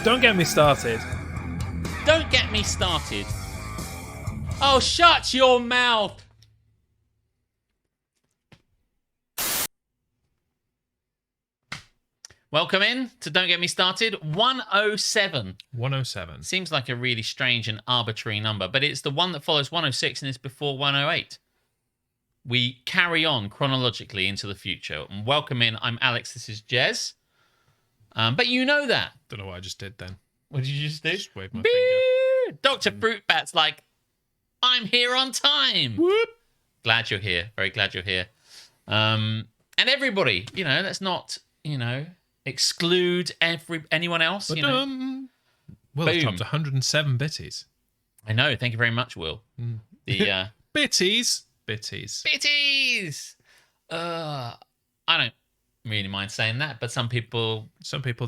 Don't get me started. Don't get me started. Oh, shut your mouth. Welcome in to Don't Get Me Started 107. 107. Seems like a really strange and arbitrary number, but it's the one that follows 106 and is before 108. We carry on chronologically into the future. And welcome in. I'm Alex. This is Jez. But you know that. Don't know what I just did then. What did you just do? Just waved my finger. Dr. Fruitbat's like, I'm here on time. Whoop. Glad you're here. Very glad you're here. And everybody, let's not, exclude anyone else. Well, it's dropped 107 bitties. I know. Thank you very much, Will. The Bitties. bitties. I don't really mind saying that, but some people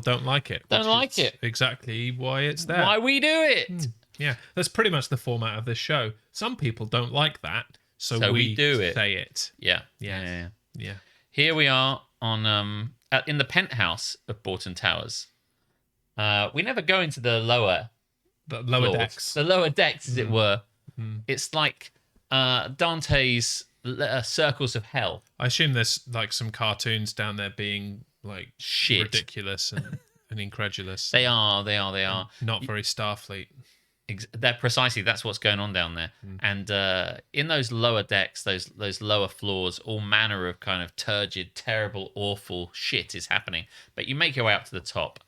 don't like it. Don't like it. Exactly why it's there. Why we do it. Yeah, that's pretty much the format of this show. Some people don't like that, so we do it. Say it. Yeah. Here we are on in the penthouse of Borton Towers. We never go into the lower floors. Decks. The lower decks, as it were. It's like Dante's circles of hell. I assume there's like some cartoons down there being like shit, ridiculous and incredulous. They are. Not very Starfleet. That's what's going on down there. And in those lower decks, those lower floors, all manner of kind of turgid, terrible, awful shit is happening. But you make your way up to the top.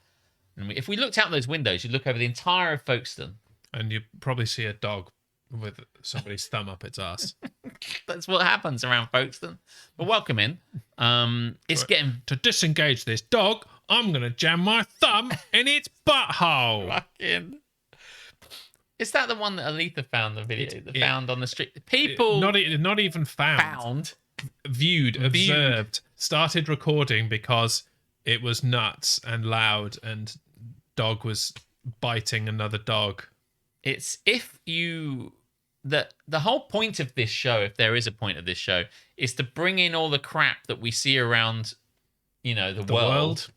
And if we looked out those windows, you'd look over the entire of Folkestone. And you probably see a dog with somebody's thumb up its ass. That's what happens around Folkestone. But welcome in. It's getting... To disengage this dog, I'm going to jam my thumb in its butthole. Fucking... Is that the one that Aletha found the video? Found on the street? People... Not even found. Viewed, observed, started recording because it was nuts and loud and dog was biting another dog. It's if you... The whole point of this show, if there is a point of this show, is to bring in all the crap that we see around, the world.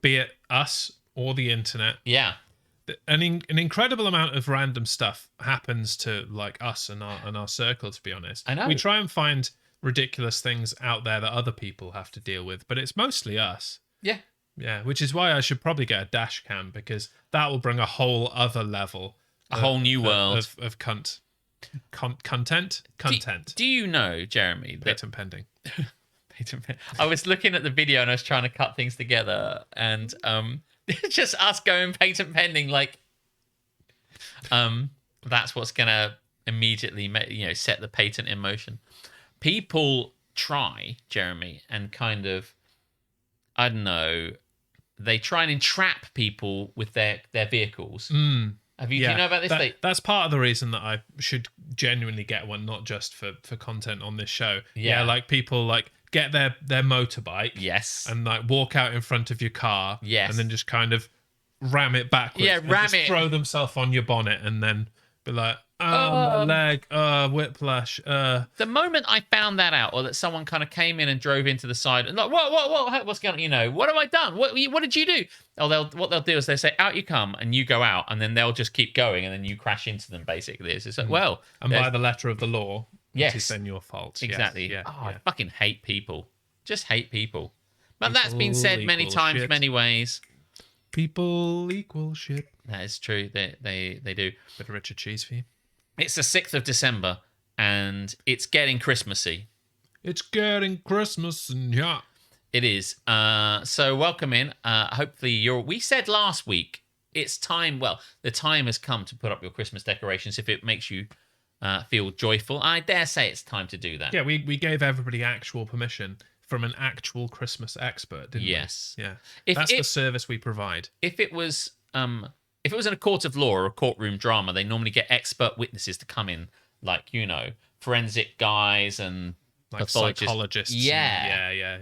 Be it us or the internet. Yeah. An incredible amount of random stuff happens to like us and our circle, to be honest. I know. We try and find ridiculous things out there that other people have to deal with, but it's mostly us. Yeah. Yeah, which is why I should probably get a dash cam, because that will bring a whole other level. A whole new world. Of content. Do you know, Jeremy? Patent pending. I was looking at the video and I was trying to cut things together, and just us going patent pending, like that's what's gonna immediately set the patent in motion. People try, Jeremy, and kind of, I don't know, they try and entrap people with their vehicles. Do you know about this? That's part of the reason that I should genuinely get one, not just for content on this show. Yeah, like people like get their motorbike. Yes. And like walk out in front of your car. Yes. And then just kind of ram it backwards. Yeah, ram it. Throw themselves on your bonnet and then be like, my leg, whiplash. The moment I found that out, or that someone kind of came in and drove into the side and like, what's going on? What have I done? What did you do? Oh, what they'll do is they say, out you come, and you go out, and then they'll just keep going, and then you crash into them, basically. It's just like, well... And by the letter of the law, yes, it is then your fault. Exactly. Yes. I fucking hate people. Just hate people. But that's been said many times, shit. many ways. People equal shit. That is true. They do. Bit of Richard Cheese for you. It's the 6th of December, and it's getting Christmassy. It's getting Christmas, and yeah. It is. So welcome in. Hopefully we said last week, it's time. Well, the time has come to put up your Christmas decorations if it makes you feel joyful. I dare say it's time to do that. Yeah, we gave everybody actual permission from an actual Christmas expert, didn't we? Yes. Yeah. That's the service we provide. If it was in a court of law or a courtroom drama, they normally get expert witnesses to come in, like, forensic guys and like psychologists. Yeah.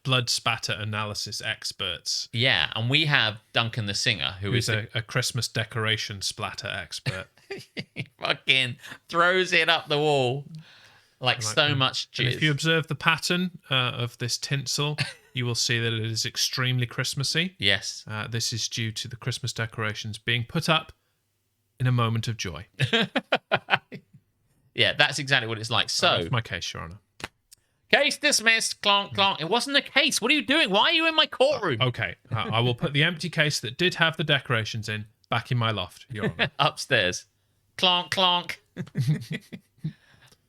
Blood spatter analysis experts. Yeah, and we have Duncan the singer, who's a Christmas decoration splatter expert. He fucking throws it up the wall like so much jizz. And if you observe the pattern of this tinsel, you will see that it is extremely Christmassy. Yes. This is due to the Christmas decorations being put up in a moment of joy. Yeah, that's exactly what it's like. So, that's my case, Your Honour. Case dismissed. Clonk, clonk. It wasn't a case. What are you doing? Why are you in my courtroom? Okay, I will put the empty case that did have the decorations in back in my loft, Your Honour. Upstairs. Clonk, clonk.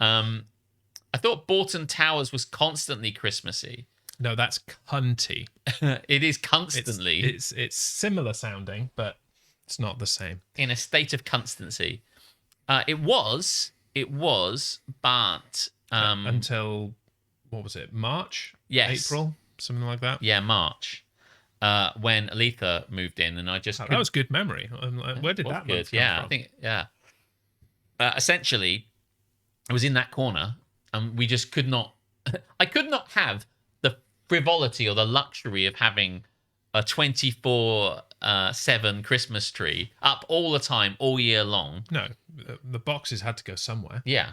I thought Borton Towers was constantly Christmassy. No, that's cunty. It is constantly. It's similar sounding, but it's not the same. In a state of constancy. It was, but until what was it? March? Yes. April? Something like that. Yeah, March. When Aletha moved in, and I just that was good memory. Where did that good? Come Yeah, from? I think essentially, I was in that corner, and we just could not. I could not have the frivolity or the luxury of having a 24/7 Christmas tree up all the time, all year long. No, the boxes had to go somewhere. Yeah.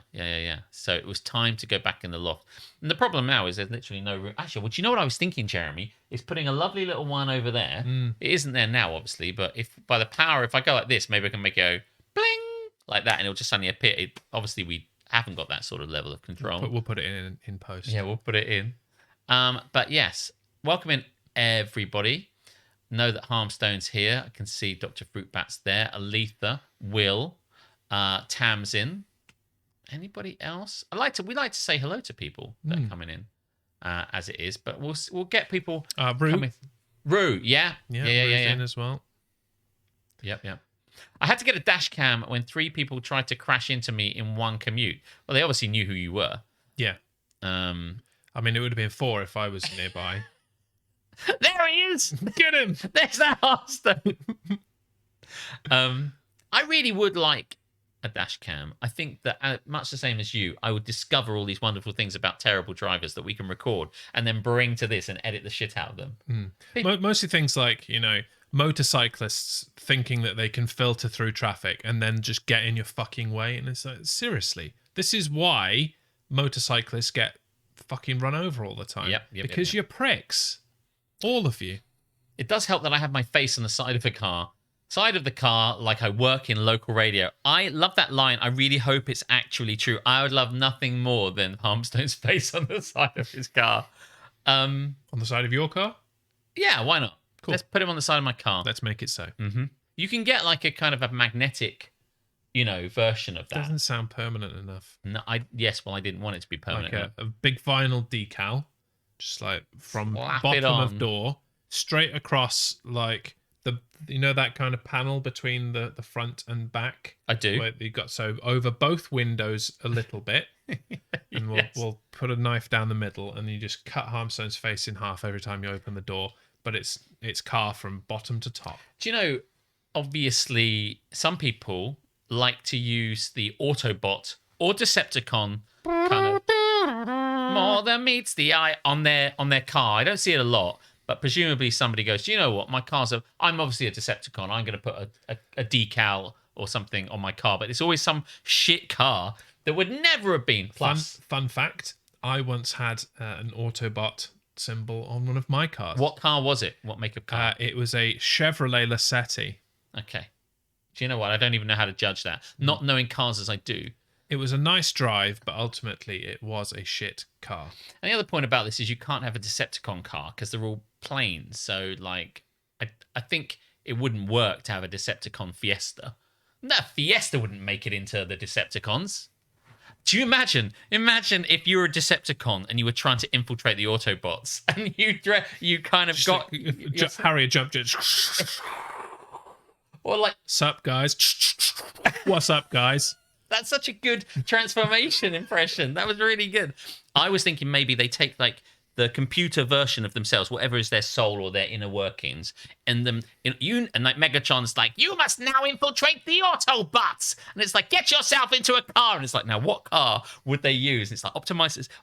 So it was time to go back in the loft. And the problem now is there's literally no room. Actually, well, do you know what I was thinking, Jeremy? Is putting a lovely little one over there. It isn't there now, obviously, but if by the power, if I go like this, maybe I can make it go bling like that, and it'll just suddenly appear. Obviously, we haven't got that sort of level of control. We'll put it in post. Yeah, we'll put it in. But yes, welcome in everybody. Know that Harmstone's here. I can see Dr. Fruitbat's there. Aletha, Will, Tam's in. Anybody else? We like to say hello to people that are coming in, as it is. But we'll get people coming. Rue, yeah. In as well. Yep. I had to get a dash cam when 3 people tried to crash into me in one commute. Well, they obviously knew who you were. Yeah. I mean, it would have been 4 if I was nearby. There he is! Get him! There's that Hearthstone. I really would like a dash cam. I think that much the same as you, I would discover all these wonderful things about terrible drivers that we can record and then bring to this and edit the shit out of them. Mostly things like, motorcyclists thinking that they can filter through traffic and then just get in your fucking way. And it's like, seriously, this is why motorcyclists get fucking run over all the time. Because you're pricks. All of you. It does help that I have my face on the side of the car. Side of the car, like I work in local radio. I love that line. I really hope it's actually true. I would love nothing more than Harmstone's face on the side of his car. On the side of your car? Yeah, why not? Cool. Let's put him on the side of my car. Let's make it so. Mm-hmm. You can get like a kind of a magnetic, version of that. Doesn't sound permanent enough. No, I didn't want it to be permanent. Like a big vinyl decal. Just like from Slap bottom it on. of door straight across, like that kind of panel between the front and back. I do. Where you got over both windows a little bit, and we'll put a knife down the middle, and you just cut Harmstone's face in half every time you open the door. But it's car from bottom to top. Do you know? Obviously, some people like to use the Autobot or Decepticon kind of. More than meets the eye on their car. I don't see it a lot, but presumably somebody goes, do you know what? My car's I'm obviously a Decepticon. I'm going to put a decal or something on my car, but it's always some shit car that would never have been. Plus, fun fact: I once had an Autobot symbol on one of my cars. What car was it? What make of car? It was a Chevrolet Lacetti. Okay. Do you know what? I don't even know how to judge that. Not knowing cars as I do. It was a nice drive, but ultimately it was a shit car. And the other point about this is you can't have a Decepticon car because they're all plain. So, like, I think it wouldn't work to have a Decepticon Fiesta. That Fiesta wouldn't make it into the Decepticons. Do you imagine? Imagine if you were a Decepticon and you were trying to infiltrate the Autobots and you kind of Just got... like, Harriet jumped in. Or like... Sup, guys? What's up, guys? That's such a good transformation impression. That was really good. I was thinking maybe they take like the computer version of themselves, whatever is their soul or their inner workings, and like Megatron's like, you must now infiltrate the Autobots, and it's like, get yourself into a car, and it's like, now what car would they use? And it's like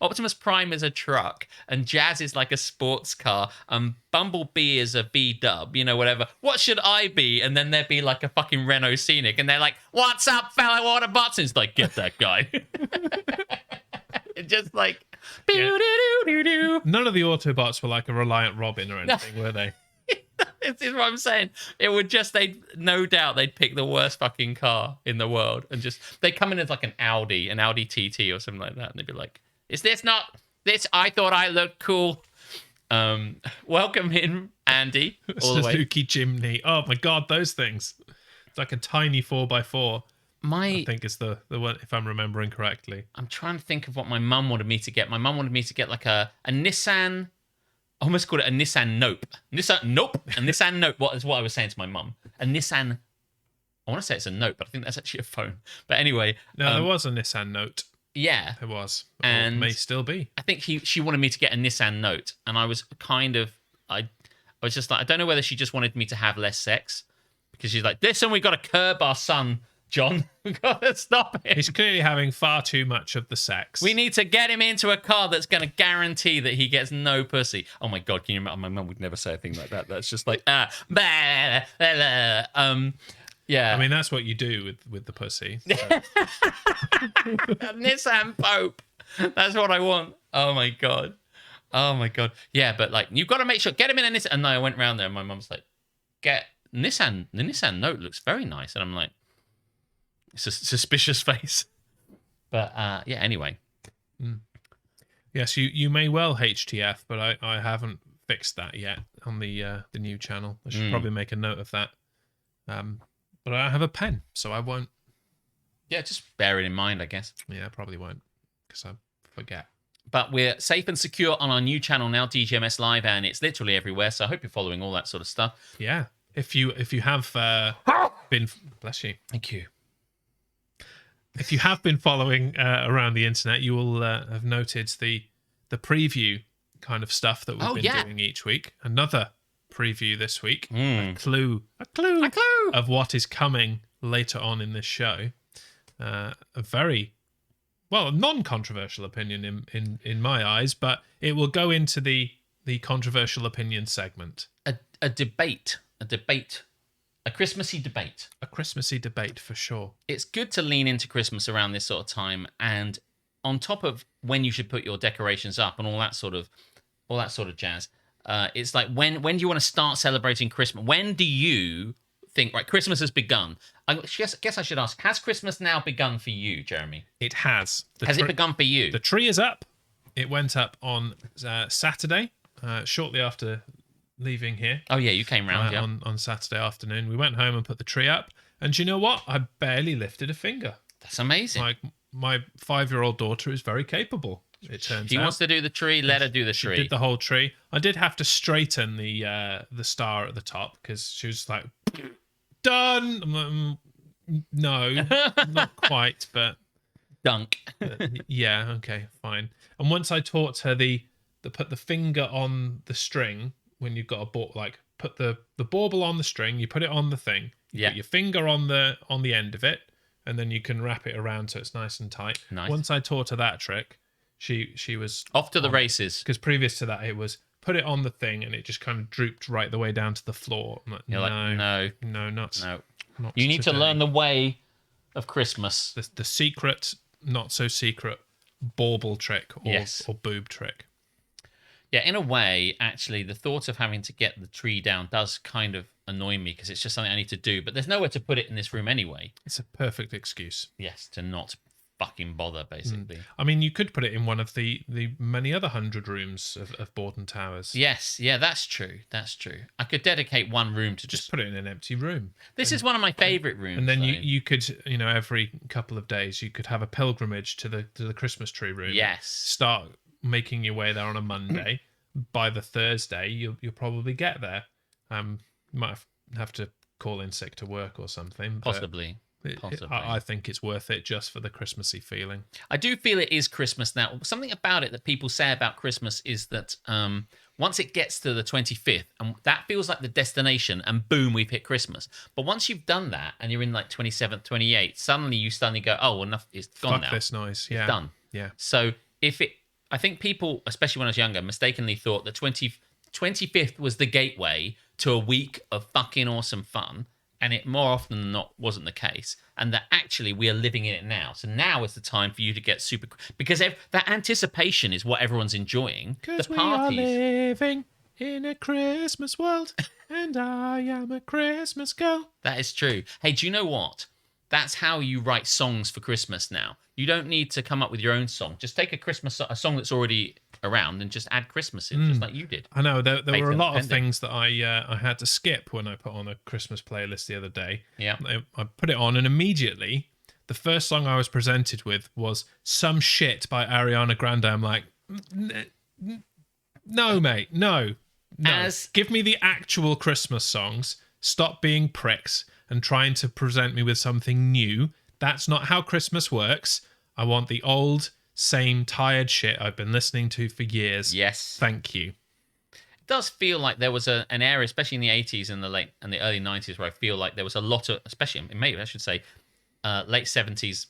Optimus Prime is a truck, and Jazz is like a sports car, and Bumblebee is a V-dub, whatever. What should I be? And then there'd be like a fucking Renault Scenic, and they're like, what's up, fellow Autobots? And it's like, get that guy. It's just like, Yeah. Boo-doo-doo-doo-doo. None of the Autobots were like a Reliant Robin or anything, were they? This is what I'm saying. It would just, no doubt they'd pick the worst fucking car in the world and just, they come in as like an Audi TT or something like that. And they'd be like, is this not this? I thought I looked cool. Welcome in, Andy. All the way. Suzuki Jimny. Oh my God, those things. It's like a tiny 4x4. I think is the one, if I'm remembering correctly. I'm trying to think of what my mum wanted me to get. My mum wanted me to get like a Nissan, I almost called it a Nissan Nope. A Nissan Note. What is what I was saying to my mum. A Nissan, I want to say it's a Note, but I think that's actually a phone. But anyway. No, there was a Nissan Note. Yeah. There was. And or may still be. I think she wanted me to get a Nissan Note. And I was kind of, I was just like, I don't know whether she just wanted me to have less sex. Because she's like, listen, we got to curb our son, John. We got to stop it. He's clearly having far too much of the sex. We need to get him into a car that's going to guarantee that he gets no pussy. Oh my God, can you imagine? My mum would never say a thing like that. That's just like, yeah. I mean, that's what you do with the pussy. So. Nissan Pope. That's what I want. Oh my God. Yeah, but like, you've got to make sure, get him in a Nissan. And I went round there and my mum's like, the Nissan Note looks very nice. And I'm like, it's a suspicious face. But yeah, anyway. Yes, you may well HTF, but I haven't fixed that yet on the new channel. I should probably make a note of that. But I have a pen, so I won't. Yeah, just bear it in mind, I guess. Yeah, I probably won't, because I forget. But we're safe and secure on our new channel now, DGMS Live, and it's literally everywhere. So I hope you're following all that sort of stuff. Yeah, if you have been, bless you. Thank you. If you have been following around the internet, you will have noted the preview kind of stuff that we've been doing each week. Another preview this week. A clue of what is coming later on in this show. A very non-controversial opinion in my eyes, but it will go into the controversial opinion segment. A debate. A Christmassy debate. A Christmassy debate for sure. It's good to lean into Christmas around this sort of time, and on top of when you should put your decorations up and all that sort of jazz. It's like when do you want to start celebrating Christmas? When do you think, right, Christmas has begun? I guess I should ask, has Christmas now begun for you, Jeremy? It has. Has it begun for you? The tree is up. It went up on Saturday, shortly after leaving here. Oh yeah, you came round on Saturday afternoon. We went home and put the tree up, and do you know what? I barely lifted a finger. That's amazing. Like, my 5-year-old daughter is very capable. It turns out. She wants to do the tree. Let her do the tree. She did the whole tree. I did have to straighten the star at the top because she was like, "Done." I'm like, no, not quite, but dunk. Yeah, okay, fine. And once I taught her the put the finger on the string when you've got put the bauble on the string, you put it on the thing. You put your finger on the end of it, and then you can wrap it around so it's nice and tight. Nice. Once I taught her that trick, she was off to the races. Because previous to that, it was put it on the thing and it just kind of drooped right the way down to the floor. I'm like, no. You need to learn the way of Christmas. The secret, not so secret, bauble trick or boob trick. Yeah, in a way, actually, the thought of having to get the tree down does kind of annoy me because it's just something I need to do. But there's nowhere to put it in this room anyway. It's a perfect excuse. Yes, to not fucking bother, basically. I mean, you could put it in one of the many other 100 rooms of Borden Towers. Yes, yeah, that's true. I could dedicate one room to just put it in an empty room. This is one of my favourite rooms. And then you could, every couple of days, you could have a pilgrimage to the Christmas tree room. Yes. Start making your way there on a Monday. By the Thursday, you'll probably get there. You might have to call in sick to work or something. Possibly. I think it's worth it just for the Christmassy feeling. I do feel it is Christmas now. Something about it that people say about Christmas is that once it gets to the 25th, and that feels like the destination, and boom, we've hit Christmas. But once you've done that and you're in like 27th, 28th, suddenly you go, oh, enough, it's gone now. Fuck this noise. Yeah. It's done. Yeah. So I think people, especially when I was younger, mistakenly thought that 25th was the gateway to a week of fucking awesome fun. and it more often than not wasn't the case, and that actually we are living in it now. So now is the time for you to get super, because that anticipation is what everyone's enjoying. The Because we are parties. living in a Christmas world, and I am a Christmas girl. That is true. Hey, do you know what? That's how you write songs for Christmas now. You don't need to come up with your own song. Just take a song that's already around and just add Christmas in, just like you did. I know there were a lot of Patreon things that I had to skip when I put on a Christmas playlist the other day. Yeah. I put it on, and immediately the first song I was presented with was Some Shit by Ariana Grande. I'm like, no, mate, no. Give me the actual Christmas songs. Stop being pricks and trying to present me with something new. That's not how Christmas works. I want the old, same tired shit I've been listening to for years. Yes. Thank you. It does feel like there was an area, especially in the 80s and the early 90s, where I feel like there was a lot of, especially maybe I should say, late 70s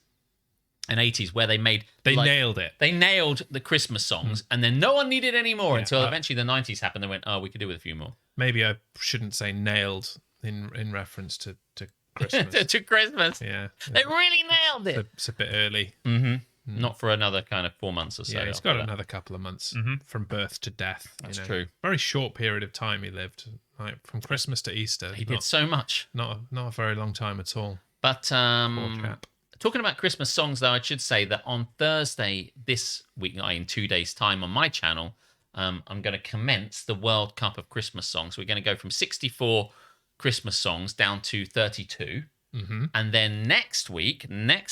and 80s, where they nailed it. They nailed the Christmas songs, and then no one needed any more until eventually the 90s happened. They went, oh, we could do with a few more. Maybe I shouldn't say nailed in reference to Christmas. To Christmas. Yeah. They really nailed it. It's a bit early. Mm-hmm. Not for another kind of 4 months or so. Yeah, he's got another couple of months from birth to death. That's true. Very short period of time he lived, like from Christmas to Easter. He did so much. Not a very long time at all. But Poor chap. Talking about Christmas songs, though, I should say that on Thursday this week, in 2 days' time on my channel, I'm going to commence the World Cup of Christmas songs. We're going to go from 64 Christmas songs down to 32. Mm-hmm. And then next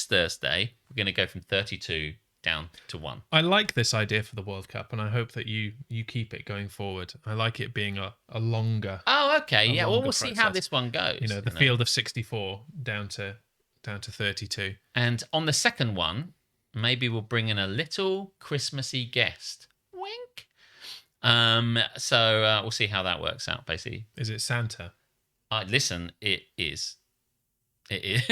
Thursday, we're going to go from 32 down to 1. I like this idea for the World Cup, and I hope that you keep it going forward. I like it being a longer. Oh, okay. Yeah, well, we'll process. see how this one goes. The field of 64 down to 32. And on the second one, maybe we'll bring in a little Christmassy guest. Wink. So we'll see how that works out, basically. Is it Santa? Listen, it is. It is.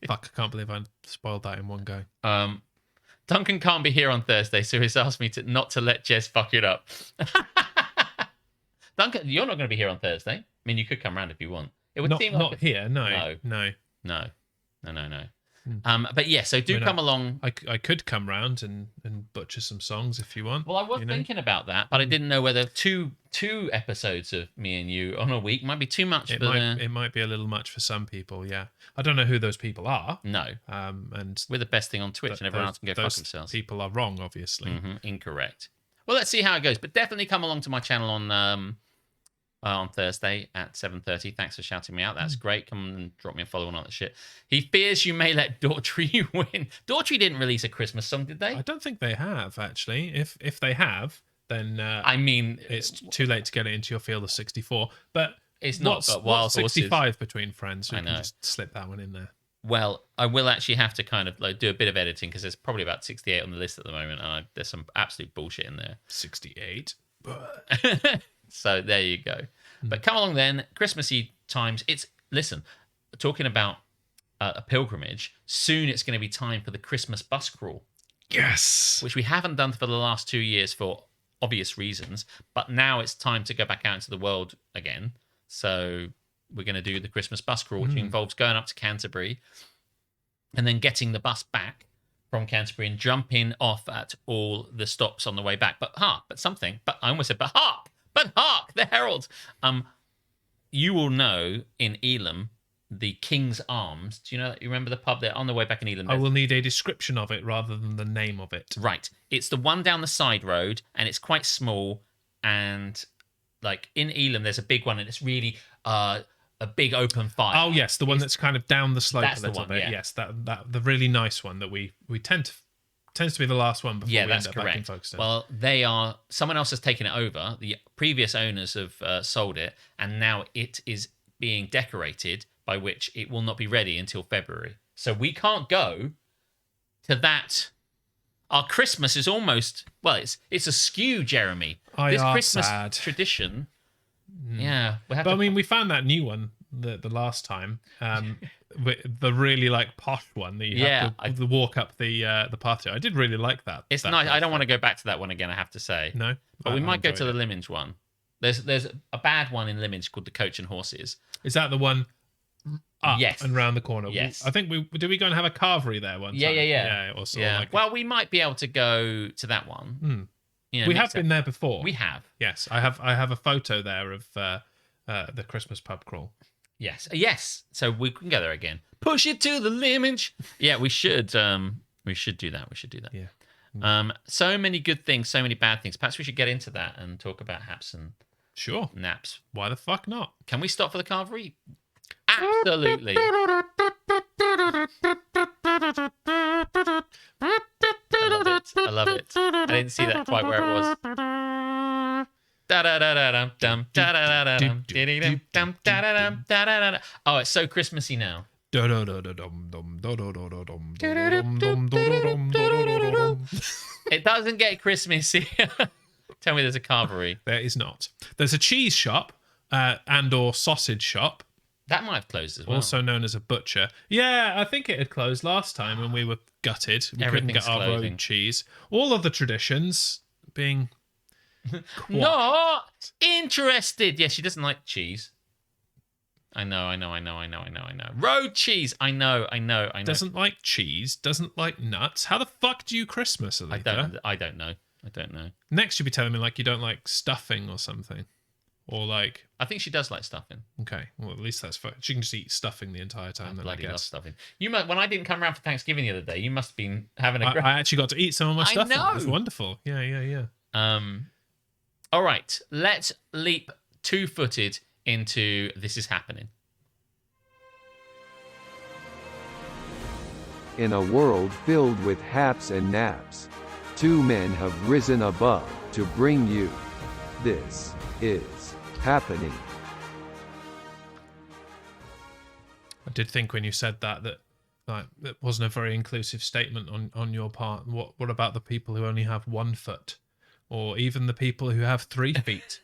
Fuck, I can't believe I spoiled that in one go. Duncan can't be here on Thursday, so he's asked me not to let Jez fuck it up. Duncan, you're not going to be here on Thursday. I mean, you could come round if you want. It would seem like not here. No. But yeah, so come along. I could come round and butcher some songs if you want. Well, I was thinking about that, but I didn't know whether two episodes of me and you on a week might be too much. It might be a little much for some people. Yeah, I don't know who those people are. No. And we're the best thing on Twitch, and everyone else can go fuck themselves. People are wrong, obviously. Incorrect. Well, let's see how it goes. But definitely come along to my channel on Thursday at 7:30. Thanks for shouting me out. That's great. Come and drop me a follow on all that shit. He fears you may let Daughtry win. Daughtry didn't release a Christmas song, did they? I don't think they have, actually. If they have, then I mean, it's too late to get it into your field of 64. But it's not got Wild 65 Horses between friends. We I know. can just slip that one in there. Well, I will actually have to kind of do a bit of editing because there's probably about 68 on the list at the moment, and there's some absolute bullshit in there. 68. So there you go. But come along then, Christmassy times. Listen, talking about a pilgrimage, soon it's going to be time for the Christmas bus crawl. Yes. Which we haven't done for the last 2 years for obvious reasons, but now it's time to go back out into the world again. So we're going to do the Christmas bus crawl, which involves going up to Canterbury and then getting the bus back from Canterbury and jumping off at all the stops on the way back. But I almost said, but hark, the herald. You will know in Elam, the King's Arms. Do you know? You remember the pub there on the way back in Elam? I will need a description of it rather than the name of it. Right. It's the one down the side road, and it's quite small. And like in Elam, there's a big one, and it's really a big open fire. Oh yes, the one that's kind of down the slope That's a the little one, bit. yeah. Yes, that the really nice one that we tends to be the last one before we end that's up back in correct. Folkestone. Well, someone else has taken it over. The previous owners have sold it, and now it is being decorated, by which it will not be ready until February. So we can't go to that. Our Christmas is almost, it's askew, Jeremy. This Christmas sad. Tradition. Yeah. But I mean, we found that new one the last time. The really like posh one that you have to walk up the path to. I did really like that. It's that nice. I don't want to go back to that one again, I have to say. No, But we might go to the Limage one. There's a bad one in Limage called the Coach and Horses. Is that the one up Yes. and round the corner? Yes. I think we go and have a carvery there one Yeah, time? yeah. Yeah. Well, we might be able to go to that one. You know, we have been there before. We have. Yes, I have a photo there of the Christmas pub crawl. Yes. So we can go there again. Push it to the limit. Yeah, we should. We should do that. Yeah. So many good things, so many bad things. Perhaps we should get into that and talk about haps and Sure. naps. Why the fuck not? Can we stop for the carvery? Absolutely. I love it. I didn't see that quite where it was. Oh, it's so Christmassy now. It doesn't get Christmassy. Tell me there's a carvery. There is not. There's a cheese shop and or sausage shop. That might have closed as well. Also known as a butcher. Yeah, I think it had closed last time when we were gutted. We couldn't get our own cheese. All of the traditions being not interested. Yeah, she doesn't like cheese. I know. Road cheese. I know. Doesn't like cheese. Doesn't like nuts. How the fuck do you Christmas, Alita? I don't know. Next, you'll be telling me like you don't like stuffing or something. Or like... I think she does like stuffing. Okay. Well, at least that's fine. She can just eat stuffing the entire time. I love stuffing. You must, when I didn't come around for Thanksgiving the other day, you must have been having a... I actually got to eat some of my stuffing. know. It was wonderful. Yeah. All right. Let's leap two-footed into This Is Happening. In a world filled with haps and naps, two men have risen above to bring you This Is Happening. I did think when you said that like it wasn't a very inclusive statement on your part. What about the people who only have 1 foot, or even the people who have 3 feet?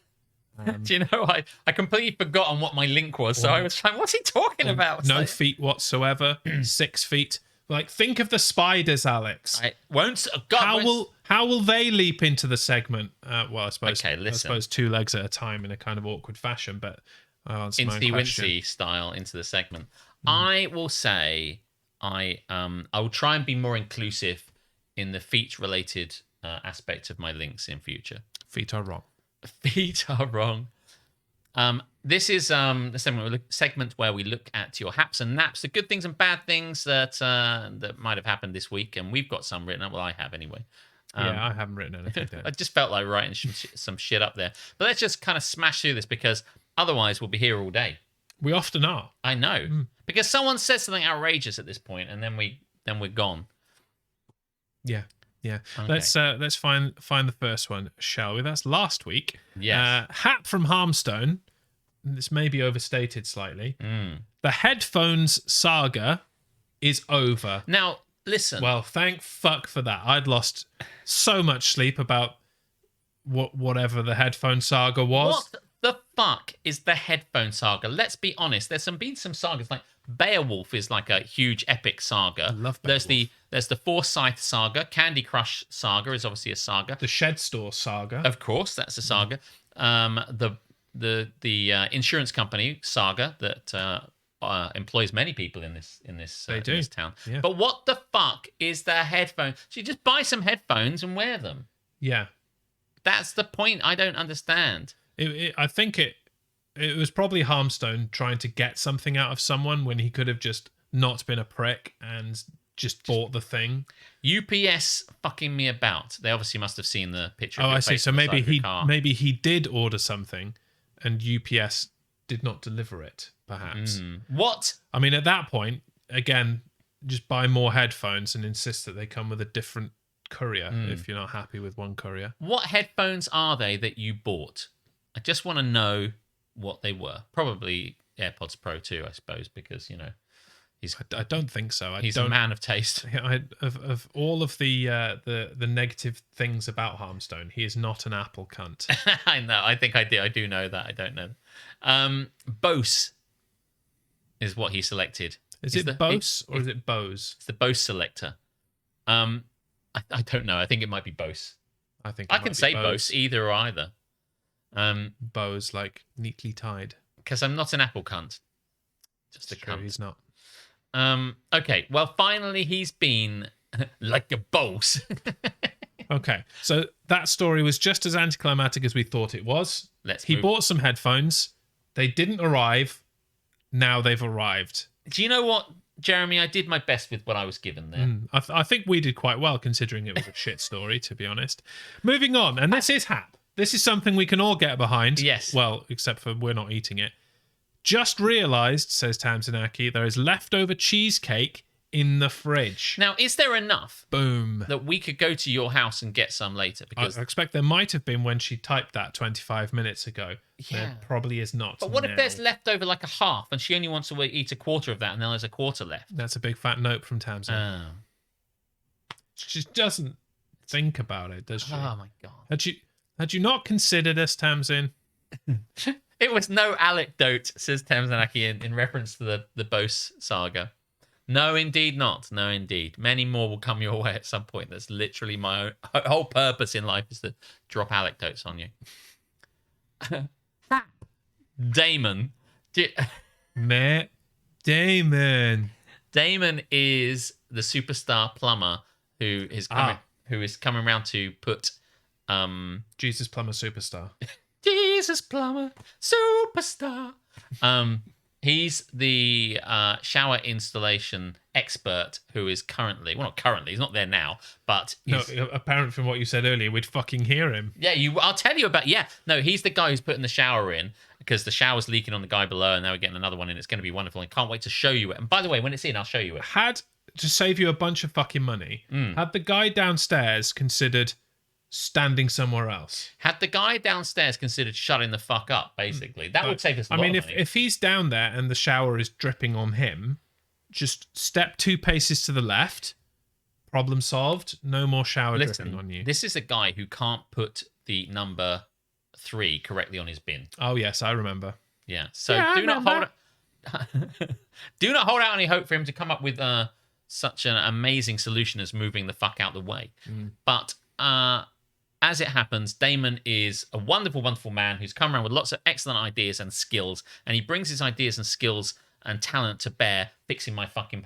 Do you know, I completely forgotten what my link was, so I was like, what's he talking about? No feet whatsoever. 6 feet. Like, think of the spiders, Alex. I won't. God, how will they leap into the segment? Well, I suppose. Okay, listen. I suppose 2 legs at a time in a kind of awkward fashion, but I'll answer my own question. Incy Wincy style into the segment. I will say I will try and be more inclusive in the feet related aspect of my links in future. Feet are wrong. Feet are wrong. This is the segment where we look at your haps and naps, the good things and bad things that might have happened this week, and we've got some written up. Well, I have anyway. Yeah, I haven't written anything down. I just felt like writing some shit up there. But let's just kind of smash through this, because otherwise we'll be here all day. We often are. I know. Because someone says something outrageous at this point, and then we're gone. Yeah. Okay. Let's find the first one, shall we? That's last week. Yes. Hat from Harmstone. This may be overstated slightly. The headphones saga is over. Now, listen. Well, thank fuck for that. I'd lost so much sleep about whatever the headphone saga was. What the fuck is the headphone saga? Let's be honest. There's been some sagas, like Beowulf is like a huge epic saga. I love Beowulf. There's the Forsyth saga. Candy Crush saga is obviously a saga. The Shed Store saga. Of course, that's a saga. The insurance company saga that employs many people in this town. Yeah. But what the fuck is the headphone? So you just buy some headphones and wear them. Yeah. That's the point. I don't understand. I think it was probably Harmstone trying to get something out of someone when he could have just not been a prick and just bought the thing. UPS fucking me about. They obviously must have seen the picture. Oh, of your I see. face So on the side of your car. maybe he did order something, and UPS did not deliver it. Perhaps. What? I mean, at that point, again, just buy more headphones and insist that they come with a different courier if you're not happy with one courier. What headphones are they that you bought? I just want to know what they were. Probably AirPods Pro 2, I suppose, because I don't think so. He's a man of taste. Of all of the negative things about Harmstone, he is not an Apple cunt. I know. I think I do. I do know that. I don't know. Bose is what he selected. Is it Bose or is it Bose? It's the Bose selector. I don't know. I think it might be Bose. I can say Bose, either or either. Bows like neatly tied. Because I'm not an apple cunt. Just a True, cunt. he's not. Okay, well, finally he's been like a boss. Okay, so that story was just as anticlimactic as we thought it was. He move. bought some headphones. They didn't arrive. Now they've arrived. Do you know what, Jeremy? I did my best with what I was given there. I think we did quite well considering it was a shit story, to be honest. Moving on, and this is Hap. This is something we can all get behind. Yes. Well, except for we're not eating it. Just realised, says Tamsinaki, there is leftover cheesecake in the fridge. Now, is there enough Boom. that we could go to your house and get some later? Because I expect there might have been when she typed that 25 minutes ago. Yeah. There probably is not. But what now. if there's left over like a half and she only wants to eat a quarter of that and then there's a quarter left? That's a big fat note from Tamsin. Oh, She just doesn't think about it, does she? oh my God. Had you not considered us, Tamsin? It was no anecdote, says Tamsinaki in reference to the Bose saga. No, indeed not. No, indeed. Many more will come your way at some point. That's literally my whole purpose in life is to drop anecdotes on you. Damon. Matt Damon. Damon is the superstar plumber who is coming around to put Jesus Plumber Superstar. Jesus plumber superstar. He's the shower installation expert who is currently, well, not currently, he's not there now, but he's, No, apparent from what you said earlier, we'd fucking hear him. yeah, I'll tell you about, no, he's the guy who's putting the shower in because the shower's leaking on the guy below and now we're getting another one in. It's going to be wonderful. I can't wait to show you it. And by the way, when it's in, I'll show you it. To save you a bunch of fucking money, had the guy downstairs considered standing somewhere else? Had the guy downstairs considered shutting the fuck up, basically, that would save us a lot of money. If he's down there and the shower is dripping on him, just step 2 paces to the left, problem solved, no more shower dripping on you. This is a guy who can't put the number 3 correctly on his bin. Oh, yes, I remember. Yeah, so do not hold out any hope for him to come up with such an amazing solution as moving the fuck out the way. But as it happens, Damon is a wonderful, wonderful man who's come around with lots of excellent ideas and skills, and he brings his ideas and skills and talent to bear fixing my fucking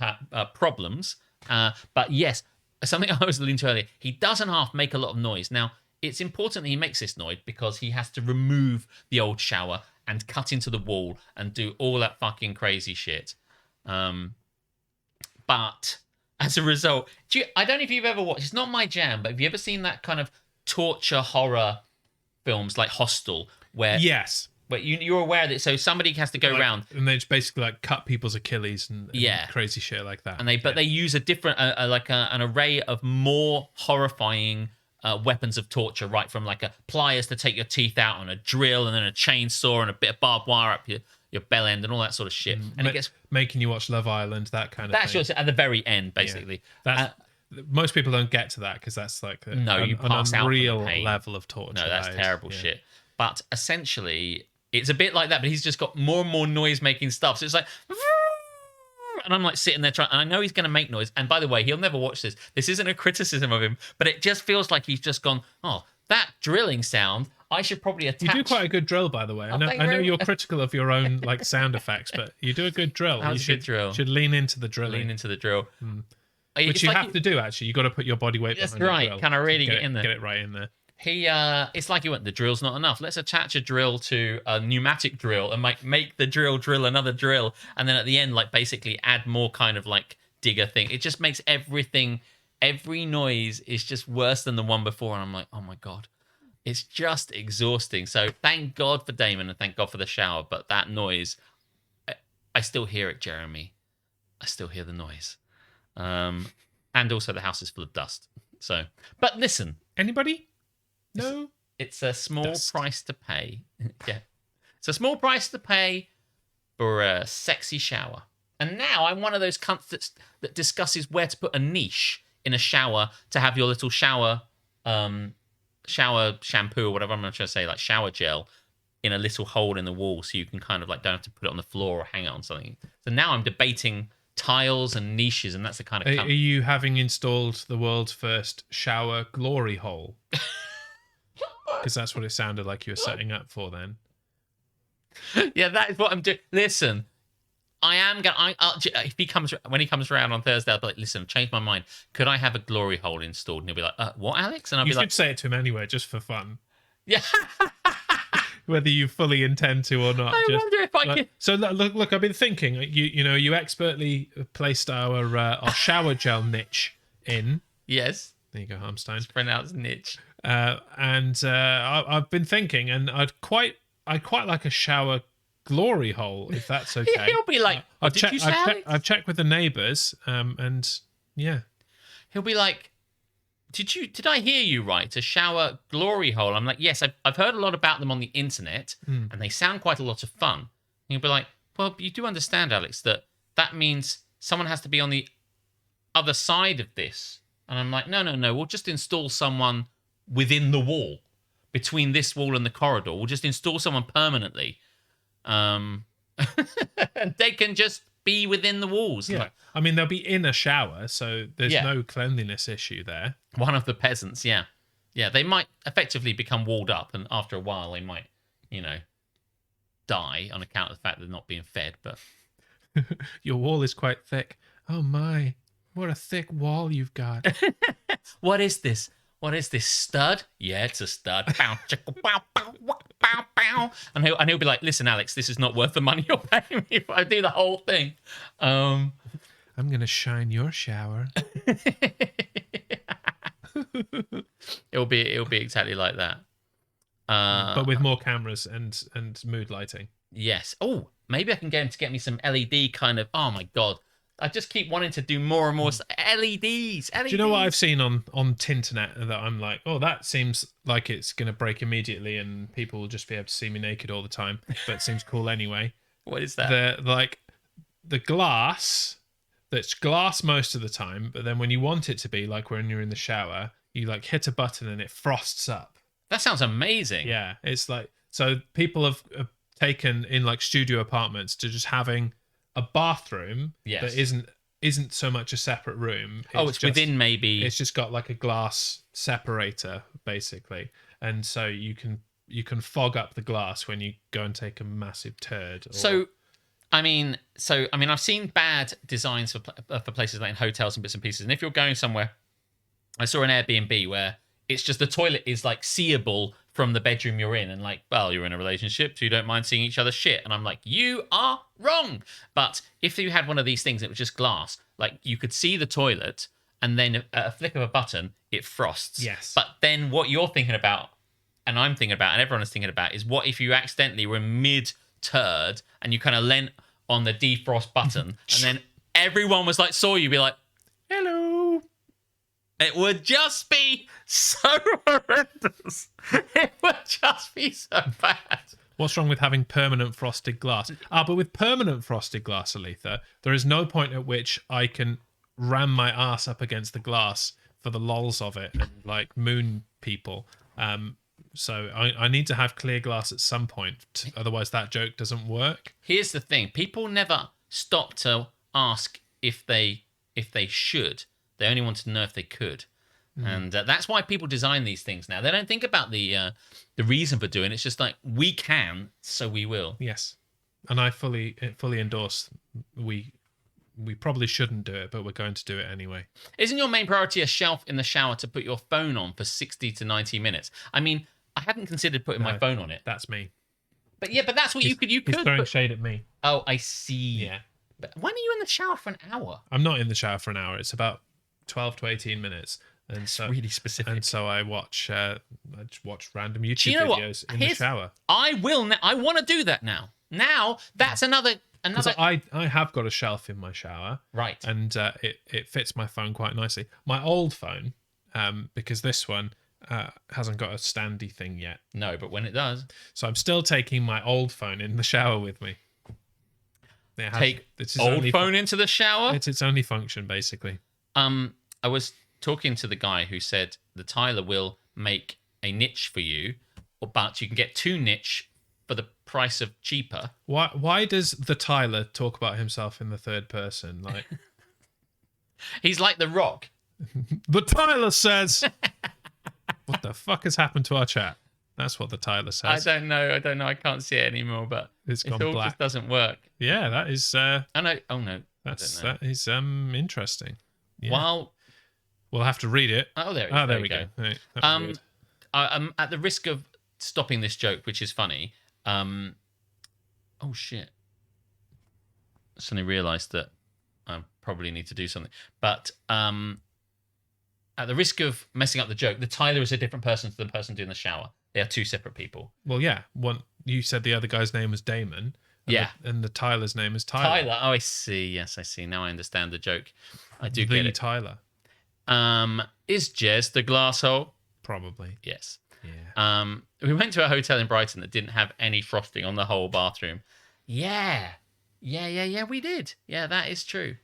problems. But yes, something I was alluding to earlier, he doesn't half make a lot of noise. Now, it's important that he makes this noise because he has to remove the old shower and cut into the wall and do all that fucking crazy shit. But as a result, I don't know if you've ever watched, it's not my jam, but have you ever seen that kind of torture horror films like Hostel, where Yes. But you're aware that so somebody has to go around and they just basically like cut people's Achilles and crazy shit like that. And they use a different an array of more horrifying weapons of torture, right from like a pliers to take your teeth out, and a drill, and then a chainsaw and a bit of barbed wire up your bell end and all that sort of shit. And it gets making you watch Love Island, that kind of that's thing. That's at the very end, basically. Yeah. Most people don't get to that because that's like you pass an out unreal from the pain. level of torture. No, that's terrible shit. But essentially, it's a bit like that, but he's just got more and more noise-making stuff. So it's like, and I'm like sitting there trying, and I know he's going to make noise. And by the way, he'll never watch this. This isn't a criticism of him, but it just feels like he's just gone, oh, that drilling sound, I should probably attach. You do quite a good drill, by the way. I know you're critical of your own like sound effects, but you do a good drill. That was a good drill. Should lean into the drilling. Lean into the drill. Which you have to do, actually. You got to put your body weight behind the drill. That's right. Can I really get in there? Get it right in there. It's like he went, the drill's not enough. Let's attach a drill to a pneumatic drill and make the drill another drill. And then at the end, like basically add more kind of like digger thing. It just makes everything, every noise is just worse than the one before. And I'm like, oh my God, it's just exhausting. So thank God for Damon and thank God for the shower. But that noise, I still hear it, Jeremy. I still hear the noise. And also the house is full of dust. So, but listen. Anybody? No? It's a small price to pay. Yeah. It's a small price to pay for a sexy shower. And now I'm one of those cunts that discusses where to put a niche in a shower to have your little shower shampoo or whatever I'm trying to say, like shower gel in a little hole in the wall so you can kind of like don't have to put it on the floor or hang it on something. So now I'm debating tiles and niches, and that's the kind of... Are you having installed the world's first shower glory hole? Because that's what it sounded like you were setting up for then. Yeah, that is what I'm doing. Listen, I am going to... When he comes around on Thursday, I'll be like, listen, I've changed my mind. Could I have a glory hole installed? And he'll be like, what, Alex? And I'll You be should like... say it to him anyway, just for fun. Yeah. Whether you fully intend to or not. I wonder if I could... So look, I've been thinking. You expertly placed our shower gel niche in. Yes. There you go, Harmstein. It's pronounced niche. I've been thinking, and I'd quite like a shower glory hole, if that's okay. He'll be like, did you say Alex? I've checked with the neighbours, and yeah. He'll be like, did I hear you right? A shower glory hole? I'm like, yes, I've heard a lot about them on the internet, and they sound quite a lot of fun. And he'll be like, well, you do understand, Alex, that means someone has to be on the other side of this. And I'm like, no, we'll just install someone within the wall, between this wall and the corridor. We'll just install someone permanently. And they can just be within the walls. Yeah. Like, I mean, they'll be in a shower, so there's Yeah. no cleanliness issue there. one of the peasants, yeah. Yeah, they might effectively become walled up, and after a while they might, die on account of the fact they're not being fed. But Your wall is quite thick. Oh my, what a thick wall you've got. what is this? What is this, stud? Yeah, it's a stud. Pow, chicka, pow, pow, wah, pow, pow. And he'll be like, listen, Alex, this is not worth the money you're paying me if I do the whole thing. I'm going to shine your shower. It'll be exactly like that. But with more cameras and mood lighting. Yes. Oh, maybe I can get him to get me some LED kind of... Oh, my God. I just keep wanting to do more and more LEDs. Do you know what I've seen on Tinternet that I'm like, oh, that seems like it's going to break immediately and people will just be able to see me naked all the time, but it seems cool anyway. What is that? The glass, that's glass most of the time, but then when you want it to be, like when you're in the shower, you like hit a button and it frosts up. That sounds amazing. Yeah, it's like, so people have taken in like studio apartments to just having a bathroom that isn't so much a separate room. It's just within maybe... It's just got like a glass separator, basically. And so you can fog up the glass when you go and take a massive turd. I mean, I've seen bad designs for places like in hotels and bits and pieces. And if you're going somewhere, I saw an Airbnb where it's just the toilet is like seeable from the bedroom you're in, and like, well, you're in a relationship, so you don't mind seeing each other's shit. And I'm like, you are wrong. But if you had one of these things that was just glass, like you could see the toilet, and then at a flick of a button, it frosts. Yes. But then what you're thinking about, and I'm thinking about, and everyone is thinking about, is what if you accidentally were mid-turd and you kind of leant on the defrost button, and then everyone was like, saw you, be like, hello. It would just be so horrendous. It would just be so bad. What's wrong with having permanent frosted glass? But with permanent frosted glass, Aletha, there is no point at which I can ram my ass up against the glass for the lols of it and like moon people. So I need to have clear glass at some point. Otherwise, that joke doesn't work. Here's the thing. People never stop to ask if they should. They only want to know if they could. And that's why people design these things now. They don't think about the reason for doing it. It's just like, we can, so we will. Yes. And I fully endorse we probably shouldn't do it, but we're going to do it anyway. Isn't your main priority a shelf in the shower to put your phone on for 60 to 90 minutes? I mean, I hadn't considered putting my phone on it. That's me. But yeah, but that's what you could He's throwing shade at me. Oh, I see. Yeah. But when are you in the shower for an hour? I'm not in the shower for an hour. It's about 12 to 18 minutes. And so really specific. And so I watch random YouTube you know videos in the shower. I want to do that now. Now that's another. Because I have got a shelf in my shower, right? And it fits my phone quite nicely. My old phone, because this one hasn't got a standy thing yet. No, but when it does, so I'm still taking my old phone in the shower with me. Take old phone into the shower. It's its only function, basically. I was talking to the guy who said the Tyler will make a niche for you, but you can get 2 niche for the price of cheaper. Why does the Tyler talk about himself in the third person? Like he's like The Rock. The Tyler says. What the fuck has happened to our chat? That's what the Tyler I says. don't know. I can't see it anymore, but It's it gone all black. just doesn't work. Yeah, that is. I know. Oh no. That is interesting. Yeah. While We'll have to read it. oh there, There there we go. Right, that was weird. I'm at the risk of stopping this joke, which is funny. Oh shit! I suddenly realised that I probably need to do something. But at the risk of messing up the joke, the Tyler is a different person to the person doing the shower. They are two separate people. Well, yeah. One, you said the other guy's name was Damon. And and the Tyler's name is Tyler. Tyler. Oh, I see. Yes, I see. Now I understand the joke. I do the get it. Tyler. Is Jez the glasshole? Probably. Yes. Yeah. We went to a hotel in Brighton that didn't have any frosting on the whole bathroom. Yeah, we did. Yeah, that is true.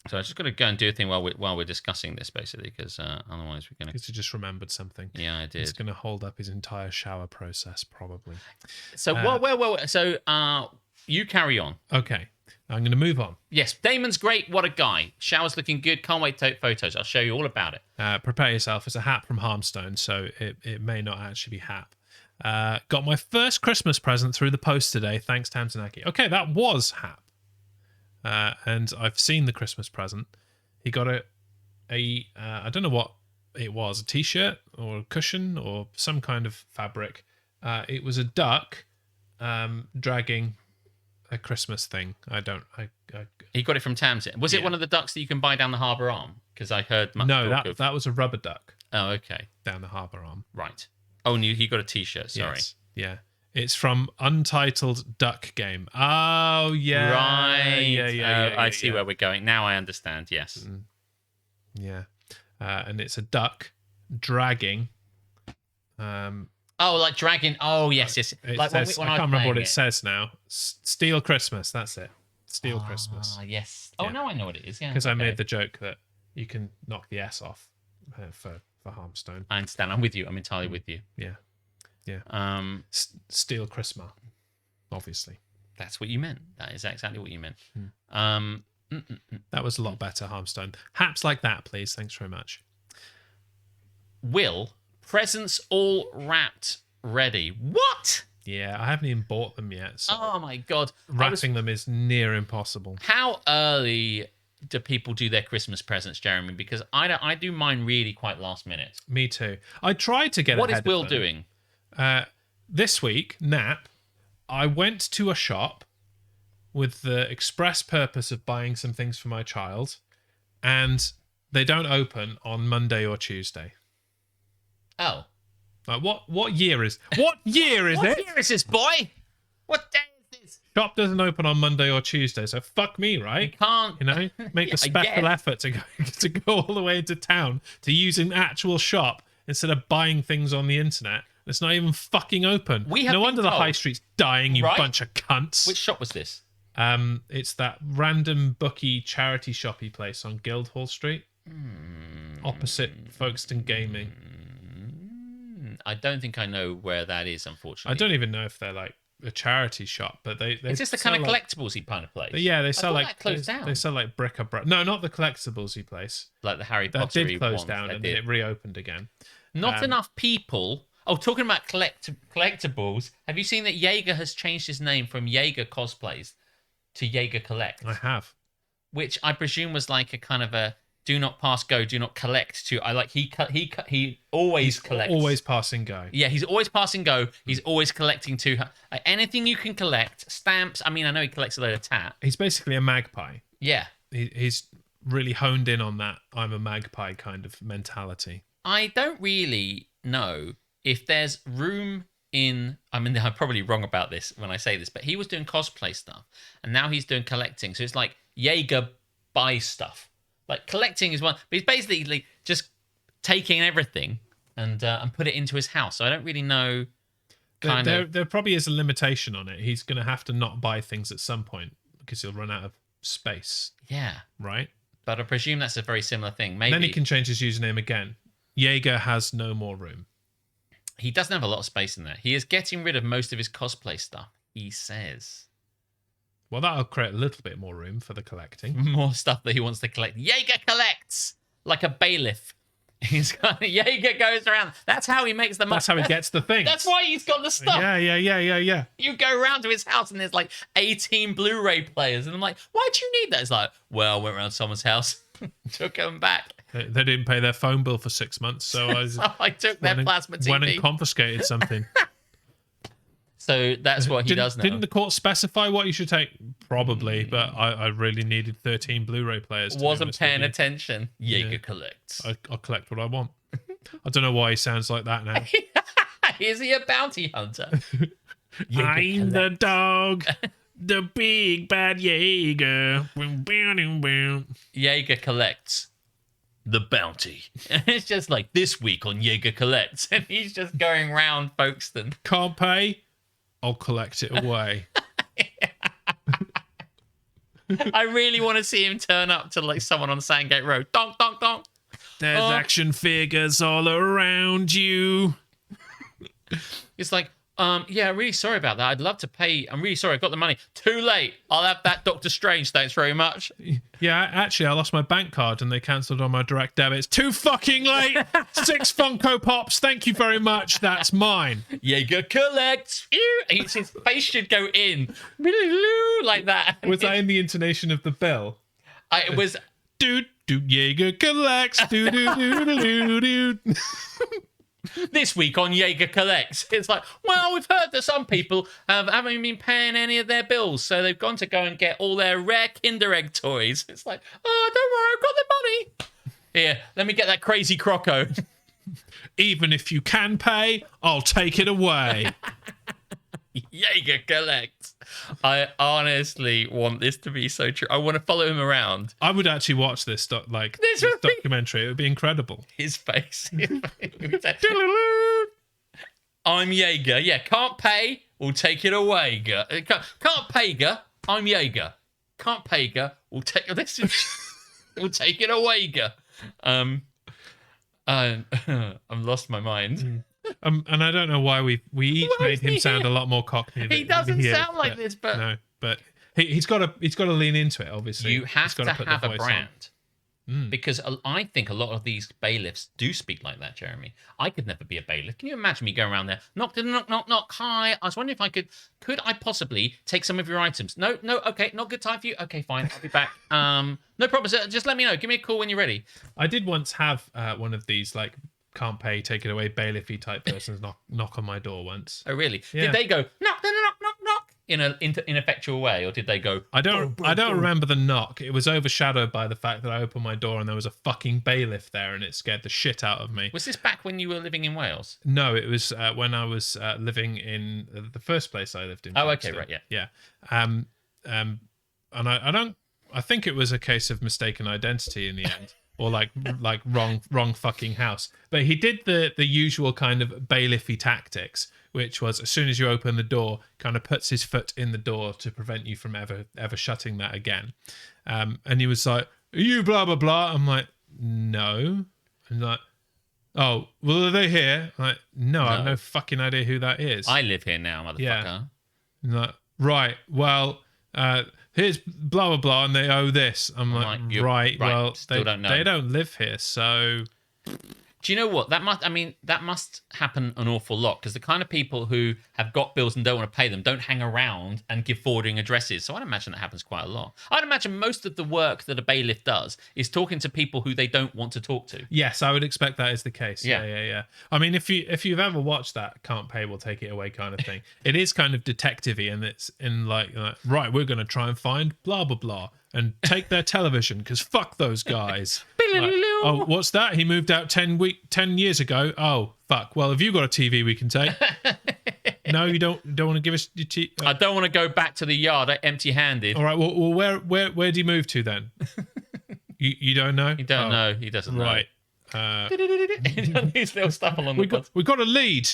So I just got to go and do a thing while we're discussing this, basically, because otherwise we're gonna. Because he just remembered something. Yeah, I did. It's going to hold up his entire shower process, probably. So So you carry on. Okay, I'm going to move on. Yes, Damon's great. What a guy. Shower's looking good. Can't wait to take photos. I'll show you all about it. Prepare yourself. It's a Hap from Harmstone, so it may not actually be Hap. Got my first Christmas present through the post today. Thanks, Tamsinaki. Okay, that was Hap. And I've seen the Christmas present. He got a I don't know what it was, a t-shirt or a cushion or some kind of fabric. It was a duck dragging a Christmas thing. He got it from Tamsin. Was it one of the ducks that you can buy down the harbour arm? Because I heard much talk of... that was a rubber duck. Oh, okay. Down the harbour arm. Right. Oh, and he got a t-shirt, sorry. Yes. Yeah. It's from Untitled Duck Game. Oh, yeah. Right. Yeah. I see where we're going. Now I understand, yes. Yeah. And it's a duck dragging. Oh, like dragging. Oh, yes. Like says, when I can't remember what it it says now. Steel Christmas. That's it. Steel Christmas. Yes. Oh, Yeah. now I know what it is. Yeah. Because I made the joke that you can knock the S off for Harmstone. I understand. I'm with you. I'm entirely with you. Yeah. Steel Christmas, obviously. That's what you meant. That is exactly what you meant. That was a lot better, Harmstone. Haps like that, please. Thanks very much. Will, presents all wrapped ready. What? Yeah, I haven't even bought them yet. So Oh my God. wrapping them is near impossible. How early do people do their Christmas presents, Jeremy? Because I do mine really quite last minute. Me too. I tried to get What ahead is of Will them. doing? This week, Nap, I went to a shop with the express purpose of buying some things for my child, and they don't open on Monday or Tuesday. Oh. Like, what year is it? What year is this, boy? What day is this? Shop doesn't open on Monday or Tuesday, so fuck me, right? You can't. You know, make the I special guess. effort to go all the way into town to use an actual shop instead of buying things on the internet. It's not even fucking open. We have no been wonder the told- high street's dying, you Right? bunch of cunts. Which shop was this? It's that random bookie charity shoppy place on Guildhall Street, opposite Folkestone Gaming. I don't think I know where that is, unfortunately. I don't even know if they're like a charity shop, but they Is this the sell, kind of like, collectiblesy kind of place? Yeah, they sell thought like that closed down. they sell like bric-a-brac. No, not the collectiblesy place. Like the Harry That Potter did close ones, down they and did. then it reopened again. Not enough people. Oh, talking about collectibles, have you seen that Jaeger has changed his name from Jaeger Cosplays to Jaeger Collect? I have. Which I presume was like a kind of a do not pass go, do not collect to. I like he always collects. Always passing go. Yeah, he's always passing go. He's always collecting to anything you can collect. Stamps. I mean, I know he collects a load of tat. He's basically a magpie. Yeah. He's really honed in on that I'm a magpie kind of mentality. I don't really know if there's room in... I mean, I'm probably wrong about this when I say this, but he was doing cosplay stuff, and now he's doing collecting. So it's like Jaeger buys stuff. Like, collecting is one... But he's basically just taking everything and put it into his house. So I don't really know... There probably is a limitation on it. He's going to have to not buy things at some point because he'll run out of space. Yeah. Right? But I presume that's a very similar thing. Maybe. And then he can change his username again. Jaeger has no more room. He doesn't have a lot of space in there. He is getting rid of most of his cosplay stuff, he says. Well, that'll create a little bit more room for the collecting. More stuff that he wants to collect. Jaeger collects! Like a bailiff Jaeger goes around. That's how he makes the money. That's how he gets the thing. That's why he's got the stuff. Yeah. You go around to his house and there's like 18 Blu-ray players. And I'm like, why'd you need that? It's like, well, I went around someone's house, took them back. They didn't pay their phone bill for 6 months, so I took their plasma TV. Went and confiscated something. So that's what he does now. Didn't the court specify what you should take? Probably, but I really needed 13 Blu-ray players. Wasn't paying attention. Jaeger collects. I'll collect what I want. I don't know why he sounds like that now. Is he a bounty hunter? I'm the dog, the big bad Jaeger. Jaeger collects the bounty. It's just like this week on Jaeger collects, and he's just going round Folkestone. Can't pay? I'll collect it away. I really want to see him turn up to like someone on Sandgate Road. Donk, donk, donk. There's action figures all around you. It's like, yeah, really sorry about that. I'd love to pay. I'm really sorry. I got the money. Too late. I'll have that Doctor Strange. Thanks very much. Yeah, actually, I lost my bank card and they cancelled on my direct debits. Too fucking late. 6 Funko Pops. Thank you very much. That's mine. Jaeger collects. His face should go in. Like that. Was that in the intonation of the bell? It was. Dude, Jaeger collects. Do. This week on Jaeger Collects, it's like, well, we've heard that some people haven't been paying any of their bills, so they've gone to go and get all their rare Kinder Egg toys. It's like, oh, don't worry, I've got the money. Here, let me get that crazy Croco. Even if you can pay, I'll take it away. Jaeger Collects. I honestly want this to be so true. I want to follow him around. I would actually watch this documentary. It would be incredible. His face. I'm Jaeger. Yeah, can't pay. We'll take it away. Can't pay. I'm Jaeger. Can't pay. We'll take this. We'll take it away. I've lost my mind. And I don't know why we each made him sound a lot more cockney. He doesn't sound like this, but no, but he's got to lean into it. Obviously, you have to have a brand. Mm. Because I think a lot of these bailiffs do speak like that, Jeremy. I could never be a bailiff. Can you imagine me going around there? Knock, knock, knock, knock. Hi. I was wondering if I could I possibly take some of your items? No, okay, not good time for you. Okay, fine. I'll be back. No problem, sir. Just let me know. Give me a call when you're ready. I did once have one of these like can't pay, take it away, bailiffy type persons knock on my door once. Oh, really? Yeah. Did they go knock, knock, knock, knock in an ineffectual way, or did they go? I don't remember the knock. It was overshadowed by the fact that I opened my door and there was a fucking bailiff there, and it scared the shit out of me. Was this back when you were living in Wales? No, it was when I was living in the first place I lived in. Oh, okay, right, yeah. And I think it was a case of mistaken identity in the end. Or like wrong fucking house. But he did the usual kind of bailiffy tactics, which was as soon as you open the door, kind of puts his foot in the door to prevent you from ever shutting that again. And he was like, "Are you blah blah blah?" I'm like, "No." And like, "Oh, well, are they here?" I'm like, no, I have no fucking idea who that is. I live here now, motherfucker. Yeah. And like, right, well, here's blah blah blah, and they owe this. I'm like, right. Well, still don't know. They don't live here, so. Do you know what? That must happen an awful lot, because the kind of people who have got bills and don't want to pay them don't hang around and give forwarding addresses. So I'd imagine that happens quite a lot. I'd imagine most of the work that a bailiff does is talking to people who they don't want to talk to. Yes, I would expect that is the case. Yeah. Yeah. I mean, if you've ever watched that "can't pay, we'll take it away" kind of thing, it is kind of detective-y, and it's in like right, we're going to try and find blah blah blah and take their television because fuck those guys. Like, oh, what's that? He moved out 10 years ago. Oh, fuck. Well, have you got a TV we can take? No, you don't want to give us your TV? I don't want to go back to the yard empty-handed. All right. Well, where do you move to then? You don't know? You don't know. He doesn't know. Right. These little stuff along the bottom. We got a lead.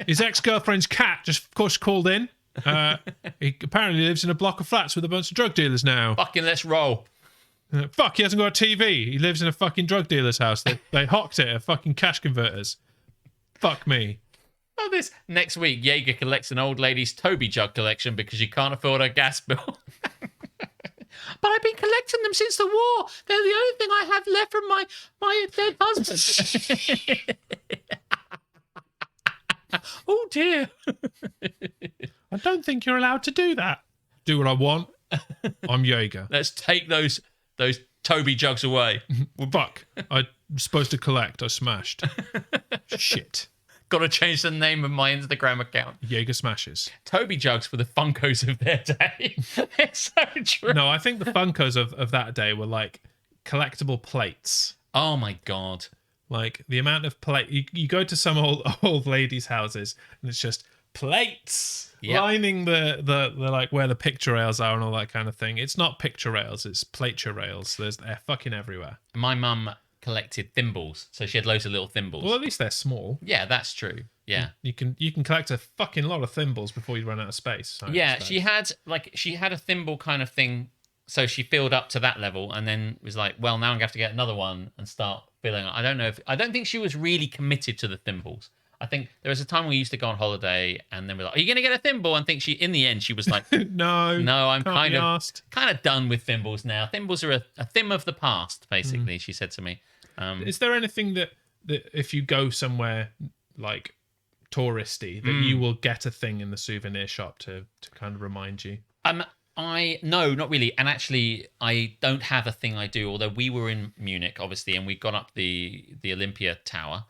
His ex-girlfriend's cat just, of course, called in. He apparently lives in a block of flats with a bunch of drug dealers now. Fucking let's roll. Fuck, he hasn't got a TV. He lives in a fucking drug dealer's house. They hocked it at fucking cash converters. Fuck me. Oh, this next week, Jaeger collects an old lady's Toby jug collection because she can't afford her gas bill. but I've been collecting them since the war. They're the only thing I have left from my dead husband. Oh dear. I don't think you're allowed to do that. Do what I want. I'm Jaeger. Let's take those Toby jugs away. Well, fuck. I'm supposed to collect. I smashed. Shit. Got to change the name of my Instagram account. Jaeger smashes. Toby jugs were the Funkos of their day. It's so true. No, I think the Funkos of that day were like collectible plates. Oh my God. Like the amount of plate. You go to some old ladies' houses and it's just plates lining the like where the picture rails are and all that kind of thing. It's not picture rails, it's plature rails. They're fucking everywhere. My mum collected thimbles, so she had loads of little thimbles. Well, at least they're small. Yeah, that's true. Yeah, you can collect a fucking lot of thimbles before you run out of space. So yeah, she had a thimble kind of thing, so she filled up to that level, and then was like, well, now I'm gonna have to get another one and start filling up. I don't think she was really committed to the thimbles. I think there was a time we used to go on holiday, and then we're like, "Are you going to get a thimble?" And in the end, she was like, "No, I'm kind of done with thimbles now. Thimbles are a thing of the past." Basically, she said to me. Is there anything that if you go somewhere like touristy that you will get a thing in the souvenir shop to kind of remind you? No, not really. And actually, I don't have a thing I do. Although we were in Munich, obviously, and we'd gone up the Olympia Tower.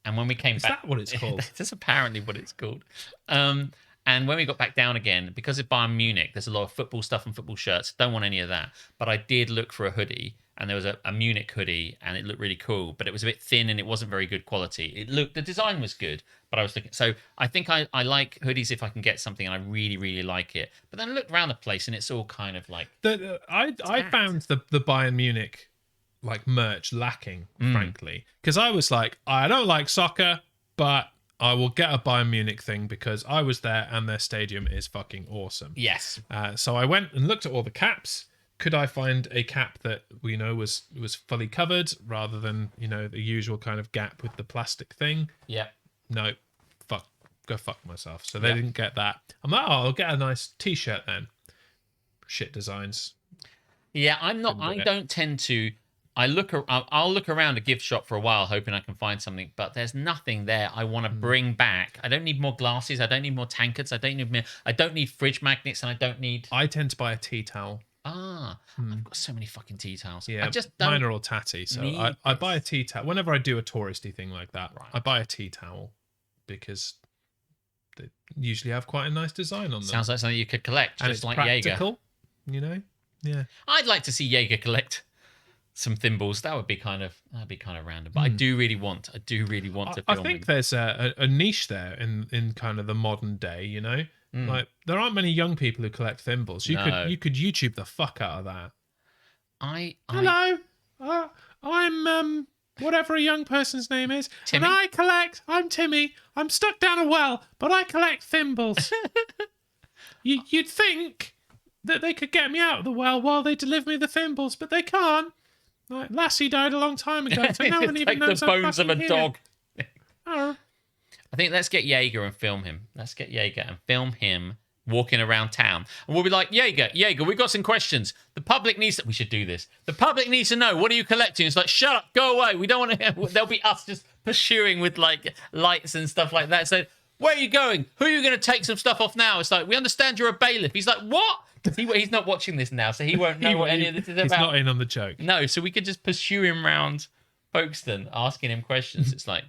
And when we came back... Is that what it's called? That's apparently what it's called. And when we got back down again, because of Bayern Munich, there's a lot of football stuff and football shirts. Don't want any of that. But I did look for a hoodie, and there was a Munich hoodie, and it looked really cool. But it was a bit thin, and it wasn't very good quality. The design was good, but I was looking... So I think I like hoodies if I can get something, and I really, really like it. But then I looked around the place, and it's all kind of like... I found the Bayern Munich... like merch lacking, frankly, because I was like, I don't like soccer, but I will get a Bayern Munich thing because I was there and their stadium is fucking awesome. Yes. So I went and looked at all the caps. Could I find a cap that we know was fully covered rather than the usual kind of gap with the plastic thing? Yeah. No. Go fuck myself. So they didn't get that. I'm like, I'll get a nice T-shirt then. Shit designs. Yeah, I'm not. I don't tend to. I'll look around a gift shop for a while, hoping I can find something, but there's nothing there I want to bring back. I don't need more glasses. I don't need more tankards. I don't need fridge magnets, and I don't need. I tend to buy a tea towel. I've got so many fucking tea towels. Yeah, I just don't. Mine are all tatty, so I buy a tea towel whenever I do a touristy thing like that. Right. I buy a tea towel because they usually have quite a nice design on them. Sounds like something you could collect, and just it's like practical, Jaeger. Yeah. I'd like to see Jaeger collect some thimbles. That'd be kind of random, but I do really want to film. I think there's a niche there in kind of the modern day. Like there aren't many young people who collect thimbles. You could YouTube the fuck out of that. Hello, I'm whatever a young person's name is, Timmy? and I'm Timmy. I'm stuck down a well, but I collect thimbles. You'd think that they could get me out of the well while they deliver me the thimbles, but they can't. Like, Lassie died a long time ago, so no one even knows the bones of a here. dog. Oh. I think let's get Jaeger and film him. Let's get Jaeger and film him walking around town. And we'll be like, Jaeger, we've got some questions. The public needs to... We should do this. The public needs to know, what are you collecting? It's like, shut up, go away. We don't want to... There'll be us just pursuing with, like, lights and stuff like that. So, where are you going? Who are you going to take some stuff off now? It's like, we understand you're a bailiff. He's like, what? He's not watching this now, so he won't know what any of this is about. He's not in on the joke. No, so we could just pursue him around Folkestone, asking him questions. It's like,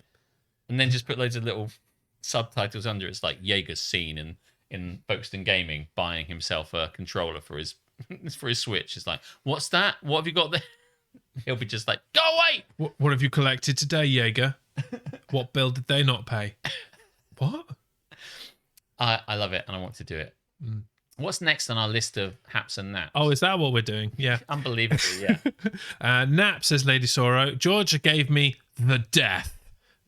and then just put loads of little subtitles under. It's like Jaeger's scene in Folkestone Gaming buying himself a controller for his Switch. It's like, what's that? What have you got there? He'll be just like, go away. What have you collected today, Jaeger? What bill did they not pay? What? I love it, and I want to do it. What's next on our list of haps and naps? Oh, is that what we're doing? Yeah. Unbelievable, yeah. Nap, says Lady Soro. Georgia gave me the death.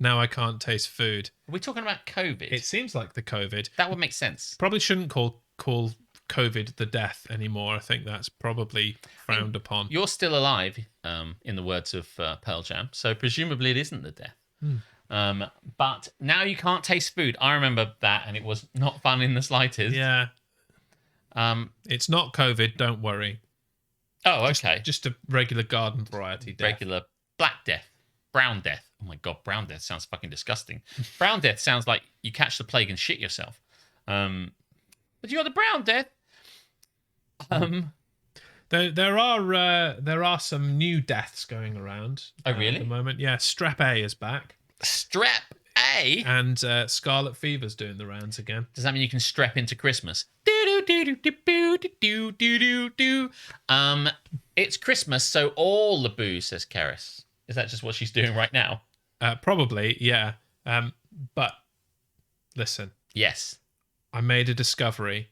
Now I can't taste food. Are we talking about COVID? It seems like the COVID. That would make sense. Probably shouldn't call COVID the death anymore. I think that's probably frowned upon. You're still alive, in the words of Pearl Jam, so presumably it isn't the death. But now you can't taste food. I remember that, and it was not fun in the slightest. Yeah. It's not COVID, don't worry. Oh, okay. Just a regular garden variety death. Regular Black Death, Brown Death. Oh my god, Brown Death sounds fucking disgusting. Brown Death sounds like you catch the plague and shit yourself. But you got the Brown Death. There are some new deaths going around. Oh, really? At the moment, yeah. Strep A is back, Strep A. and Scarlet Fever's doing the rounds again. Does that mean you can strep into Christmas? It's Christmas, so all the booze, says Karis. Is that just what she's doing right now? Probably, yeah. But listen, Yes. I made a discovery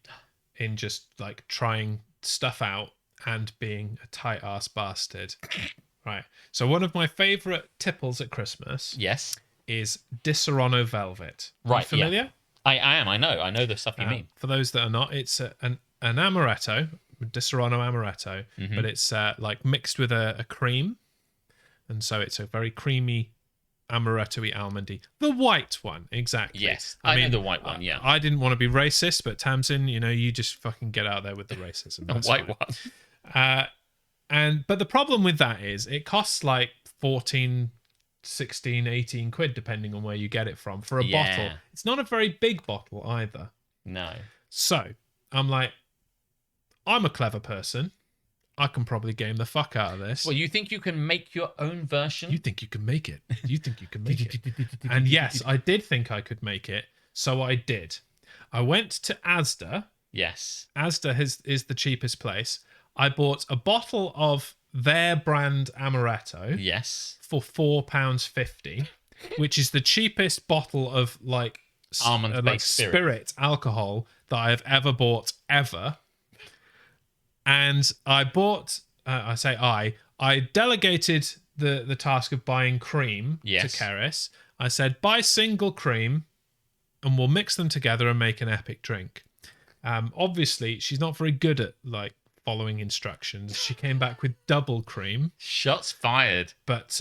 in just like trying stuff out and being a tight ass bastard. Right. So one of my favourite tipples at Christmas Yes. is Disaronno Velvet. Right, You familiar? I am. I know the stuff you mean. For those that are not, it's an amaretto, Disaronno amaretto, Mm-hmm. but it's like mixed with a cream, and so it's a very creamy amaretto-y almondy. The white one, exactly. Yes, I know the white one. Yeah, I didn't want to be racist, but Tamsin, you just fucking get out there with the racism. the That's white fine. one. But the problem with that is it costs like 14, 16, 18 quid depending on where you get it from for a Yeah. bottle. It's not a very big bottle either. No. So I'm like, I'm a clever person. I can probably game the fuck out of this. Well, you think you can make your own version? You think you can make it. You think you can make it. And yes, I did think I could make it. So I did. I went to Asda. Yes. Asda is the cheapest place. I bought a bottle of their brand amaretto Yes. for £4.50, which is the cheapest bottle of like Almond-based spirit alcohol that I have ever bought ever. And I bought, I delegated the task of buying cream Yes. to Karis. I said, buy single cream and we'll mix them together and make an epic drink. Obviously, she's not very good at like following instructions. She came back with double cream, Shots fired. but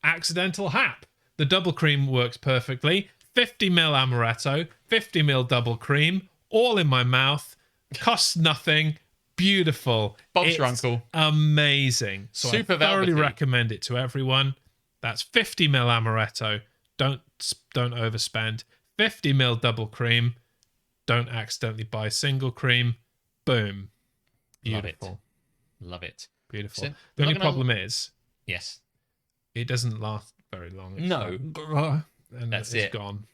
accidental hap. The double cream works perfectly. 50 ml amaretto, 50 ml double cream, all in my mouth. Costs nothing. Beautiful. Bob's It's your uncle. Amazing. So Super I thoroughly velvety. recommend it to everyone. That's 50 ml amaretto. Don't overspend. 50 ml double cream. Don't accidentally buy single cream. Boom. Love it. Beautiful. Love it. Beautiful. So, the only not gonna- problem is Yes. it doesn't last very long. It's No. like, and That's it's it. gone.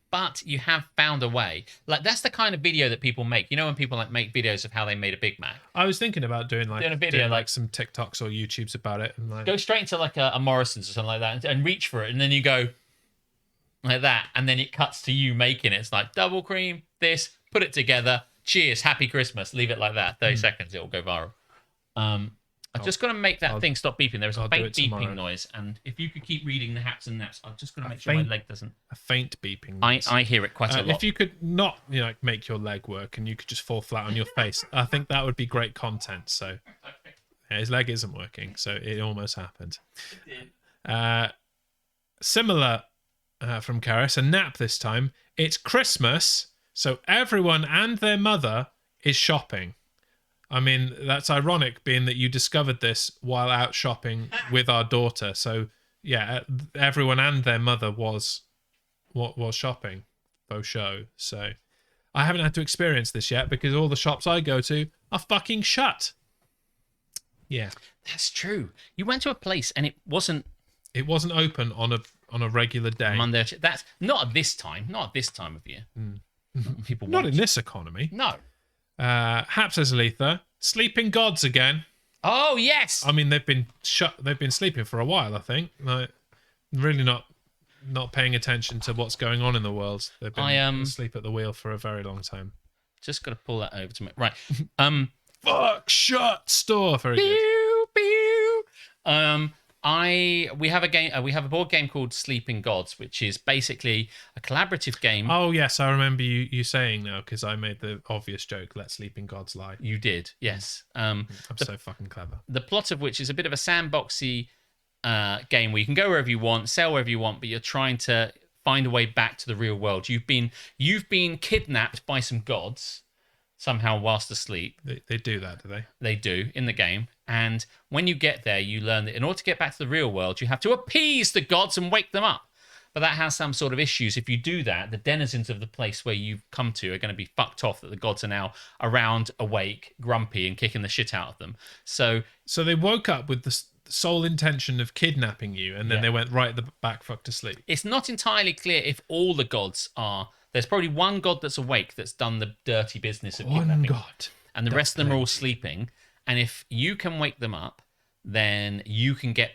But you have found a way. Like, that's the kind of video that people make. You know when people like make videos of how they made a Big Mac? I was thinking about doing like Doing a video, like like- some TikToks or YouTubes about it, and like Go straight into like a Morrison's or something like that and reach for it. And then you go like that. And then it cuts to you making it. It's like double cream, this, put it together. Cheers. Happy Christmas. Leave it like that. 30 seconds. It'll go viral. I've just got to make that thing stop beeping. There is a I'll do faint it tomorrow. beeping noise. And if you could keep reading the haps and naps, I've just got to make sure my faint- leg doesn't. a faint beeping. I noise. hear it quite a lot. If you could not, make your leg work and you could just fall flat on your face, I think that would be great content. So yeah, his leg isn't working, so it almost happened. Similar from Karis, a nap this time. It's Christmas, so everyone and their mother is shopping. I mean, that's ironic, being that you discovered this while out shopping with our daughter. So yeah, everyone and their mother was shopping, faux show. So I haven't had to experience this yet because all the shops I go to are fucking shut. Yeah, That's true. You went to a place and it wasn't it wasn't open on a regular day. Monday. Or That's not at this time. Not at this time of year. People Not want- in this economy. No. Hap says Aletha, sleeping gods again. Oh yes. I mean, they've been shut. They've been sleeping for a while. I think. Like, really not paying attention to what's going on in the world. They've been asleep at the wheel for a very long time. Just got to pull that over to me. Right. Fuck shut store. Very good. Pew, pew. We have a game. We have a board game called Sleeping Gods, which is basically a collaborative game. Oh yes, I remember you saying now because I made the obvious joke. Let sleeping gods lie. You did, yes. I'm so fucking clever. The plot of which is a bit of a sandboxy game where you can go wherever you want, sell wherever you want, but you're trying to find a way back to the real world. You've been kidnapped by some gods somehow whilst asleep. They do that, do they? They do in the game. And when you get there, you learn that in order to get back to the real world, you have to appease the gods and wake them up. But that has some sort of issues. If you do that, the denizens of the place where you've come to are going to be fucked off that the gods are now around, awake, grumpy, and kicking the shit out of them. So they woke up with the sole intention of kidnapping you, and then they went right at the back fuck to sleep. It's not entirely clear if all the gods are... There's probably one god that's awake that's done the dirty business of kidnapping. One god. And the rest of them are all sleeping. And if you can wake them up, then you can get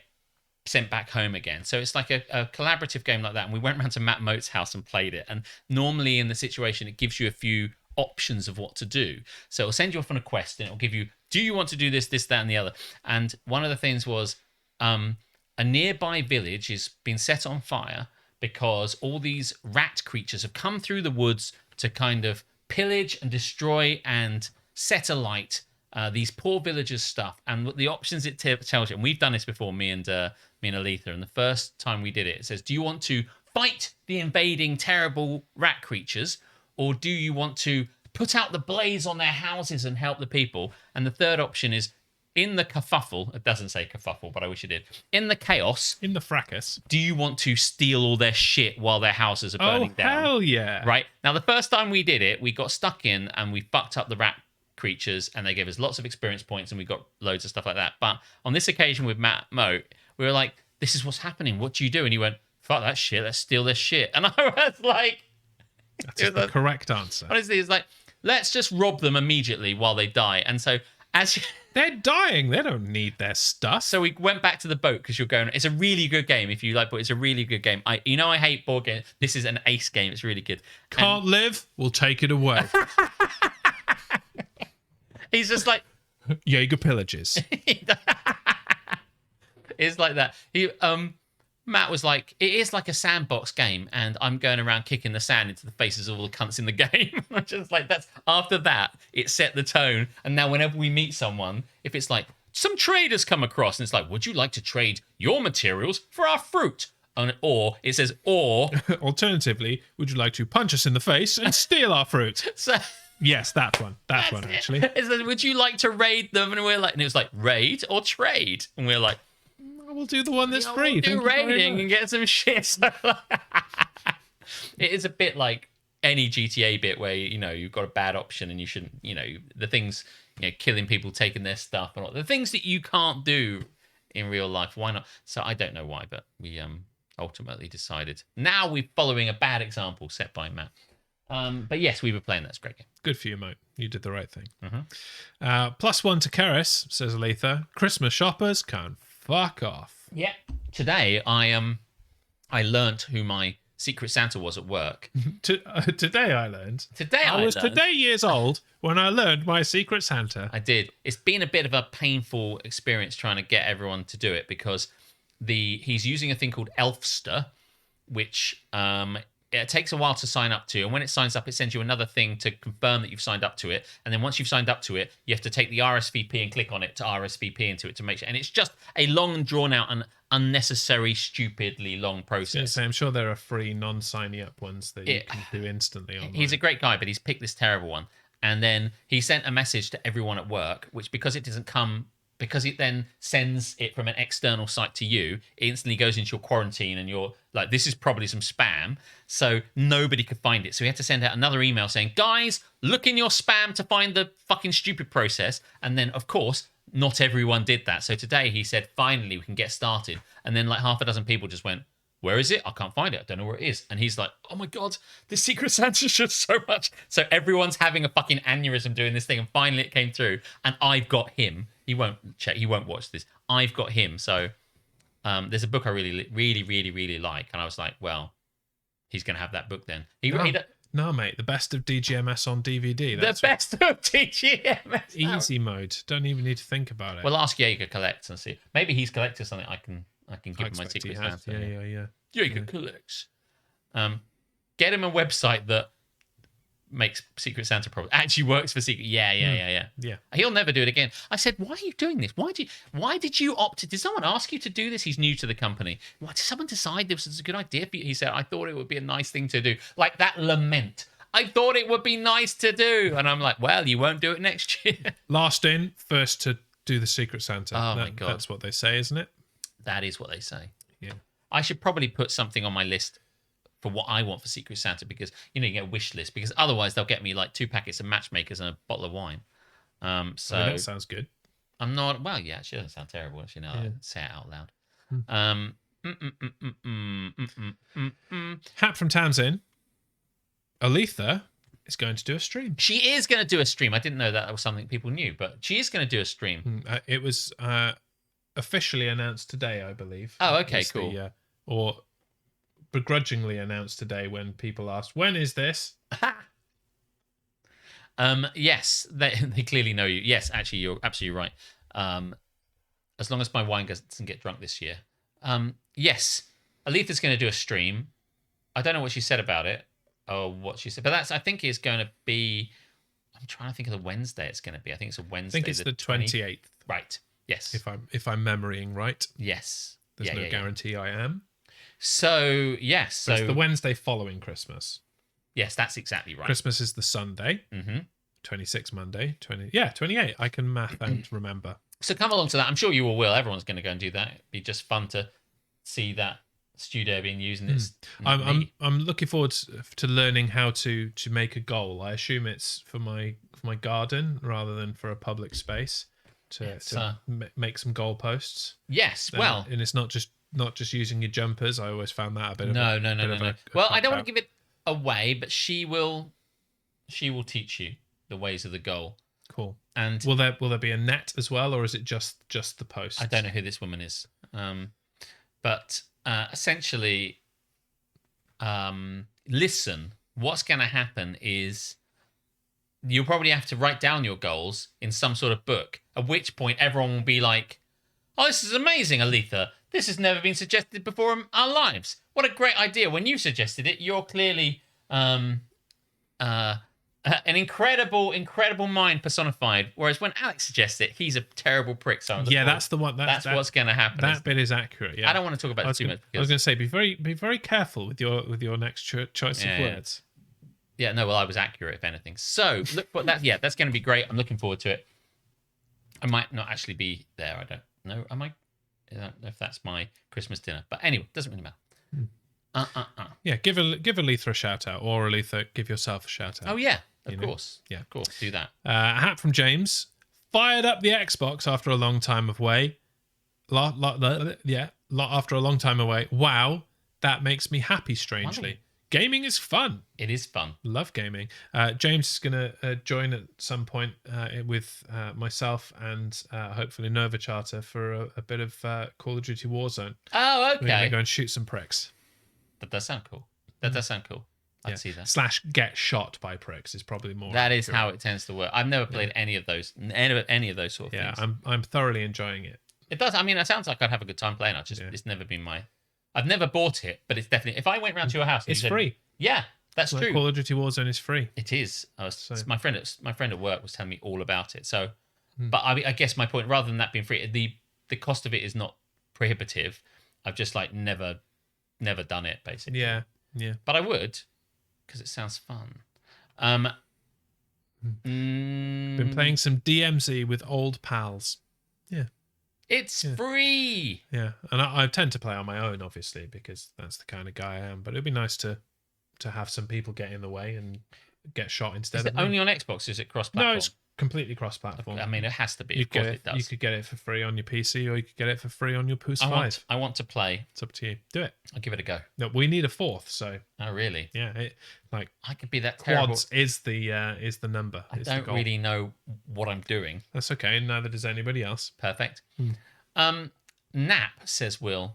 sent back home again. So it's like a collaborative game like that. And we went around to Matt Moat's house and played it. And normally in the situation, it gives you a few options of what to do. So it'll send you off on a quest and it'll give you, do you want to do this, that, and the other? And one of the things was a nearby village is being set on fire because all these rat creatures have come through the woods to kind of pillage and destroy and set alight these poor villagers' stuff. And the options it tells you, and we've done this before, me and Aletha, and the first time we did it, it says, do you want to fight the invading terrible rat creatures, or do you want to put out the blaze on their houses and help the people? And the third option is, in the kerfuffle, it doesn't say kerfuffle, but I wish it did. In the chaos, in the fracas, do you want to steal all their shit while their houses are burning down? Oh, hell yeah. Right? Now, the first time we did it, we got stuck in and we fucked up the rat creatures and they gave us lots of experience points and we got loads of stuff like that. But on this occasion with Matt Moat, we were like, this is what's happening. What do you do? And he went, fuck that shit. Let's steal their shit. And I was like... That's the correct answer. Honestly, it's like, let's just rob them immediately while they die. And so... They're dying. They don't need their stuff. So we went back to the boat because you're going. It's a really good game if you like, but it's a really good game. I hate board games. This is an ace game. It's really good. Can't live. We'll take it away. He's just like Jaeger pillages. It's like that. Matt was like, it is like a sandbox game, and I'm going around kicking the sand into the faces of all the cunts in the game. I'm just like, that's after that, it set the tone. And now whenever we meet someone, if it's like, some traders come across, and it's like, would you like to trade your materials for our fruit? Or it says, or... Alternatively, would you like to punch us in the face and steal our fruit? So... Yes, that one. That one, actually. It says, would you like to raid them? And we're like, and it was like, raid or trade? And we're like... We'll do the one that's free. We'll do raiding and get some shit. So, it is a bit like any GTA bit where, you've got a bad option and you shouldn't, the things, killing people, taking their stuff and all the things that you can't do in real life. Why not? So I don't know why, but we ultimately decided. Now we're following a bad example set by Matt. But yes, we were playing that. It's a great game. Good for you, Moat. You did the right thing. Mm-hmm. +1 to Keris, says Aletha. Christmas shoppers can fuck off. Yeah. Today, I learnt who my Secret Santa was at work. Today I learned. I was today years old when I learned my Secret Santa. I did. It's been a bit of a painful experience trying to get everyone to do it because he's using a thing called Elfster, which it takes a while to sign up to. And when it signs up, it sends you another thing to confirm that you've signed up to it. And then once you've signed up to it, you have to take the RSVP and click on it to RSVP into it to make sure. And it's just a long and drawn out and unnecessary, stupidly long process. I'm sure there are free non-signing up ones that you can do instantly online. He's a great guy, but he's picked this terrible one. And then he sent a message to everyone at work, which because it then sends it from an external site to you, it instantly goes into your quarantine and you're like, this is probably some spam. So nobody could find it. So he had to send out another email saying, guys, look in your spam to find the fucking stupid process. And then, of course, not everyone did that. So today he said, finally, we can get started. And then like half a dozen people just went, where is it? I can't find it. I don't know where it is. And he's like, oh my God, this Secret Santa's just so much. So everyone's having a fucking aneurysm doing this thing. And finally it came through. And I've got him. He won't check. He won't watch this. I've got him. So there's a book I really, really, really, really like. And I was like, well, he's going to have that book then. No, mate. The best of DGMS on DVD. That's the best of DGMS. Easy mode. Don't even need to think about it. Well, ask Jaeger collects and see. Maybe he's collected something I can give him my Secret Santa. Yeah. Jaeger collects. Get him a website that makes Secret Santa probably actually works for Secret. Yeah. He'll never do it again. I said, why are you doing this? Why did you opt? Did someone ask you to do this? He's new to the company. Why did someone decide this was a good idea for you? He said, I thought it would be a nice thing to do. Like that lament. I thought it would be nice to do. And I'm like, well, you won't do it next year. Last in, first to do the Secret Santa. Oh, my God. That's what they say, isn't it? That is what they say. Yeah. I should probably put something on my list for what I want for Secret Santa because, you get a wish list because otherwise they'll get me like 2 packets of Matchmakers and a bottle of wine. So that sounds good. I'm not, well, yeah, it doesn't sound terrible actually now I say it out loud. Hat from Townsend. Aletha is going to do a stream. She is going to do a stream. I didn't know that was something people knew, but she is going to do a stream. It was officially announced today, I believe. Oh, okay, It's cool. Or begrudgingly announced today when people asked, when is this? Yes, they clearly know you. Yes, actually, you're absolutely right. As long as my wine doesn't get drunk this year. Yes, Aletha's going to do a stream. I don't know what she said about it or what she said, but I think it's going to be. I'm trying to think of the Wednesday it's going to be. I think it's a Wednesday. I think it's the 28th. Right. Yes. If I'm memorying right. Yes. There's no guarantee I am. So yes. So it's the Wednesday following Christmas. Yes, that's exactly right. Christmas is the Sunday. 26 Monday. 28. I can math and remember. So come along to that. I'm sure you all will. Everyone's going to go and do that. It'd be just fun to see that studio being used. And it's I'm looking forward to learning how to make a goal. I assume it's for my garden rather than for a public space to make some goalposts. Yes, and it's not just using your jumpers. I always found that a bit no. Well, I don't want to to give it away, but she will teach you the ways of the goal. Cool. And will there be a net as well, or is it just the posts? I don't know who this woman is, but essentially, listen. What's going to happen is you'll probably have to write down your goals in some sort of book. At which point, everyone will be like, "Oh, this is amazing, Aletha. This has never been suggested before in our lives. What a great idea! When you suggested it, you're clearly an incredible mind personified. Whereas when Alex suggests it, he's a terrible prick. So that's the one. That's what's going to happen. That bit is accurate. Yeah. I don't want to talk about it too much. I was going to say, be very careful with your next choice of words. Yeah. No. Well, I was accurate, if anything. So look, but that's going to be great. I'm looking forward to it. I might not actually be there. I don't know. I don't know if that's my Christmas dinner. But anyway, doesn't really matter. Yeah, give Aletha a shout out, or Aletha, give yourself a shout out. Oh yeah, of course. Yeah, of course, do that. A hat from James. Fired up the Xbox after a long time away. After a long time away. Wow, that makes me happy. Strangely, Wow. Gaming is fun. It is fun. Love gaming. James is gonna join at some point with myself and hopefully Nova Charter for a bit of Call of Duty Warzone. Oh, okay. We're gonna go and shoot some pricks. That does sound cool. That does sound cool. I'd see that. / get shot by pricks is probably more. That is how it tends to work. I've never played any of those sort of things. Yeah, I'm thoroughly enjoying it. It does. I mean, it sounds like I'd have a good time playing. It's never been I've never bought it, but it's definitely. If I went round to your house, it's free. Yeah, that's true. Call of Duty Warzone is free. It is. My friend at work was telling me all about it. So, but I guess my point, rather than that being free, the cost of it is not prohibitive. I've just never done it basically. Yeah. But I would, because it sounds fun. Been playing some DMZ with old pals. Yeah. It's free. Yeah, and I tend to play on my own, obviously, because that's the kind of guy I am. But it'd be nice to have some people get in the way and get shot instead Is of it me. only on Xbox? Is it cross-platform? No, it's completely cross-platform. I mean, it has to be. You does. could get it for free on your PC, or you could get it for free on your PS5. I want to play. It's up to you. Do it. I'll give it a go. No, we need a fourth. So. Oh really? Yeah. I could be that terrible. Quads is the number. I don't really know what I'm doing. That's okay. Neither does anybody else. Perfect. Nap, says Will.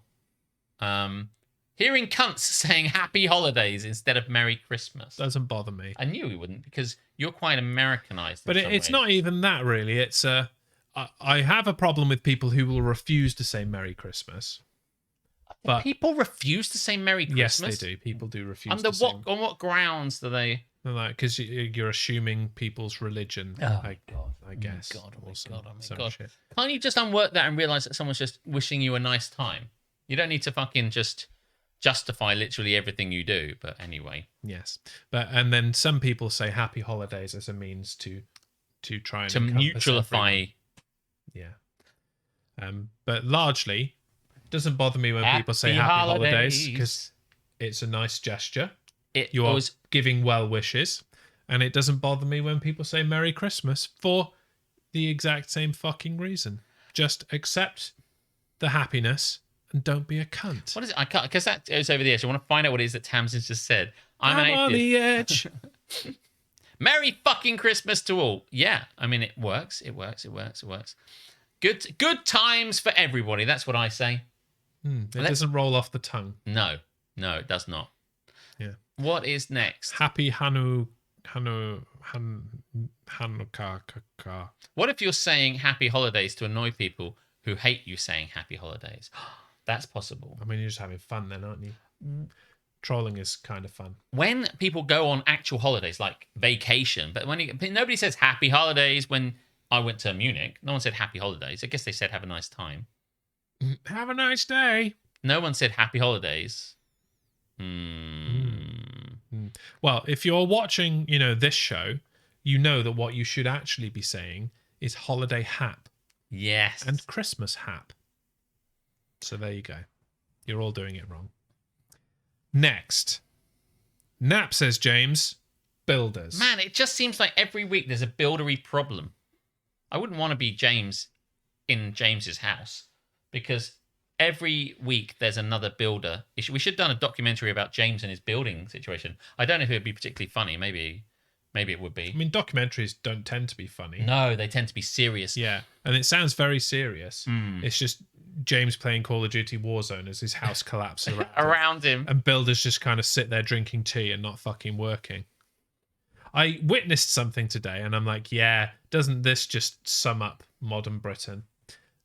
Hearing cunts saying happy holidays instead of Merry Christmas. Doesn't bother me. I knew he wouldn't, because you're quite Americanized. But it's not even that, really. It's I have a problem with people who will refuse to say Merry Christmas. But people refuse to say Merry Christmas? Yes, they do. People do refuse on what grounds do they? Because you're assuming people's religion. I guess. Oh my God. Can't you just unwork that and realize that someone's just wishing you a nice time? You don't need to fucking just justify literally everything you do. But anyway, Yes, and then some people say happy holidays as a means to try and to encompass neutralify. everyone. Yeah. But largely, it doesn't bother me when people say happy holidays because it's a nice gesture. You are giving well wishes, and it doesn't bother me when people say Merry Christmas for the exact same fucking reason. Just accept the happiness and don't be a cunt. What is it? I can't, because that goes over the edge. I want to find out what it is that Tamsin's just said. I'm on the edge. Merry fucking Christmas to all. Yeah, I mean, it works. It works. Good times for everybody. That's what I say. It doesn't roll off the tongue. No, it does not. Yeah. What is next? Happy Hanukkah. What if you're saying happy holidays to annoy people who hate you saying happy holidays? That's possible. I mean, you're just having fun then, aren't you? Trolling is kind of fun. When people go on actual holidays, like vacation, but nobody says happy holidays. When I went to Munich, no one said happy holidays. I guess they said have a nice time. Have a nice day. No one said happy holidays. Well, if you're watching, this show, you know that what you should actually be saying is holiday hap. Yes. And Christmas hap. So there you go. You're all doing it wrong. Next. Nap, says James. Builders. Man, it just seems like every week there's a buildery problem. I wouldn't want to be James in James's house because every week there's another builder. We should have done a documentary about James and his building situation. I don't know if it would be particularly funny. Maybe it would be. I mean, documentaries don't tend to be funny. No, they tend to be serious. Yeah, and it sounds very serious. It's just James playing Call of Duty Warzone as his house collapses around him. And builders just kind of sit there drinking tea and not fucking working. I witnessed something today and I'm like, yeah, doesn't this just sum up modern Britain?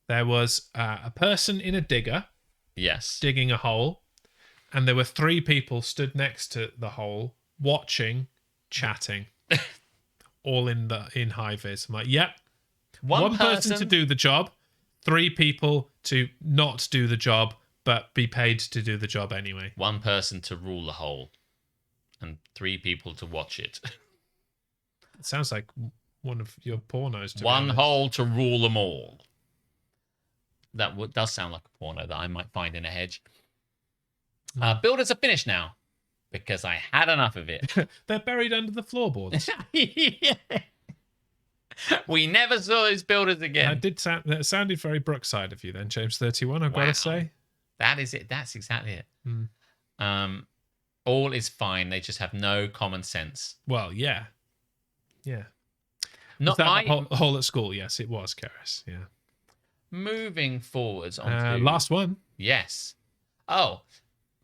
There was a person in a digger. Yes. Digging a hole. And there were 3 people stood next to the hole, watching, chatting. All in high vis. I'm like, yep. One person to do the job. 3 people to not do the job, but be paid to do the job anyway. 1 person to rule the hole. And 3 people to watch it. It sounds like one of your pornos. 1 hole to rule them all. That does sound like a porno that I might find in a hedge. Builders are finished now because I had enough of it. They're buried under the floorboards. Yeah. We never saw those builders again. That sounded very Brookside of you then, James 31, I've got to say. That is it. That's exactly it. All is fine. They just have no common sense. Well, yeah. Yeah. Not was that hole at school? Yes, it was, Karis. Yeah. Moving forwards on last one. Yes. Oh,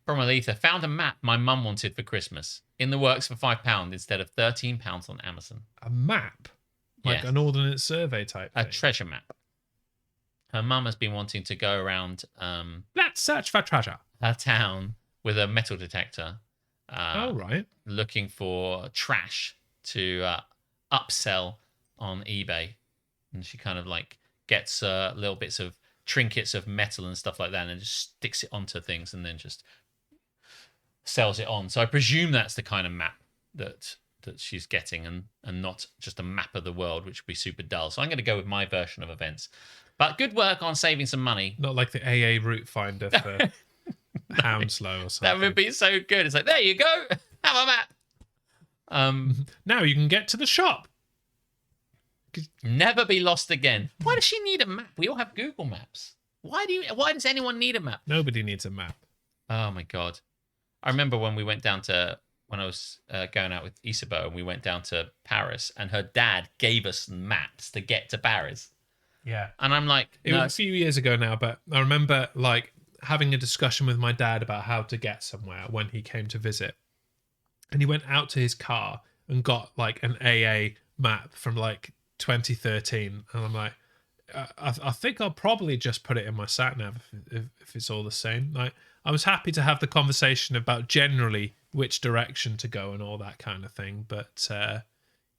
from Aletha. Found a map my mum wanted for Christmas. In the works for £5 instead of £13 on Amazon. A map? Like an ordnance survey type thing? A treasure map. Her mum has been wanting to go around... let's search for treasure. Her town with a metal detector. Right. Looking for trash to upsell on eBay. And she kind of like gets little bits of trinkets of metal and stuff like that and just sticks it onto things and then just sells it on. So I presume that's the kind of map that she's getting and not just a map of the world, which would be super dull. So I'm going to go with my version of events. But good work on saving some money. Not like the AA route finder for Hounslow or something. That would be so good. It's like, there you go. Have a map. Now you can get to the shop. Never be lost again. Why does she need a map? We all have Google Maps. Why does anyone need a map? Nobody needs a map. Oh my God. I remember when I was going out with Isabeau and we went down to Paris and her dad gave us maps to get to Paris. Yeah. And I'm like... It was a few years ago now, but I remember like having a discussion with my dad about how to get somewhere when he came to visit. And he went out to his car and got like an AA map from like 2013. And I'm like, I think I'll probably just put it in my sat nav if it's all the same. Like, I was happy to have the conversation about generally which direction to go and all that kind of thing. But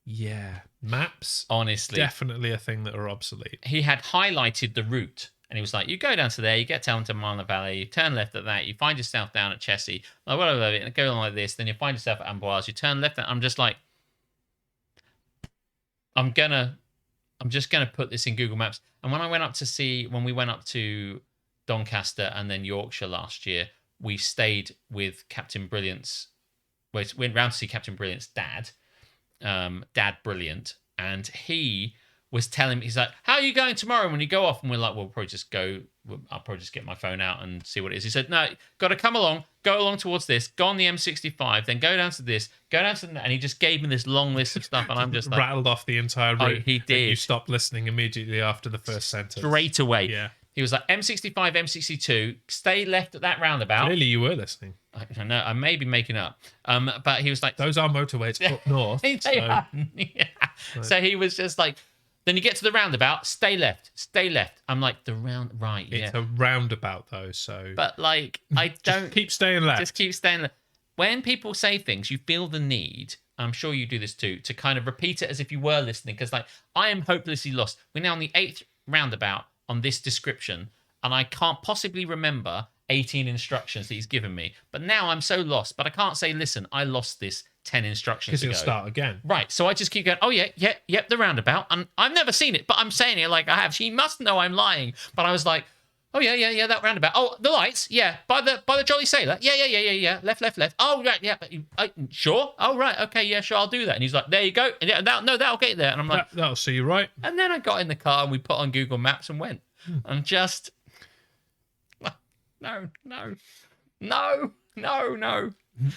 yeah, maps, honestly, definitely a thing that are obsolete. He had highlighted the route And he was like, you go down to there, you get down to Marne Valley, you turn left at that, you find yourself down at Chessy, like whatever, and go along like this, then you find yourself at Amboise, you turn left. I'm just like, I'm just gonna put this in Google Maps. And when we went up to Doncaster and then Yorkshire last year, we stayed with Captain Brilliant's. Went round to see Captain Brilliant's dad, Dad Brilliant, and he was telling me, he's like, how are you going tomorrow when you go off? And we're like, well, I'll probably just get my phone out and see what it is. He said, no, got to go along towards this, go on the M65, then go down to this, go down to that. And he just gave me this long list of stuff. And I'm just like, rattled off the entire route. Oh, he did. You stopped listening immediately after the first sentence. Straight away. Yeah. He was like, M65, M62, stay left at that roundabout. Clearly you were listening. I don't know. I may be making up. But he was like, those are motorways up north. They are. Yeah. Right. So he was just like, then you get to the roundabout, stay left. I'm like, right, yeah. It's a roundabout though, so. But like, I don't. Just keep staying left. Just keep staying left. When people say things, you feel the need, I'm sure you do this too, to kind of repeat it as if you were listening. Because like, I am hopelessly lost. We're now on the 8th roundabout on this description, and I can't possibly remember 18 instructions that he's given me. But now I'm so lost, but I can't say, listen, I lost this 10 instructions ago. Because you'll start again. Right, so I just keep going, oh yeah, the roundabout. And I've never seen it, but I'm saying it like I have. She must know I'm lying. But I was like, oh yeah, that roundabout. Oh, the lights, yeah, by the Jolly Sailor. Yeah. Left. Oh, right, yeah. Sure? Oh, right, okay, yeah, sure, I'll do that. And he's like, there you go. And that'll get you there. And I'm like, that'll see you right. And then I got in the car and we put on Google Maps and went. And just, no.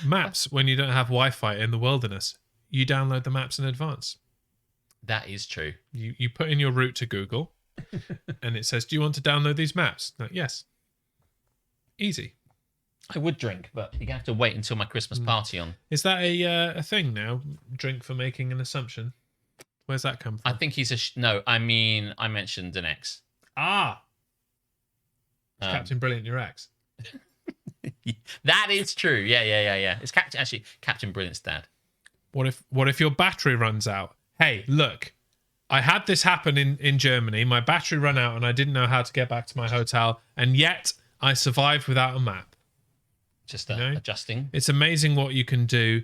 Maps, when you don't have Wi-Fi in the wilderness, you download the maps in advance. That is true. You put in your route to Google, and it says, do you want to download these maps? No, yes. Easy. I would drink, but you're going to have to wait until my Christmas party on. Is that a thing now? Drink for making an assumption? Where's that come from? I think he's no, I mean, I mentioned an ex. Ah! Captain Brilliant, your ex. That is true. Yeah. It's Captain Brilliant's dad. What if your battery runs out? Hey, look, I had this happen in Germany. My battery ran out and I didn't know how to get back to my hotel, and yet I survived without a map. Just adjusting. It's amazing what you can do.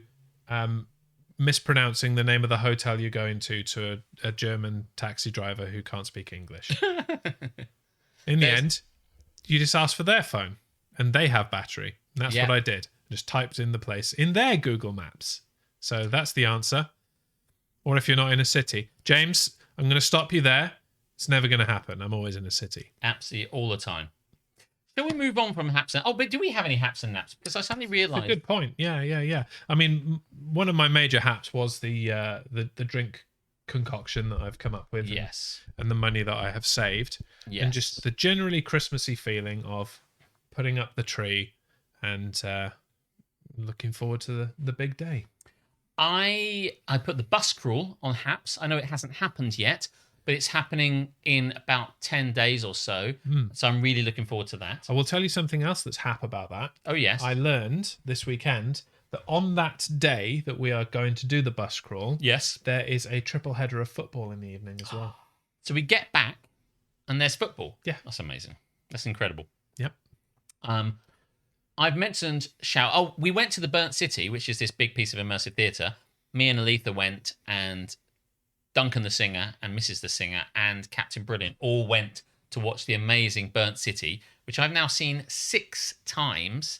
Mispronouncing the name of the hotel you're going to a German taxi driver who can't speak English. In the end, you just ask for their phone. And they have battery. And that's what I did. Just typed in the place in their Google Maps. So that's the answer. Or if you're not in a city. James, I'm going to stop you there. It's never going to happen. I'm always in a city. Absolutely, all the time. Shall we move on from haps and... Oh, but do we have any haps and naps? Because I suddenly realised... Good point. Yeah. I mean, one of my major haps was the drink concoction that I've come up with. Yes. And the money that I have saved. Yes. And just the generally Christmassy feeling of putting up the tree and looking forward to the big day. I put the bus crawl on haps. I know it hasn't happened yet, but it's happening in about 10 days or so. So I'm really looking forward to that. I will tell you something else that's hap about that. Oh, yes. I learned this weekend that on that day that we are going to do the bus crawl, yes, there is a triple header of football in the evening as well. So we get back and there's football. Yeah. That's amazing. That's incredible. Yep. I've mentioned we went to the Burnt City, which is this big piece of immersive theatre. Me and Aletha went, and Duncan the singer and Mrs. the singer and Captain Brilliant all went to watch the amazing Burnt City, which I've now seen 6 times,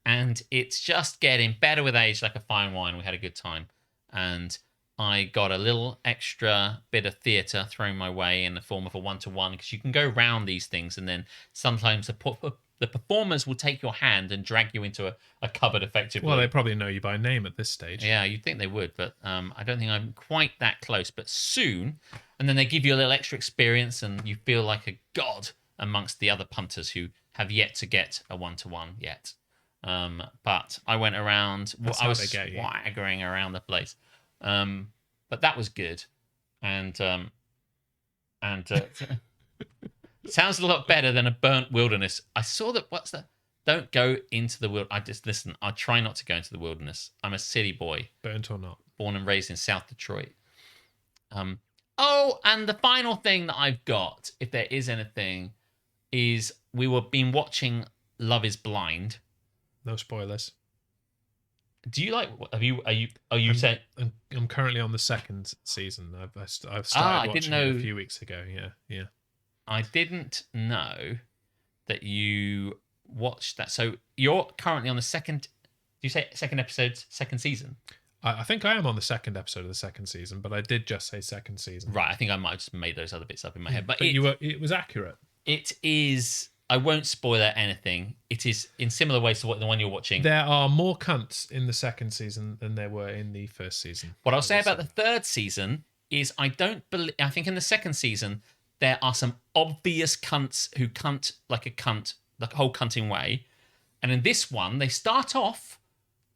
and it's just getting better with age, like a fine wine. We had a good time, and I got a little extra bit of theatre thrown my way in the form of a 1-to-1, because you can go round these things, and then sometimes the performers will take your hand and drag you into a cupboard effectively. Well, they probably know you by name at this stage. Yeah, you'd think they would, but I don't think I'm quite that close. But soon, and then they give you a little extra experience and you feel like a god amongst the other punters who have yet to get a 1-to-1 yet. But I went around, I was swaggering around the place. But that was good. And sounds a lot better than a burnt wilderness. I saw that. What's that? Don't go into the wilderness. Listen, I'll try not to go into the wilderness. I'm a city boy. Burnt or not. Born and raised in South Detroit. Oh, and the final thing that I've got, if there is anything, is we were been watching Love Is Blind. No spoilers. Do you like? Are you saying? I'm currently on the second season. I've started watching it a few weeks ago. Yeah. I didn't know that you watched that. So you're currently on the second. Do you say second episode, second season? I think I am on the second episode of the second season, but I did just say second season. Right. I think I might have just made those other bits up in my head. But it was accurate. It is. I won't spoil anything. It is in similar ways to what the one you're watching. There are more cunts in the second season than there were in the first season. What I'll say about the third season is I think in the second season there are some obvious cunts who cunt like a cunt, the whole cunting way. And in this one, they start off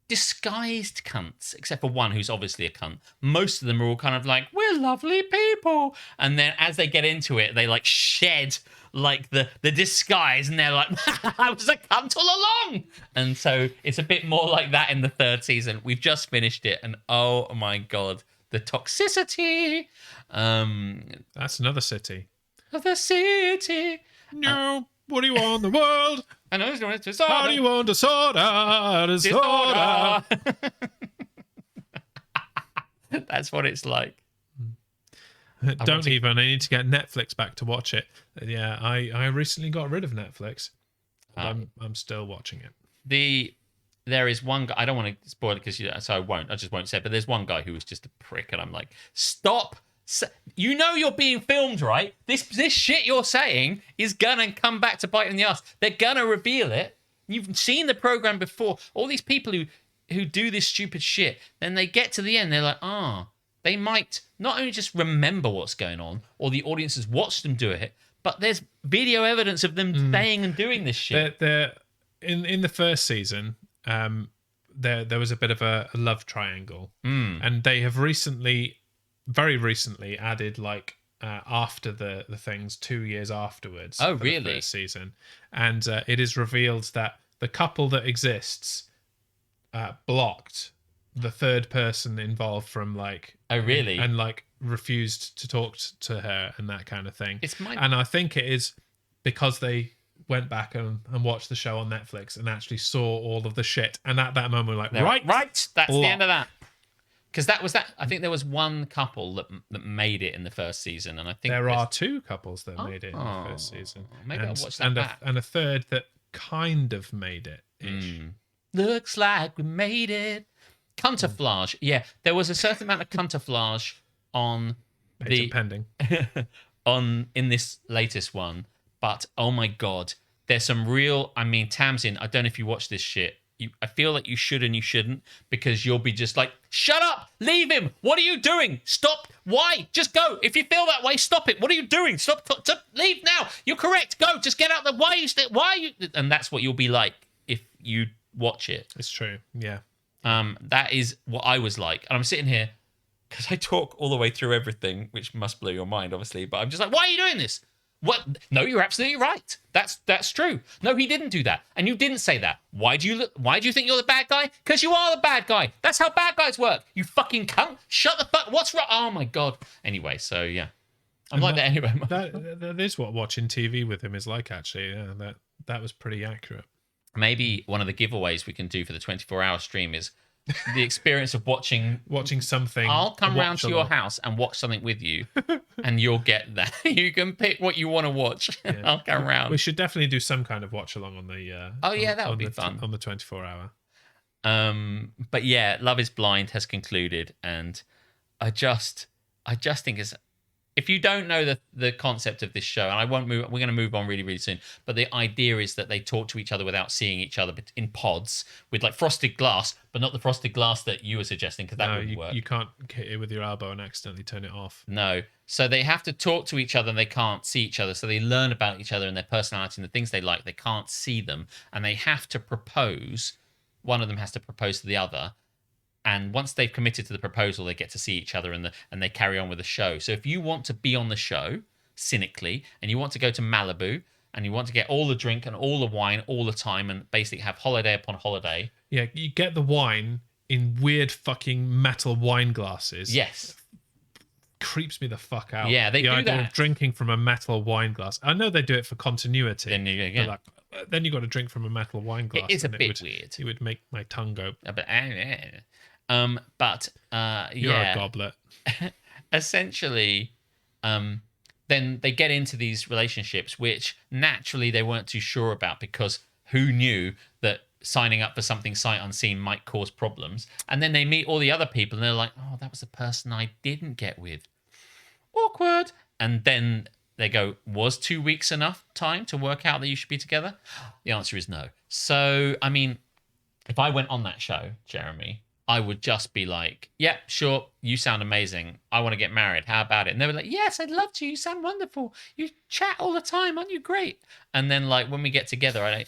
disguised cunts, except for one who's obviously a cunt. Most of them are all kind of like, we're lovely people. And then as they get into it, they like shed like the disguise and they're like, I was a cunt all along. And so it's a bit more like that in the third season. We've just finished it and oh my God, the toxicity. That's another city. Of the city. No. What do you want the world? I know it's going to disorder. How do you want disorder? Disorder. That's what it's like. Don't even. I need to get Netflix back to watch it. Yeah, I recently got rid of Netflix. I'm still watching it. There is one guy. I don't want to spoil it so I won't. I just won't say it. But there's one guy who was just a prick, and I'm like, stop. You know you're being filmed, right? This shit you're saying is gonna come back to bite in the ass. They're gonna reveal it. You've seen the program before. All these people who do this stupid shit, then they get to the end, they're like, they might not only just remember what's going on, or the audience has watched them do it, but there's video evidence of them saying and doing this shit. In the first season, there was a bit of a love triangle, and they have very recently added like after the things 2 years afterwards. Oh, for really? The first season, and it is revealed that the couple that exists blocked the third person involved from like. Oh, really? And like refused to talk to her and that kind of thing. And I think it is because they went back and watched the show on Netflix and actually saw all of the shit. And at that moment, we're like, right, that's the end of that. Because that was that. I think there was one couple that made it in the first season, and I think there are two couples that made it in the first season. Maybe I'll watch that back. And a third that kind of made it. Looks like we made it. Cunterflage. Yeah, there was a certain amount of cunterflage on pending in this latest one, but oh my God, there's some real. I mean, Tamsin, I don't know if you watch this shit. I feel like you should and you shouldn't, because you'll be just like, shut up, leave him. What are you doing? Stop. Why? Just go. If you feel that way, stop it. What are you doing? Stop. Leave now. You're correct. Go. Just get out the way. Why are you? And that's what you'll be like if you watch it. It's true. Yeah. That is what I was like. And I'm sitting here because I talk all the way through everything, which must blow your mind, obviously. But I'm just like, why are you doing this? What? No, you're absolutely right. That's true. No, he didn't do that, and you didn't say that. Why do you think you're the bad guy? Because you are the bad guy. That's how bad guys work. You fucking cunt. Shut the fuck. What's wrong? Oh my God. Anyway, so yeah, I'm like that anyway. That is what watching TV with him is like. Actually, yeah, that was pretty accurate. Maybe one of the giveaways we can do for the 24-hour stream is the experience of watching something. I'll come round to your house and watch something with you, and you'll get that. You can pick what you want to watch. Yeah. I'll come round. We should definitely do some kind of watch along on the. That would be fun on the 24-hour. But yeah, Love Is Blind has concluded, and I just think it's. If you don't know the concept of this show, and I won't move, we're going to move on really, really soon. But the idea is that they talk to each other without seeing each other, but in pods with like frosted glass, but not the frosted glass that you were suggesting, because that wouldn't work. You can't hit it with your elbow and accidentally turn it off. No. So they have to talk to each other and they can't see each other. So they learn about each other and their personality and the things they like. They can't see them, and they have to propose. One of them has to propose to the other. And once they've committed to the proposal, they get to see each other and they carry on with the show. So if you want to be on the show, cynically, and you want to go to Malibu, and you want to get all the drink and all the wine all the time and basically have holiday upon holiday. Yeah, you get the wine in weird fucking metal wine glasses. Yes. creeps me the fuck out. Yeah, they the do idea that. of drinking from a metal wine glass. I know they do it for continuity. Then you but like, then you got to drink from a metal wine glass. It is a and bit weird. It would make my tongue go. But You're a goblet. Essentially, then they get into these relationships, which naturally they weren't too sure about, because who knew that signing up for something sight unseen might cause problems. And then they meet all the other people and they're like, oh, that was the person I didn't get with. Awkward. And then they go, was 2 weeks enough time to work out that you should be together? The answer is no. So, I mean, if I went on that show, Jeremy, I would just be like, yeah, sure, you sound amazing. I want to get married. How about it? And they were like, yes, I'd love to. You sound wonderful. You chat all the time. Aren't you great? And then, like, when we get together, I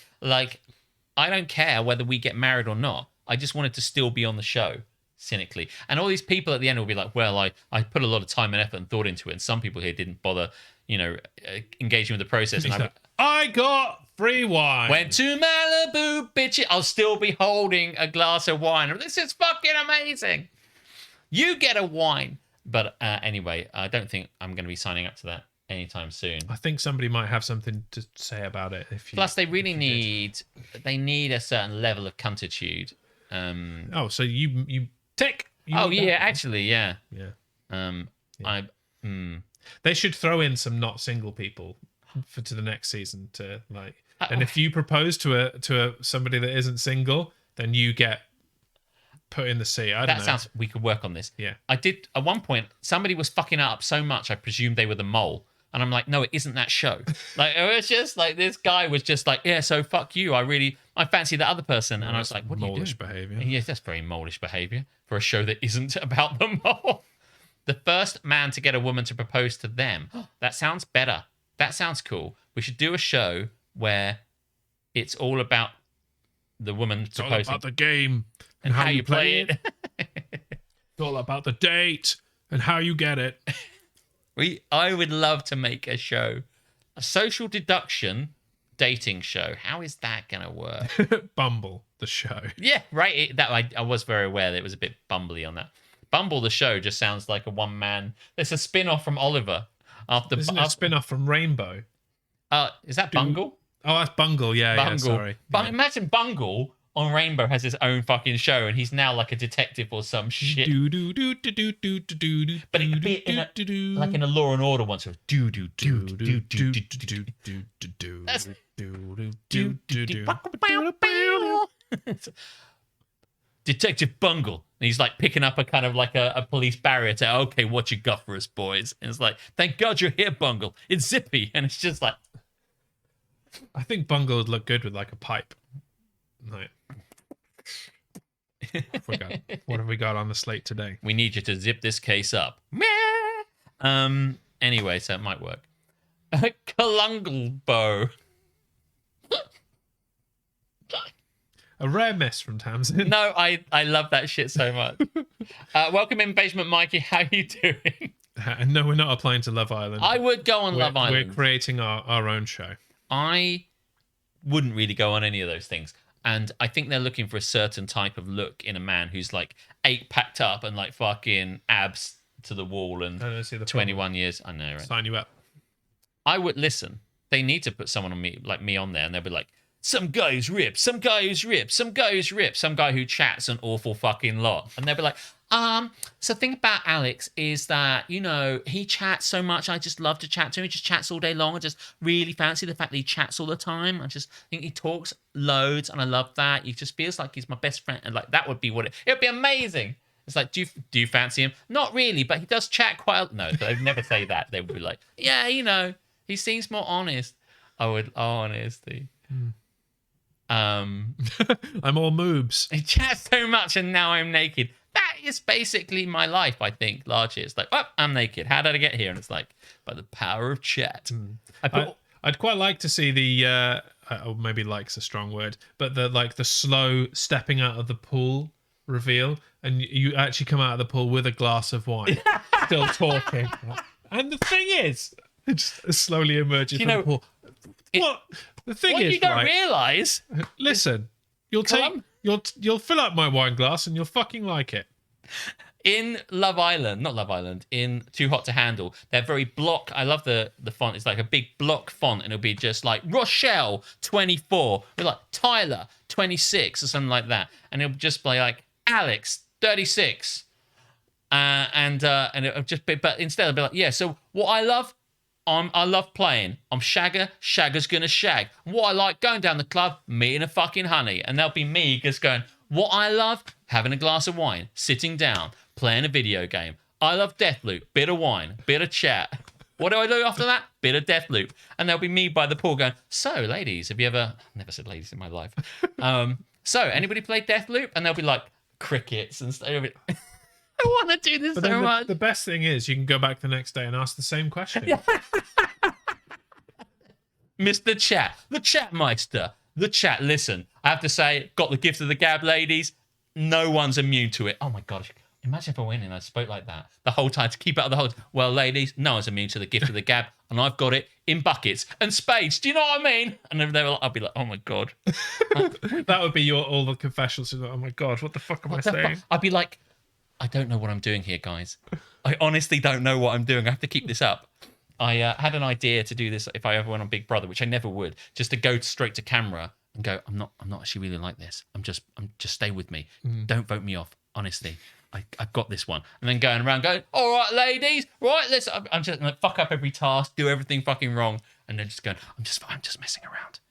don't care whether we get married or not. I just wanted to still be on the show, cynically. And all these people at the end will be like, well, I put a lot of time and effort and thought into it. And some people here didn't bother, engaging with the process. And I got free wine. Went to Malibu, bitch. I'll still be holding a glass of wine. This is fucking amazing. You get a wine. But anyway, I don't think I'm going to be signing up to that anytime soon. I think somebody might have something to say about it. Plus, they really need a certain level of cuntitude. So you tick. Actually, yeah. Yeah. They should throw in some not single people to the next season to like. And if you propose to somebody that isn't single, then you get put in the sea. I don't know. We could work on this. Yeah. I did at one point. Somebody was fucking up so much, I presumed they were the mole. And I'm like, no, it isn't that show. Like, it was just like, this guy was just like, yeah, so fuck you. I fancy the other person. And I was like, what do you do? Mole-ish behaviour. Yeah, that's very mole-ish behaviour for a show that isn't about the mole. The first man to get a woman to propose to them. That sounds better. That sounds cool. We should do a show where it's all about the woman proposing. It's all about the game and how you play it. It's all about the date and how you get it. I would love to make a show, a social deduction dating show. How is that gonna work? Bumble the show. Yeah, right. I was very aware that it was a bit bumbly on that. Bumble the show just sounds like a one man. It's a spin off from Oliver. Isn't it a spin off from Rainbow? Is that Bungle? Oh, that's Bungle. Yeah, Bungle. yeah. Sorry. But imagine Bungle on Rainbow has his own fucking show, and he's now like a detective or some shit. But it'd be like in a Law and Order one, so Detective Bungle. And he's like picking up a kind of like a police barrier to, okay, what you got for us, boys? And it's like, thank God you're here, Bungle. It's zippy. And it's just like, I think Bungle would look good with like a pipe. Right. What have we got on the slate today? We need you to zip this case up. Anyway, so it might work. Kalungle bow. A rare miss from Tamsin. No, I love that shit so much. Welcome in, Basement Mikey. How you doing? No, we're not applying to Love Island. I would go on Love Island. We're creating our own show. I wouldn't really go on any of those things. And I think they're looking for a certain type of look in a man who's like 8 packed up and like fucking abs to the wall and 21 years. I know, right? Sign you up. I would listen. They need to put someone on me on there, and they'll be like, some guy who's ripped, some guy who's ripped, some guy who's ripped, some guy who chats an awful fucking lot. And they'll be like, so the thing about Alex is that, he chats so much. I just love to chat to him. He just chats all day long. I just really fancy the fact that he chats all the time. I just think he talks loads, and I love that. He just feels like he's my best friend. And like, that would be it would be amazing. It's like, do you fancy him? Not really, but he does chat quite. No, they'd never say that. They would be like, yeah, he seems more honest. Honesty. I'm all moobs. He chats so much, and now I'm naked. That is basically my life, I think, largely. It's like, I'm naked. How did I get here? And it's like, by the power of chat. I'd quite like to see the, or maybe like's a strong word, but the slow stepping out of the pool reveal, and you actually come out of the pool with a glass of wine, still talking. And the thing is, it just slowly emerges from the pool. The thing is, you don't realise. Listen, you'll fill up my wine glass and you'll fucking like it. in Love Island, not Love Island, in Too Hot to Handle, they're very block. I love the font. It's like a big block font, and it'll be just like Rochelle 24, or like Tyler 26, or something like that, and it'll just be like Alex 36, and it'll just be. But instead, it'll be like, yeah. So what I love. I love playing. I'm Shagger. Shagger's gonna shag. What I like, going down the club, meeting a fucking honey. And there'll be me just going, what I love, having a glass of wine, sitting down, playing a video game. I love Deathloop. Bit of wine, bit of chat. What do I do after that? Bit of Deathloop. And there'll be me by the pool going, so ladies, have you ever... I've never said ladies in my life. So, anybody played Deathloop? And they'll be like, crickets and stuff. I want to do this so much. The best thing is you can go back the next day and ask the same question. Mr. Chat, the Chatmeister, the chat. Listen, I have to say, got the gift of the gab, ladies. No one's immune to it. Oh my gosh. Imagine if I went in and I spoke like that the whole time to keep out of the whole. Well, ladies, no one's immune to the gift of the gab, and I've got it in buckets and spades. Do you know what I mean? And then I'll be like, oh my God. That would be all the confessions. Oh my God, what the fuck am I saying? I'd be like, I don't know what I'm doing here, guys. I honestly don't know what I'm doing. I have to keep this up. I had an idea to do this if I ever went on Big Brother, which I never would, just to go straight to camera and go, I'm not actually really like this. I'm just stay with me. Don't vote me off. Honestly, I've got this one. And then going around going, all right, ladies, right, let's. I'm just gonna fuck up every task, do everything fucking wrong, and then just going, I'm just messing around.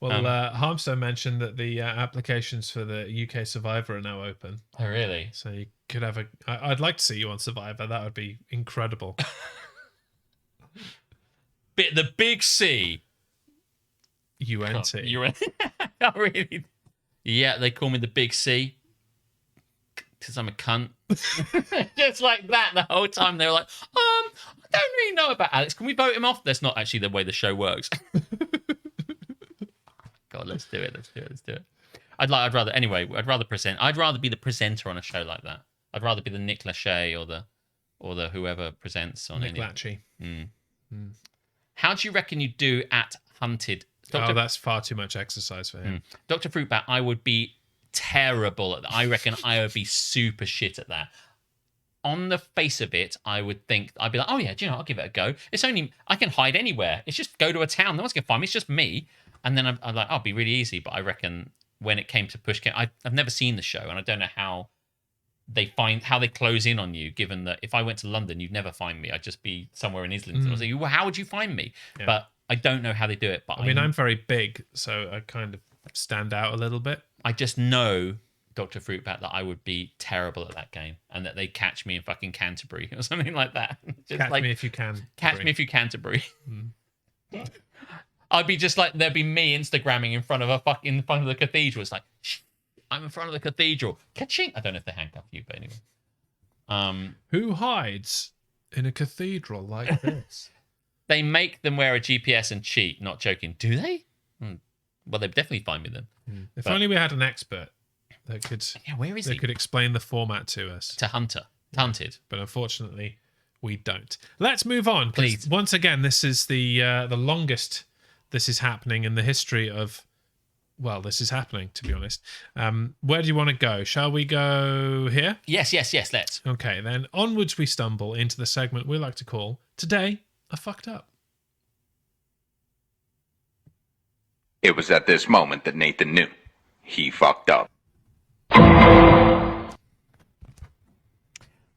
Well, Harmstone mentioned that the applications for the UK Survivor are now open. Oh, really? So you could have I'd like to see you on Survivor. That would be incredible. The big C. UNT. Oh, really? Yeah, they call me the big C. Because I'm a cunt. Just like that the whole time. They were like, I don't really know about Alex. Can we vote him off? That's not actually the way the show works. God, let's do it. I'd rather present. I'd rather be the presenter on a show like that. I'd rather be the Nick Lachey or the whoever presents on Nick any. Lachey. How do you reckon you do at Hunted? That's far too much exercise for him. Dr. Fruitbat, I would be terrible at that. I reckon I would be super shit at that. On the face of it, I would think, I'd be like, oh yeah, do you know, I'll give it a go. It's only, I can hide anywhere. It's just go to a town. No one's going to find me. It's just me. And then I'm like, it'll be really easy. But I reckon when it came to push, I've never seen the show, and I don't know how they close in on you, given that if I went to London, you'd never find me. I'd just be somewhere in Islington. I was like, well, how would you find me? Yeah. But I don't know how they do it. But I'm very big, so I kind of stand out a little bit. I just know, Dr. Fruitbat, that I would be terrible at that game, and that they'd catch me in fucking Canterbury or something like that. Just catch me if you can. Catch me if you Canterbury. I'd be just like, there'd be me Instagramming in front of the cathedral. It's like, shh, I'm in front of the cathedral. Ka-ching! I don't know if they handcuff you, but anyway. Who hides in a cathedral like this? They make them wear a GPS and cheat. Not joking. Do they? Well, they'd definitely find me then. If only we had an expert that could. Yeah, where is he? Could explain the format to us. To Hunted. But unfortunately, we don't. Let's move on. Please. Once again, this is the longest this is happening in the history of. Well, this is happening, to be honest. Where do you want to go? Shall we go here? Yes, let's. Okay, then onwards we stumble into the segment we like to call Today I Fucked Up. It was at this moment that Nathan knew he fucked up.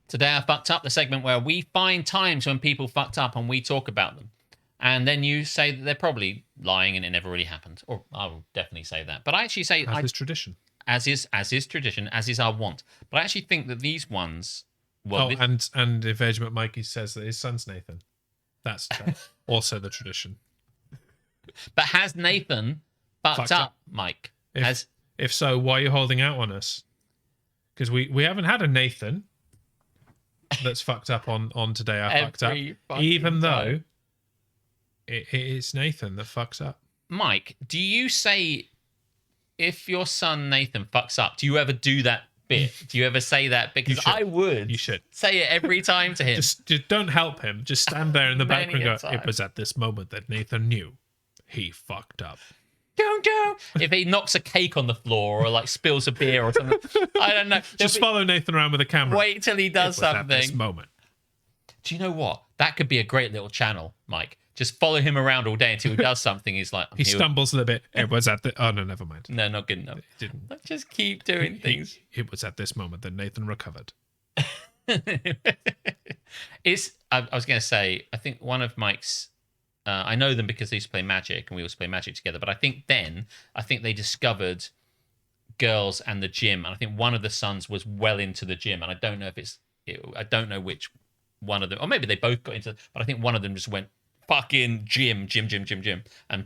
Today I Fucked Up, the segment where we find times when people fucked up and we talk about them. And then you say that they're probably lying and it never really happened. Or I will definitely say that. But I actually say... As is tradition. As is tradition, as is our want. But I actually think that these ones... Well, and Engagement Mikey says that his son's Nathan. That's also the tradition. But has Nathan fucked up, Mike? If so, why are you holding out on us? Because we haven't had a Nathan that's fucked up on Today I Fucked Up. Even though... It's Nathan that fucks up. Mike, do you say, if your son Nathan fucks up, do you ever do that bit? Do you ever say that? Because I would. You should. Say it every time to him. Just don't help him. Just stand there in the background and go, it was at this moment that Nathan knew he fucked up. Don't. If he knocks a cake on the floor or like spills a beer or something, I don't know. Just follow Nathan around with a camera. Wait till he does It was at something. this moment. Do you know what? That could be a great little channel, Mike. Just follow him around all day until he does something. He's like, He stumbles a little bit. It was at the. Oh no, never mind. No, not good enough. It didn't. Just keep doing things. It was at this moment that Nathan recovered. I was going to say, I think one of Mike's. I know them because they used to play Magic, and we used to play Magic together. But I think they discovered girls and the gym, and I think one of the sons was well into the gym, and I don't know if I don't know which one of them, or maybe they both got into, but I think one of them just went fucking gym, and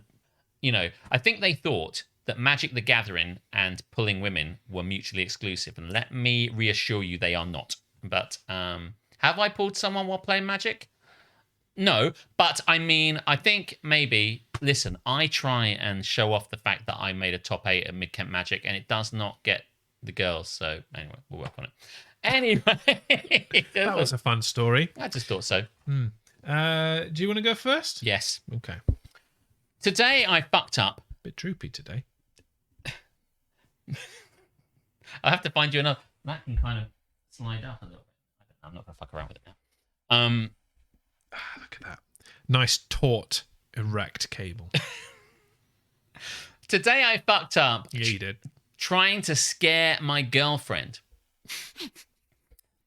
I think they thought that Magic the Gathering and pulling women were mutually exclusive, and let me reassure you, they are not. But have I pulled someone while playing Magic? No, but I mean, I think maybe, listen, I try and show off the fact that I made a top 8 at Mid-Kent Magic, and it does not get the girls. So anyway, we'll work on it. Anyway. That was a fun story. I just thought so. Do you want to go first? Yes. Okay. Today I fucked up. Bit droopy today. I'll have to find you another. That can kind of slide up a little bit. I'm not going to fuck around with it now. Look at that. Nice taut, erect cable. Today I fucked up. Yeah, you did. Trying to scare my girlfriend.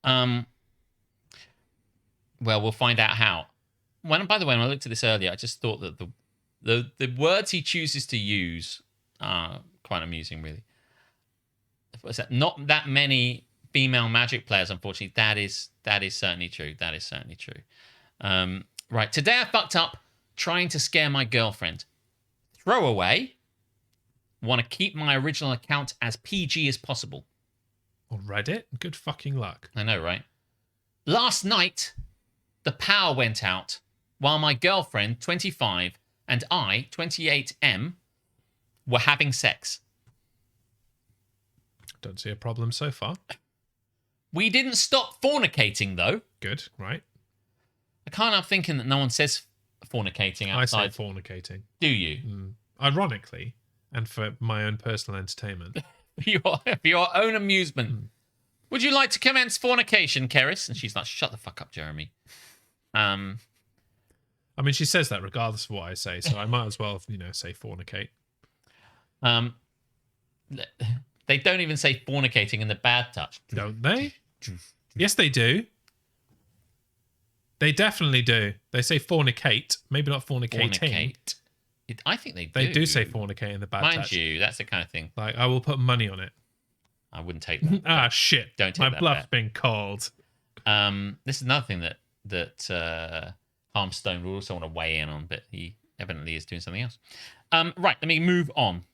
Well, we'll find out how. By the way, when I looked at this earlier, I just thought that the words he chooses to use are quite amusing, really. What's that? Not that many female Magic players, unfortunately. That is certainly true. That is certainly true. Right. Today I fucked up trying to scare my girlfriend. Throwaway. Want to keep my original account as PG as possible. On Reddit? Good fucking luck. I know, right? Last night, the power went out while my girlfriend, 25, and I, 28M, were having sex. Don't see a problem so far. We didn't stop fornicating, though. Good, right? I can't help thinking that no one says fornicating outside. I say fornicating. Do you? Ironically, and for my own personal entertainment. For your own amusement. Would you like to commence fornication, Keris? And she's like, shut the fuck up, Jeremy. I mean, she says that regardless of what I say, so I might as well, say fornicate. They don't even say fornicating in the bad touch. Don't they? Yes, they do. They definitely do. They say fornicate, maybe not fornicating. Fornicate. I think they do. They do say fornicate in the bad touch. Mind you, that's the kind of thing. Like, I will put money on it. I wouldn't take that. Shit. Don't take My that bluff's bet. been called. This is another thing that Harmstone would also want to weigh in on, but he evidently is doing something else. Right, let me move on.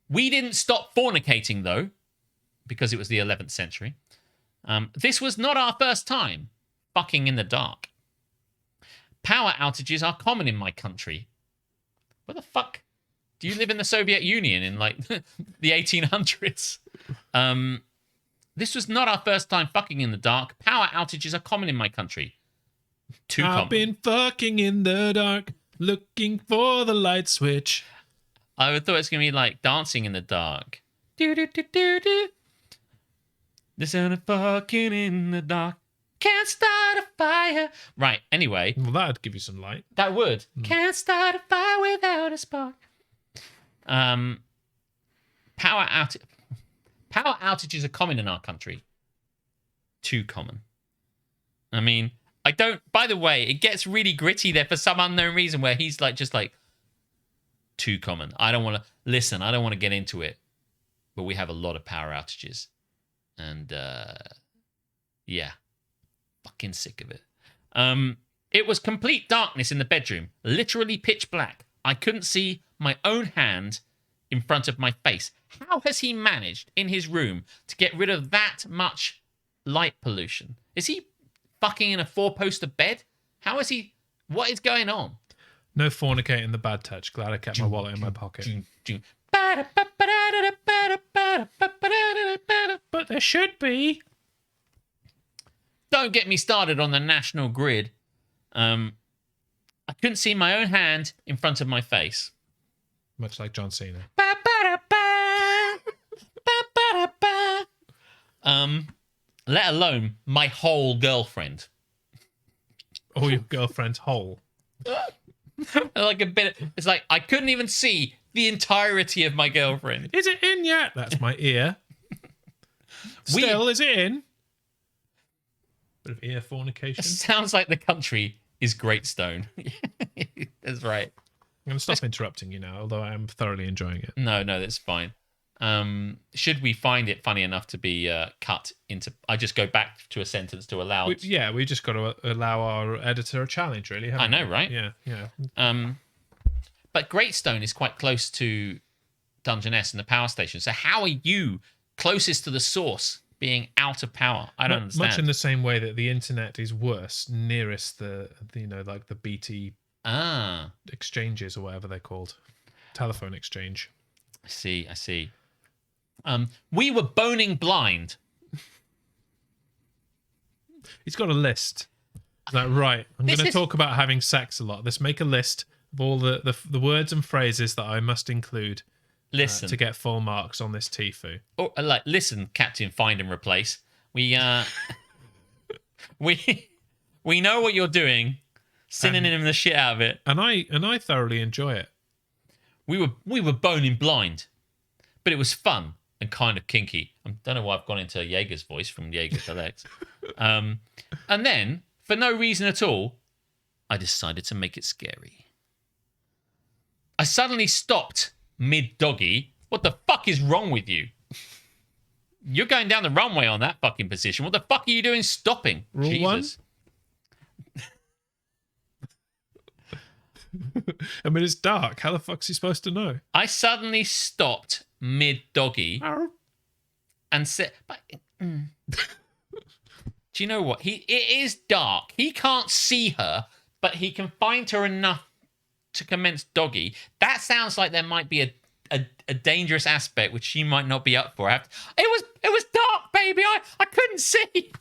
We didn't stop fornicating, though, because it was the 11th century. This was not our first time fucking in the dark. Power outages are common in my country. Where the fuck? Do you live in the Soviet Union in, like, the 1800s? This was not our first time fucking in the dark. Power outages are common in my country. Too common. I've been fucking in the dark, looking for the light switch. I would thought it was going to be like dancing in the dark. Do do do do do. Listen to fucking in the dark. Can't start a fire. Right, anyway. Well, that'd give you some light. That would. Can't start a fire without a spark. Power outages are common in our country. Too common. I mean, by the way, it gets really gritty there for some unknown reason where he's like, just like, too common. I don't want to get into it, but we have a lot of power outages. And, yeah. Fucking sick of it. It was complete darkness in the bedroom. Literally pitch black. I couldn't see my own hand in front of my face. How has he managed in his room to get rid of that much light pollution? Is he fucking in a 4-poster bed? What is going on? No fornicate in the bad touch. Glad I kept my wallet in my pocket. But there should be. Don't get me started on the national grid. I couldn't see my own hand in front of my face. Much like John Cena. Let alone my whole girlfriend. Or your girlfriend's hole. Like a bit. It's like I couldn't even see the entirety of my girlfriend. Is it in yet? That's my ear. Still, is it in? Bit of ear fornication. Sounds like the country is Greatstone. That's right. I'm going to stop interrupting you now, although I am thoroughly enjoying it. No, that's fine. Should we find it funny enough to be cut into... I just go back to a sentence to allow... We just got to allow our editor a challenge, really. I know, we? right? Yeah. But Greatstone is quite close to Dungeness and the power station. So how are you closest to the source being out of power? I don't understand. Much in the same way that the internet is worse nearest the like the BT exchanges or whatever they're called. Telephone exchange. I see. We were boning blind. He's got a list. Like, right, I'm going to talk about having sex a lot. Let's make a list of all the words and phrases that I must include to get full marks on this TIFU. Or listen, Captain Find and Replace. We we know what you're doing. Synonym the shit out of it. And I thoroughly enjoy it. We were boning blind, but it was fun and kind of kinky. I don't know why I've gone into Jaeger's voice from Jaeger Collects. And then, for no reason at all, I decided to make it scary. I suddenly stopped mid-doggy. What the fuck is wrong with you? You're going down the runway on that fucking position. What the fuck are you doing stopping? Rule Jesus. I mean, it's dark. How the fuck's he supposed to know? I suddenly stopped mid-doggy and said... Do you know what? It is dark. He can't see her, but he can find her enough to commence doggy. That sounds like there might be a dangerous aspect which she might not be up for. It was dark, baby. I couldn't see.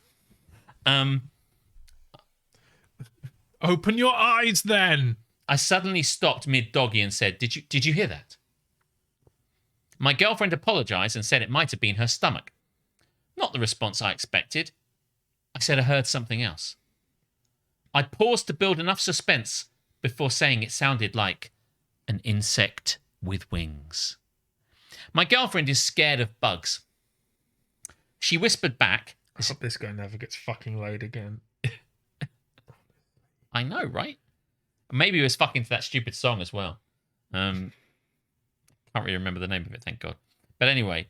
Open your eyes, then. I suddenly stopped mid-doggy and said, Did you hear that? My girlfriend apologized and said it might have been her stomach. Not the response I expected. I said I heard something else. I paused to build enough suspense before saying it sounded like an insect with wings. My girlfriend is scared of bugs. She whispered back. I hope this guy never gets fucking laid again. I know, right? Maybe he was fucking to that stupid song as well. Can't really remember the name of it, thank God. But anyway,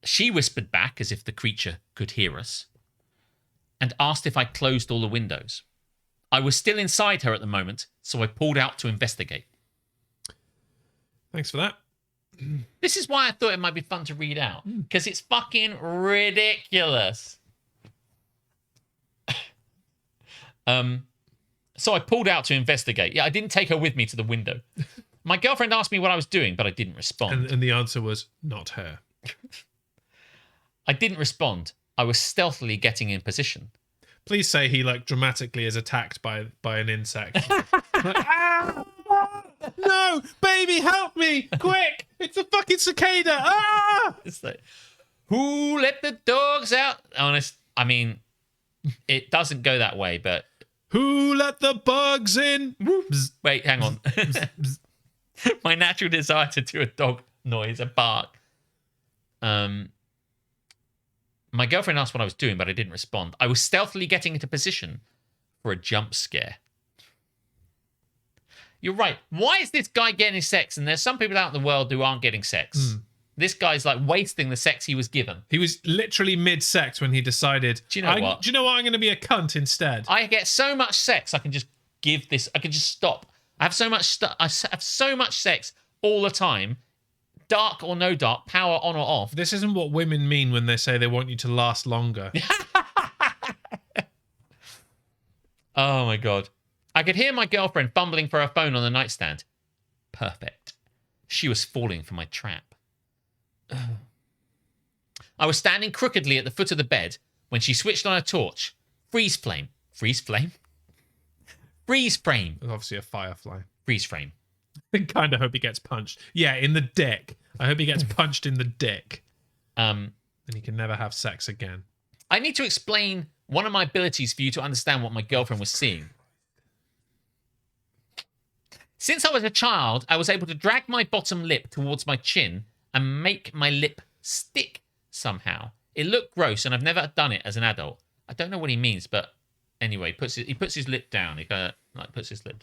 she whispered back as if the creature could hear us and asked if I closed all the windows. I was still inside her at the moment, so I pulled out to investigate. Thanks for that. This is why I thought it might be fun to read out, because it's fucking ridiculous. So I pulled out to investigate. Yeah, I didn't take her with me to the window. My girlfriend asked me what I was doing, but I didn't respond. And the answer was not her. I didn't respond. I was stealthily getting in position. Please say he dramatically is attacked by an insect. No, baby, help me, quick! It's a fucking cicada! Ah! It's like, who let the dogs out? I mean, it doesn't go that way, but who let the bugs in? Wait, hang on. My natural desire to do a dog noise, a bark. My girlfriend asked what I was doing, but I didn't respond. I was stealthily getting into position for a jump scare. You're right. Why is this guy getting sex? And there's some people out in the world who aren't getting sex. This guy's wasting the sex he was given. He was literally mid-sex when he decided, do you know what? Do you know what? I'm going to be a cunt instead. I get so much sex, I can just give this, I can just stop. I have so much sex all the time, dark or no dark, power on or off. This isn't what women mean when they say they want you to last longer. Oh my God. I could hear my girlfriend fumbling for her phone on the nightstand. Perfect. She was falling for my trap. I was standing crookedly at the foot of the bed when she switched on a torch. Freeze flame. Freeze flame? Freeze frame. It's obviously a firefly. Freeze frame. I kind of hope he gets punched. Yeah, in the dick. I hope he gets punched in the dick. And he can never have sex again. I need to explain one of my abilities for you to understand what my girlfriend was seeing. Since I was a child, I was able to drag my bottom lip towards my chin and make my lip stick somehow. It looked gross, and I've never done it as an adult. I don't know what he means, but anyway, he puts his lip down. He kind of puts his lip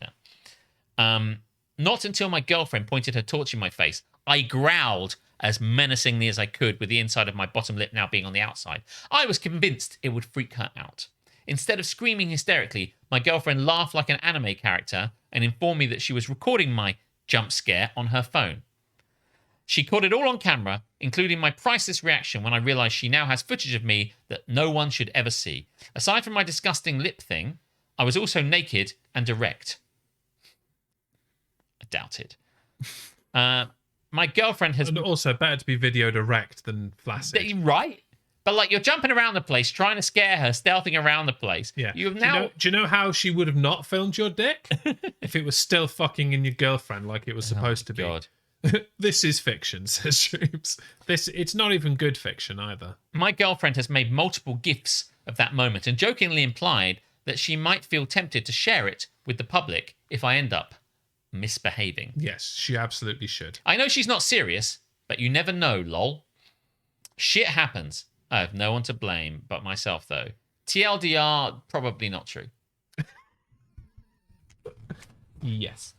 down. Not until my girlfriend pointed her torch in my face, I growled as menacingly as I could, with the inside of my bottom lip now being on the outside. I was convinced it would freak her out. Instead of screaming hysterically, my girlfriend laughed like an anime character and informed me that she was recording my jump scare on her phone. She caught it all on camera, including my priceless reaction when I realized she now has footage of me that no one should ever see. Aside from my disgusting lip thing, I was also naked and erect. I doubt it. My girlfriend has... And also, better to be videoed erect than flaccid. Right? But, like, you're jumping around the place, trying to scare her, stealthing around the place. Yeah. You have now... Do you know how she would have not filmed your dick? If it was still fucking in your girlfriend like it was supposed to be. God. This is fiction, says Streams. It's not even good fiction either. My girlfriend has made multiple gifs of that moment and jokingly implied that she might feel tempted to share it with the public if I end up misbehaving. Yes, she absolutely should. I know she's not serious, but you never know, lol. Shit happens. I have no one to blame but myself, though. TLDR, probably not true. Yes.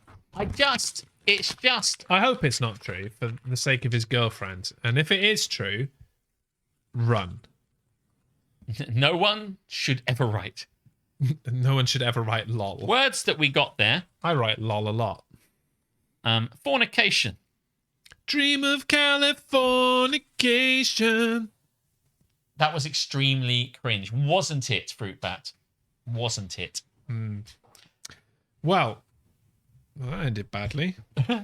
It's just... I hope it's not true for the sake of his girlfriend. And if it is true, run. No one should ever write. No one should ever write lol. Words that we got there. I write lol a lot. Fornication. Dream of Californication. That was extremely cringe. Wasn't it, Fruit Bat? Wasn't it? Well, that ended badly.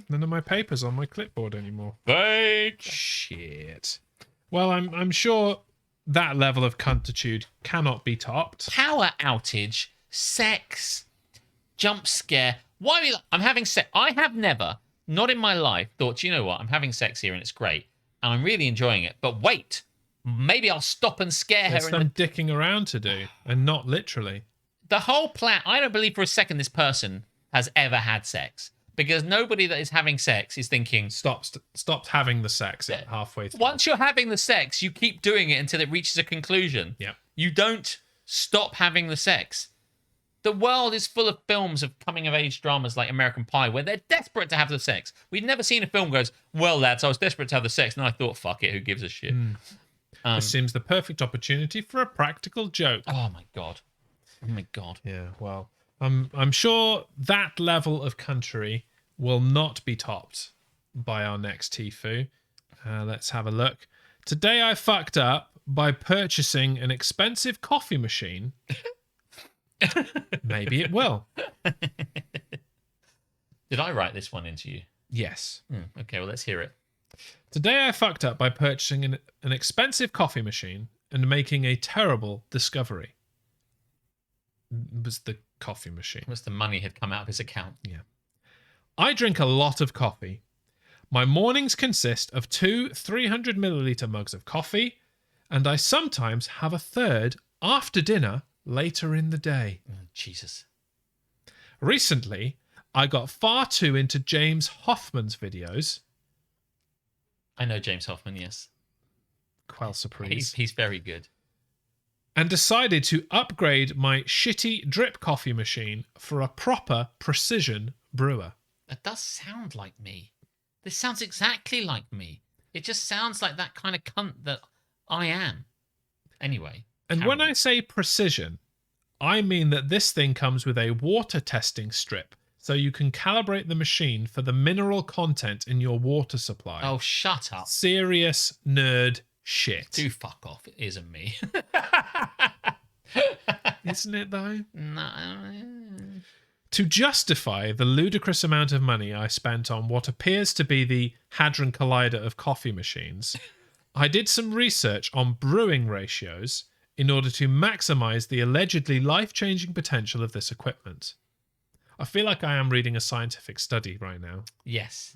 None of my papers on my clipboard anymore. Fake. Shit. Well, I'm sure that level of cuntitude cannot be topped. Power outage, sex, jump scare. Why are we... I'm having sex. I have never, not in my life, thought, you know what, I'm having sex here and it's great. And I'm really enjoying it. But wait, maybe I'll stop and scare There's her. some dicking around to do, and not literally. The whole plan... I don't believe for a second this person has ever had sex. Because nobody that is having sex is thinking... Stop having the sex at halfway through. Once you're having the sex, you keep doing it until it reaches a conclusion. Yeah. You don't stop having the sex. The world is full of films of coming-of-age dramas like American Pie where they're desperate to have the sex. We've never seen a film goes, well, lads, I was desperate to have the sex, and I thought, fuck it, who gives a shit? This seems the perfect opportunity for a practical joke. Oh, my God. Oh, my God. Yeah, well, I'm sure that level of country will not be topped by our next Tifu. Let's have a look. Today I fucked up by purchasing an expensive coffee machine. Maybe it will. Did I write this one into you? Yes. Okay, well, let's hear it. Today I fucked up by purchasing an expensive coffee machine and making a terrible discovery. It was the coffee machine. Once the money had come out of his account. Yeah. I drink a lot of coffee. My mornings consist of 2 300ml mugs of coffee, and I sometimes have a third after dinner later in the day. Oh, Jesus. Recently, I got far too into James Hoffman's videos. I know James Hoffman, yes. Quelle surprise. He's very good. And decided to upgrade my shitty drip coffee machine for a proper precision brewer. That does sound like me. This sounds exactly like me. It just sounds like that kind of cunt that I am. Anyway. And when I say precision, I mean that this thing comes with a water testing strip, so you can calibrate the machine for the mineral content in your water supply. Oh, shut up. Serious nerd shit. Do fuck off. It isn't me. Isn't it, though? No. To justify the ludicrous amount of money I spent on what appears to be the Hadron Collider of coffee machines, I did some research on brewing ratios in order to maximize the allegedly life-changing potential of this equipment. I feel like I am reading a scientific study right now. Yes.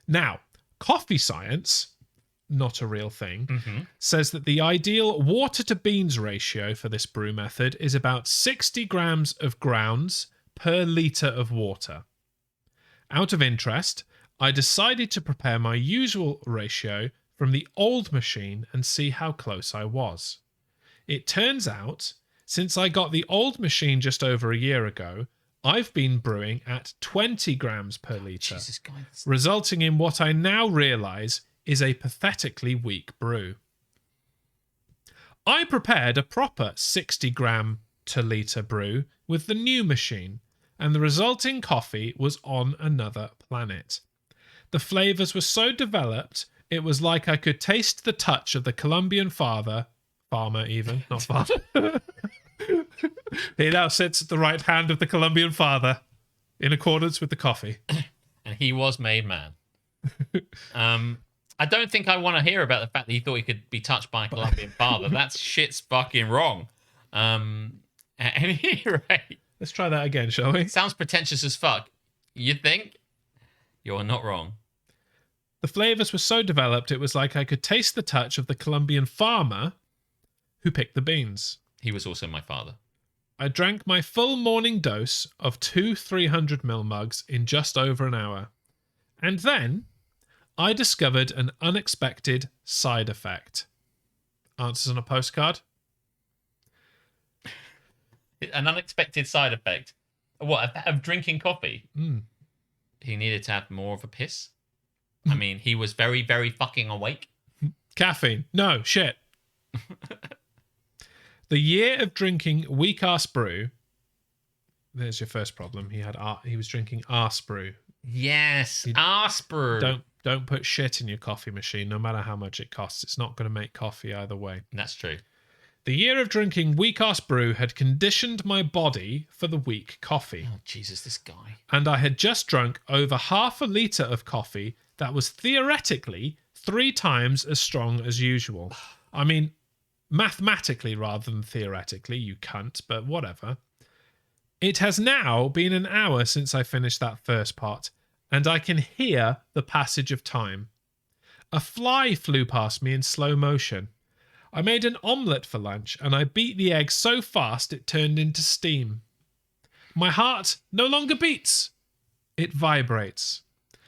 Now, coffee science, not a real thing, Mm-hmm. says that the ideal water to beans ratio for this brew method is about 60 grams of grounds per litre of water. Out of interest, I decided to prepare my usual ratio from the old machine and see how close I was. It turns out, since I got the old machine just over a year ago, I've been brewing at 20 grams per litre, Jesus, guys. resulting in what I now realise is a pathetically weak brew. I prepared a proper 60 gram to litre brew with the new machine, and the resulting coffee was on another planet. The flavours were so developed, it was like I could taste the touch of the Colombian farmer even, not father. He now sits at the right hand of the Colombian father, in accordance with the coffee. And he was made man. I don't think I want to hear about the fact that he thought he could be touched by a Colombian father. That's shit's fucking wrong. At any rate, Let's try that again, shall we? sounds pretentious as fuck. You think? You're not wrong. The flavours were so developed, it was like I could taste the touch of the Colombian farmer who picked the beans. He was also my father. I drank my full morning dose of 2 300ml mugs in just over an hour. And then I discovered an unexpected side effect. Answers on a postcard? An unexpected side effect. What, of drinking coffee? He needed to have more of a piss. I mean, he was very, very fucking awake. Caffeine. No, shit. The year of drinking weak-ass brew. There's your first problem. He was drinking arse brew. Yes, Asper. Don't put shit in your coffee machine, no matter how much it costs. It's not going to make coffee either way. That's true. The year of drinking weak-ass brew had conditioned my body for the weak coffee. Oh, Jesus, this guy. And I had just drunk over half a litre of coffee that was theoretically 3 times as strong as usual. I mean, mathematically rather than theoretically, you cunt, but whatever. It has now been an hour since I finished that first pot, and I can hear the passage of time. A fly flew past me in slow motion. I made an omelette for lunch, and I beat the egg so fast it turned into steam. My heart no longer beats. It vibrates.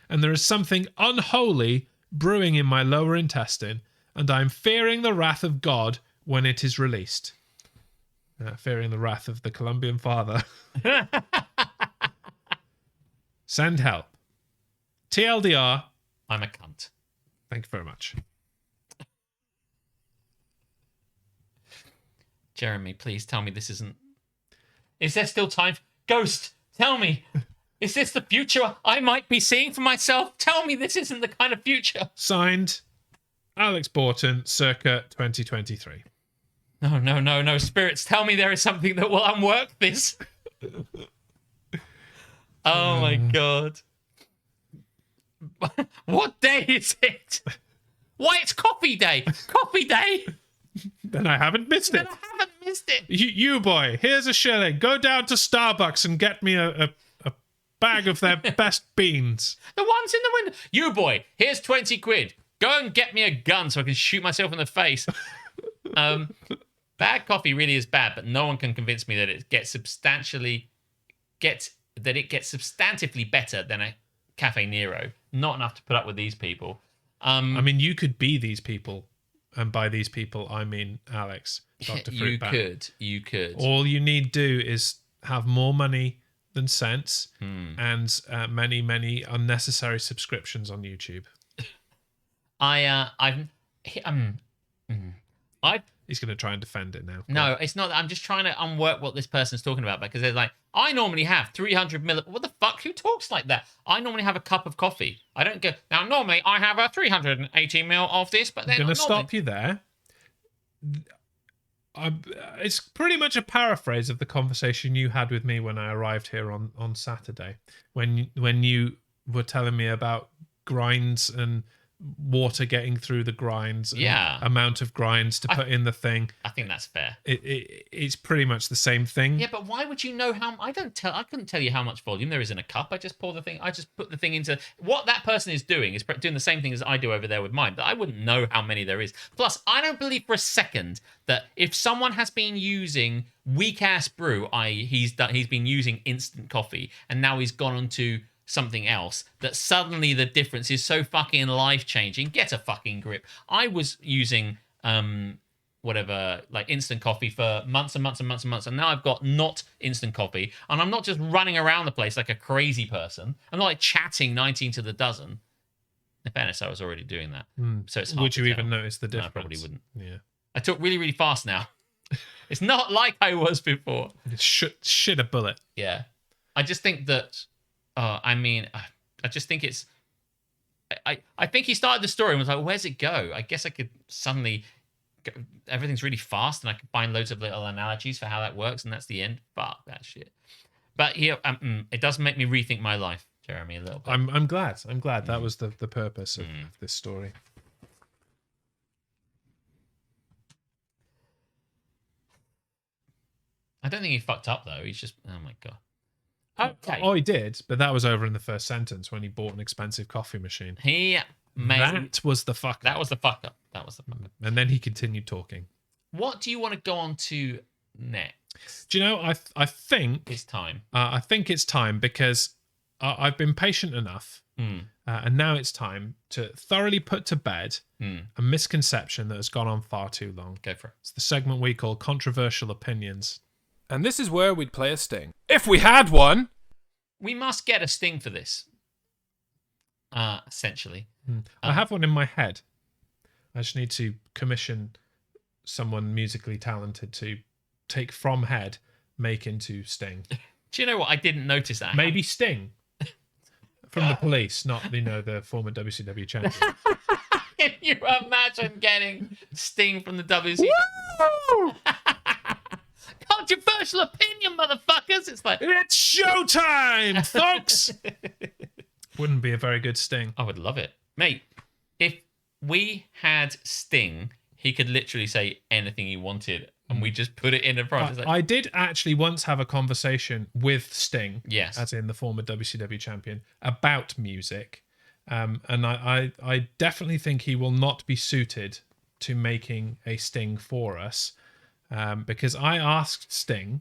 And there is something unholy brewing in my lower intestine, and I am fearing the wrath of God when it is released. Fearing the wrath of the Colombian father. Send help. TLDR. I'm a cunt. Thank you very much. Jeremy, please tell me this isn't... Is there still time? Ghost, tell me. Is this the future I might be seeing for myself? Tell me this isn't the kind of future. Signed, Alex Borton, circa 2023. No. Spirits, tell me there is something that will unwork this. Oh my God. What day is it? Why, it's coffee day. Coffee day. Then I haven't missed it. Then I haven't missed it. You boy, here's a shilling. Go down to Starbucks and get me a bag of their best beans. The ones in the window. You boy, here's 20 quid. Go and get me a gun so I can shoot myself in the face. Bad coffee really is bad, but no one can convince me that it gets substantively better than a Cafe Nero. Not enough to put up with these people. I mean, you could be these people. And by these people, I mean Alex, Dr. Fruitbat. You could. All you need to do is have more money than sense and many, many unnecessary subscriptions on YouTube. He's going to try and defend it now. No, it's not. I'm just trying to unwork what this person's talking about, because they're like, I normally have 300 ml. What the fuck? Who talks like that? I normally have a cup of coffee. I don't go. Now, normally I have a 380 ml of this, but then I'm going to stop you there. It's pretty much a paraphrase of the conversation you had with me when I arrived here on Saturday, when you were telling me about grinds and water getting through the grinds, and Yeah. amount of grinds to put in the thing. I think that's fair. It's pretty much the same thing. Yeah, but why would you know how? I couldn't tell you how much volume there is in a cup. I just put the thing into what that person is doing is doing the same thing as I do over there with mine. But I wouldn't know how many there is. Plus, I don't believe for a second that if someone has been using weak ass brew, i.e., he's been using instant coffee, and now he's gone on to something else, that suddenly the difference is so fucking life-changing. Get a fucking grip. I was using whatever, like instant coffee for months and months and months and months, and now I've got not instant coffee, and I'm not just running around the place like a crazy person. I'm not like chatting 19 to the dozen. In fairness, I was already doing that. So it's hard Would to you tell. even notice the No, I difference? probably wouldn't. Yeah. I talk really, really fast now. It's not like I was before. Shit a bullet. Yeah. I just think that, I just think it's, I think he started the story and was like, where's it go? I guess I could suddenly, everything's really fast and I can find loads of little analogies for how that works, and that's the end. Fuck that shit. But here, it does make me rethink my life, Jeremy, a little bit. I'm glad. That was the purpose of this story. I don't think he fucked up, though. He's just, oh my God. Okay. Oh, he did, but that was over in the first sentence when he bought an expensive coffee machine. He made... That was the fuck up. That was the fuck up. And then he continued talking. What do you want to go on to next? Do you know, I think... It's time. I think it's time because I've been patient enough, and now it's time to thoroughly put to bed a misconception that has gone on far too long. Go for it. It's the segment we call Controversial Opinions. And this is where we'd play a sting. If we had one! We must get a sting for this. Essentially. I have one in my head. I just need to commission someone musically talented to take from head, make into sting. Do you know what? I didn't notice that. Maybe Sting from the Police, not the former WCW champion. Can you imagine getting Sting from the WC? Controversial opinion, motherfuckers! It's like, It's showtime, folks. Wouldn't be a very good Sting. I would love it, mate. If we had Sting, he could literally say anything he wanted, and we just put it in the front. It's like, I did actually once have a conversation with Sting, Yes. as in the former WCW champion, about music, and I definitely think he will not be suited to making a Sting for us, because I asked Sting,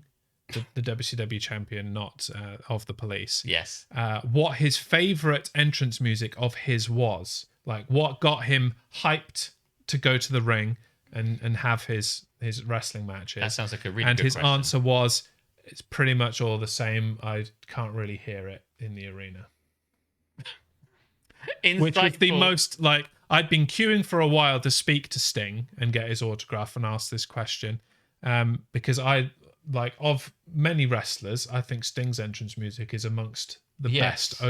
the WCW champion, not of the Police, yes. what his favorite entrance music of his was, like what got him hyped to go to the ring and have his wrestling matches. That sounds like a really and good his question. answer was, it's pretty much all the same. I can't really hear it in the arena. Which was the Insightful. most, like, I'd been queuing for a while to speak to Sting and get his autograph and ask this question, because I, like, of many wrestlers, I think Sting's entrance music is amongst the Yes. best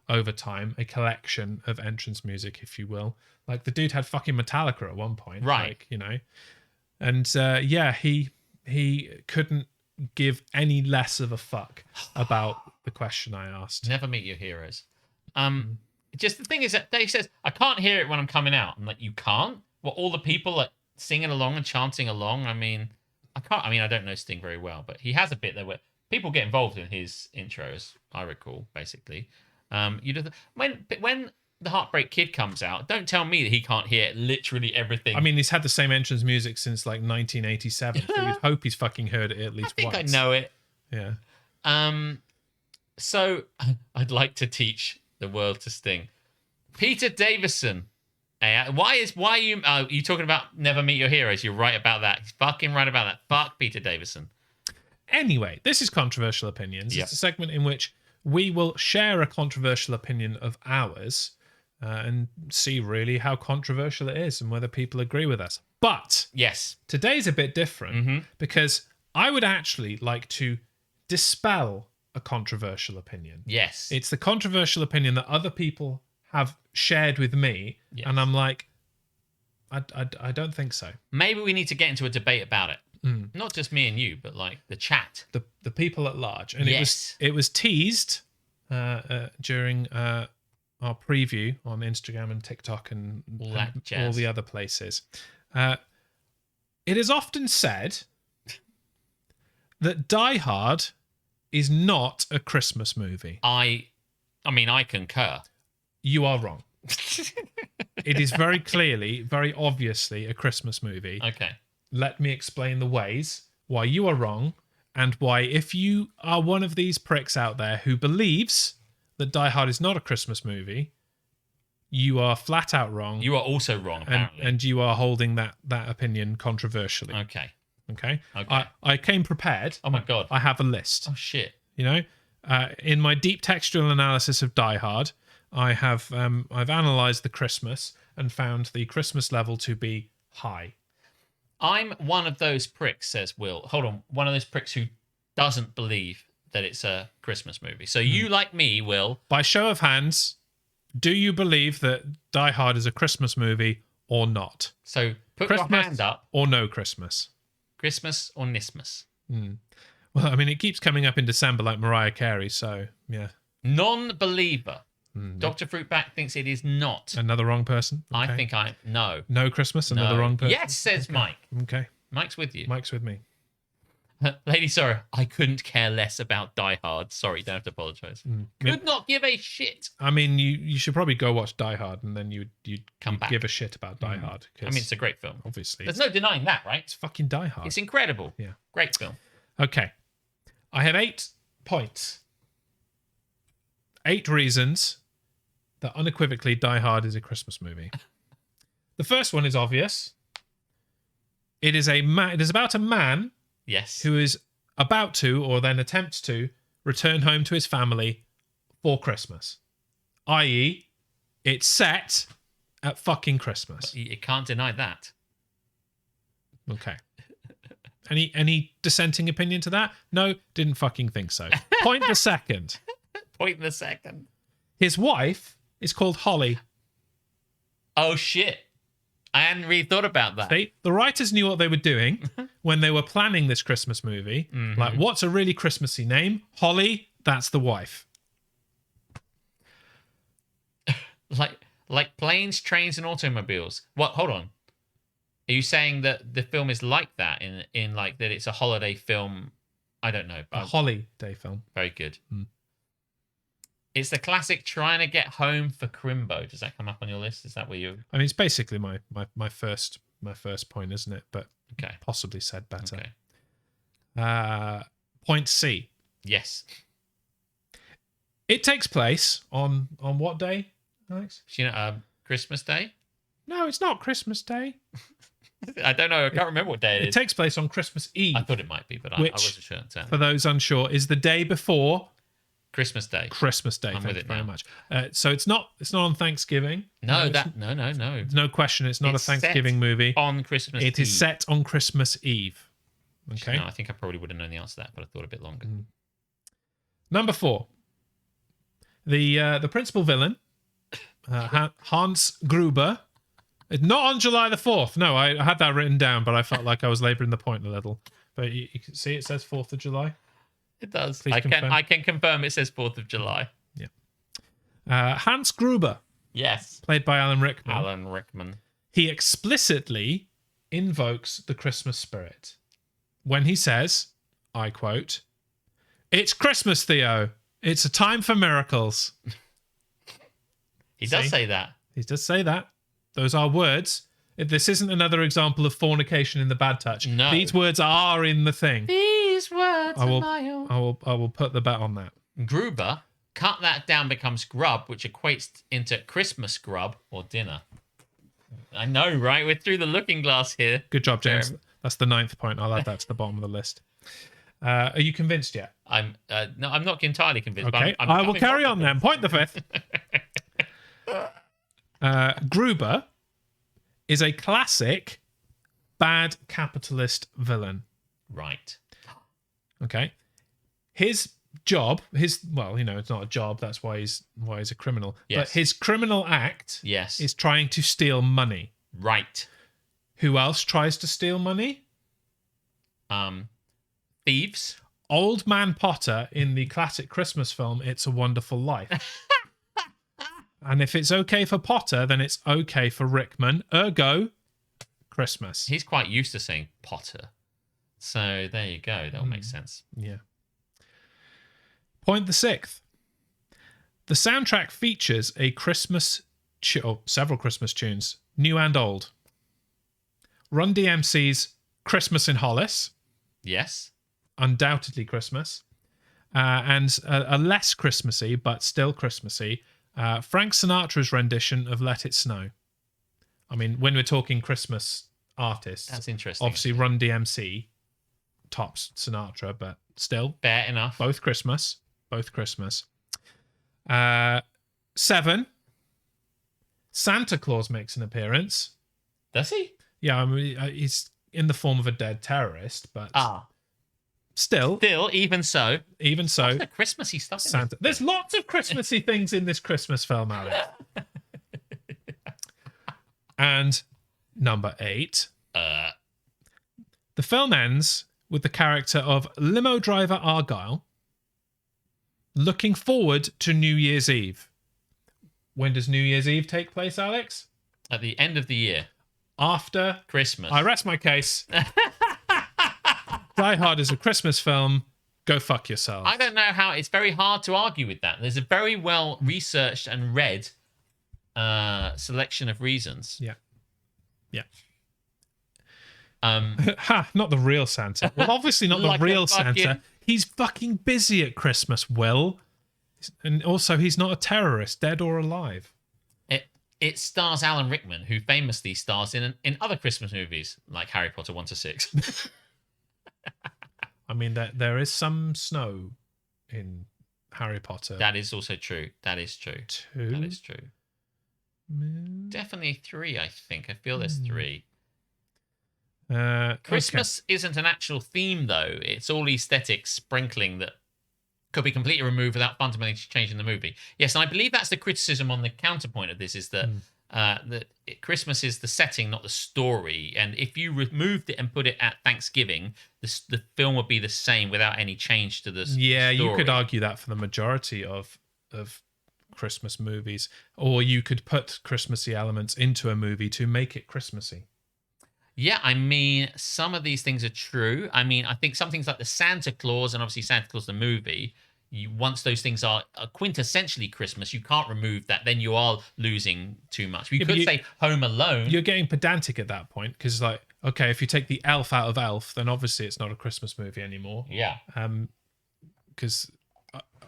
over time, a collection of entrance music, if you will. Like, the dude had fucking Metallica at one point, Right. Like, you know, and yeah, he couldn't give any less of a fuck about the question I asked. Never meet your heroes. Just the thing is that Dave says, I can't hear it when I'm coming out. I'm like, you can't? Well, all the people are singing along and chanting along. I mean, I don't know Sting very well, but he has a bit there where people get involved in his intros, I recall, basically. When the Heartbreak Kid comes out, don't tell me that he can't hear literally everything. I mean, he's had the same entrance music since like 1987. So you'd hope he's fucking heard it at least I think once. I know it. Yeah. So I'd like to teach the world to Sting. Peter Davison. Why are you talking about never meet your heroes? You're right about that. He's fucking right about that. Fuck Peter Davison. Anyway, this is Controversial Opinions. Yep. It's a segment in which we will share a controversial opinion of ours and see really how controversial it is and whether people agree with us. But Yes. today's a bit different Mm-hmm. because I would actually like to dispel a controversial opinion. Yes. It's the controversial opinion that other people have shared with me, Yes. and I'm like, I don't think so. Maybe we need to get into a debate about it. Not just me and you, but like the chat. The people at large, and Yes. it was teased during our preview on Instagram and TikTok and All that and jazz. all the other places. It is often said that Die Hard is not a Christmas movie. I mean, I concur. You are wrong. It is very clearly, very obviously a Christmas movie. Okay. Let me explain the ways why you are wrong, and why, if you are one of these pricks out there who believes that Die Hard is not a Christmas movie, you are flat out wrong. You are also wrong, apparently. and you are holding that opinion controversially. Okay. Okay. Okay. I came prepared. Oh, my God. I have a list. Oh, shit. You know, in my deep textual analysis of Die Hard, I have I've analysed the Christmas and found the Christmas level to be high. I'm one of those pricks, says Will. Hold on. One of those pricks who doesn't believe that it's a Christmas movie. So you, like me, Will. By show of hands, do you believe that Die Hard is a Christmas movie or not? So put Christmas your hand up. or no Christmas? Christmas or Nismas? Well, I mean, it keeps coming up in December like Mariah Carey, so yeah. Non-believer. Dr. Fruitback thinks it is not. Another wrong person? I Okay. think no. No Christmas, another No. wrong person? Yes, says Mike. Okay. Mike's with you. Mike's with me. Lady Sorrow, I couldn't care less about Die Hard. Sorry, don't have to apologise. Could not give a shit. I mean, you should probably go watch Die Hard and then you'd Come back. give a shit about Die Hard. I mean, it's a great film. obviously There's no denying that, right? it's fucking Die Hard. It's incredible. Yeah. Great film. Okay. I have 8 points. 8 reasons that unequivocally Die Hard is a Christmas movie. The first one is obvious. It is about a man Yes. who is about to, or then attempts to, return home to his family for Christmas. I.e., it's set at fucking Christmas. You can't deny that. Okay. Any dissenting opinion to that? No, didn't fucking think so. Point the second. Point in the second. His wife is called Holly. Oh, shit. I hadn't really thought about that. The writers knew what they were doing when they were planning this Christmas movie. Like, what's a really Christmassy name? Holly, that's the wife. Like planes, trains, and automobiles. What? Hold on. Are you saying that the film is like that in like that it's a holiday film? I don't know. A holiday film. Very good. It's the classic trying to get home for Crimbo. Does that come up on your list? Is that where you? I mean, it's basically my first point, isn't it? But Okay. possibly said better. Okay. Point C. Yes. It takes place on what day, Alex? You know, Christmas Day. No, it's not Christmas Day. I don't know. I can't remember what day it It is. takes place on Christmas Eve. I thought it might be, but I Which, wasn't sure. So. For those unsure, is the day before Christmas Day. Christmas Day. I'm Thank with you it very now. much. So it's not on Thanksgiving. No, it's- no. There's no question. It's not It's a Thanksgiving set movie. On Christmas It is Eve. set on Christmas Eve. Okay. No, I think I probably would have known the answer to that, but I thought a bit longer. Number 4. The principal villain, Hans Gruber. It's not on July the 4th. No, I had that written down, but I felt like I was labouring the point a little. But you can see it says 4th of July. It does. Please confirm. I can confirm it says 4th of July. Hans Gruber, Yes. played by Alan Rickman. Alan Rickman. He explicitly invokes the Christmas spirit when he says, I quote, "It's Christmas, Theo. It's a time for miracles." He does See? say that. He does say that. Those are words. This isn't another example of fornication in the Bad Touch. No. These words are in the thing. These words I will, are my own. I will put the bet on that. Gruber, cut that down becomes grub, which equates into Christmas grub or dinner. I know, right? We're through the looking glass here. Good job, James. Fair. That's the 9th point. I'll add that to the bottom of the list. Are you convinced yet? I'm not entirely convinced. Okay, but I'm I will becoming carry more on then. Point the 5th. Gruber is a classic bad capitalist villain. Right. Okay, his job, it's not a job. That's why he's a criminal. Yes. But his criminal act Yes. is trying to steal money. Right. Who else tries to steal money? Thieves. Old Man Potter in the classic Christmas film It's a Wonderful Life. And if it's okay for Potter, then it's okay for Rickman. Ergo, Christmas. He's quite used to saying Potter. So there you go. That'll make sense. Yeah. Point the sixth. The soundtrack features a several Christmas tunes, new and old. Run DMC's Christmas in Hollis, Yes. undoubtedly Christmas, and a less Christmassy, but still Christmassy, Frank Sinatra's rendition of Let It Snow. I mean, when we're talking Christmas artists, That's interesting. obviously Run DMC tops Sinatra, but still, Fair enough. both Christmas. 7. Santa Claus makes an appearance. Does he? Yeah, I mean, he's in the form of a dead terrorist, but still, Even so. even The Christmassy stuff. in Santa. this. There's lots of Christmassy things in this Christmas film, Alex. And number 8. The film ends with the character of limo driver Argyle looking forward to New Year's Eve. When does New Year's Eve take place, Alex? At the end of the year. After Christmas. I rest my case. Die Hard is a Christmas film. Go fuck yourself. I don't know how. It's very hard to argue with that. There's a very well researched and read selection of reasons. Yeah. Um, Not the real Santa. Well, obviously not Like the a real fucking- Santa. He's fucking busy at Christmas, Will. And also, he's not a terrorist, dead or alive. it stars Alan Rickman, who famously stars in other Christmas movies like Harry Potter 1 to 6. I mean, there is some snow in Harry Potter. That is also true. That is true. 2. That is true. Definitely 3, I think. I feel there's 3. Christmas isn't an actual theme, though. It's all aesthetic sprinkling that could be completely removed without fundamentally changing the movie. Yes, and I believe that's the criticism on the counterpoint of this, is that Christmas is the setting, not the story. And if you removed it and put it at Thanksgiving, the film would be the same without any change to the Yeah, story. you could argue that for the majority of Christmas movies. Or you could put Christmassy elements into a movie to make it Christmassy. Yeah, I mean, some of these things are true. I mean, I think some things like the Santa Claus, and obviously Santa Claus the movie, once those things are quintessentially Christmas, you can't remove that. Then you are losing too much. You could say Home Alone. You're getting pedantic at that point, because, like, okay, if you take the elf out of Elf, then obviously it's not a Christmas movie anymore. Yeah. Because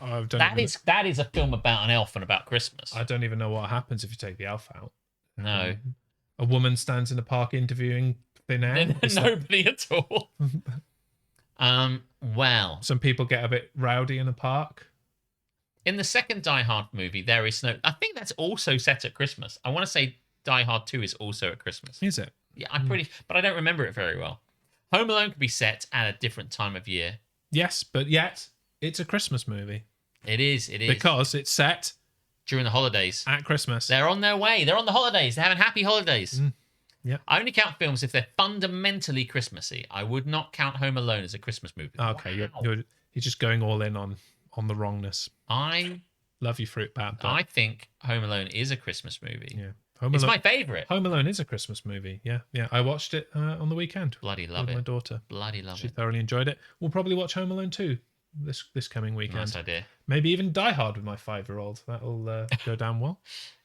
that is a film about an elf and about Christmas. I don't even know what happens if you take the elf out. No. A woman stands in a park interviewing thin air. Nobody at all. Well, some people get a bit rowdy in a park. In the second Die Hard movie, there is no. I think that's also set at Christmas. I want to say Die Hard 2 is also at Christmas. Is it? Yeah, I'm pretty, but I don't remember it very well. Home Alone could be set at a different time of year. Yes, but yet it's a Christmas movie. It is. It is because it's set during the holidays at Christmas. They're on their way. They're on the holidays. They're having happy holidays. Yeah. I only count films if they're fundamentally Christmassy. I would not count Home Alone as a Christmas movie. Okay, Wow. you're just going all in on the wrongness. I love you, Fruit Bat. I think Home Alone is a Christmas movie. Yeah, it's my favorite. Home Alone is a Christmas movie. Yeah. I watched it on the weekend. Bloody love with it. my daughter. Bloody love She it. thoroughly enjoyed it. We'll probably watch Home Alone 2 this coming weekend. Nice idea. Maybe even Die Hard with my 5-year-old. That'll go down well.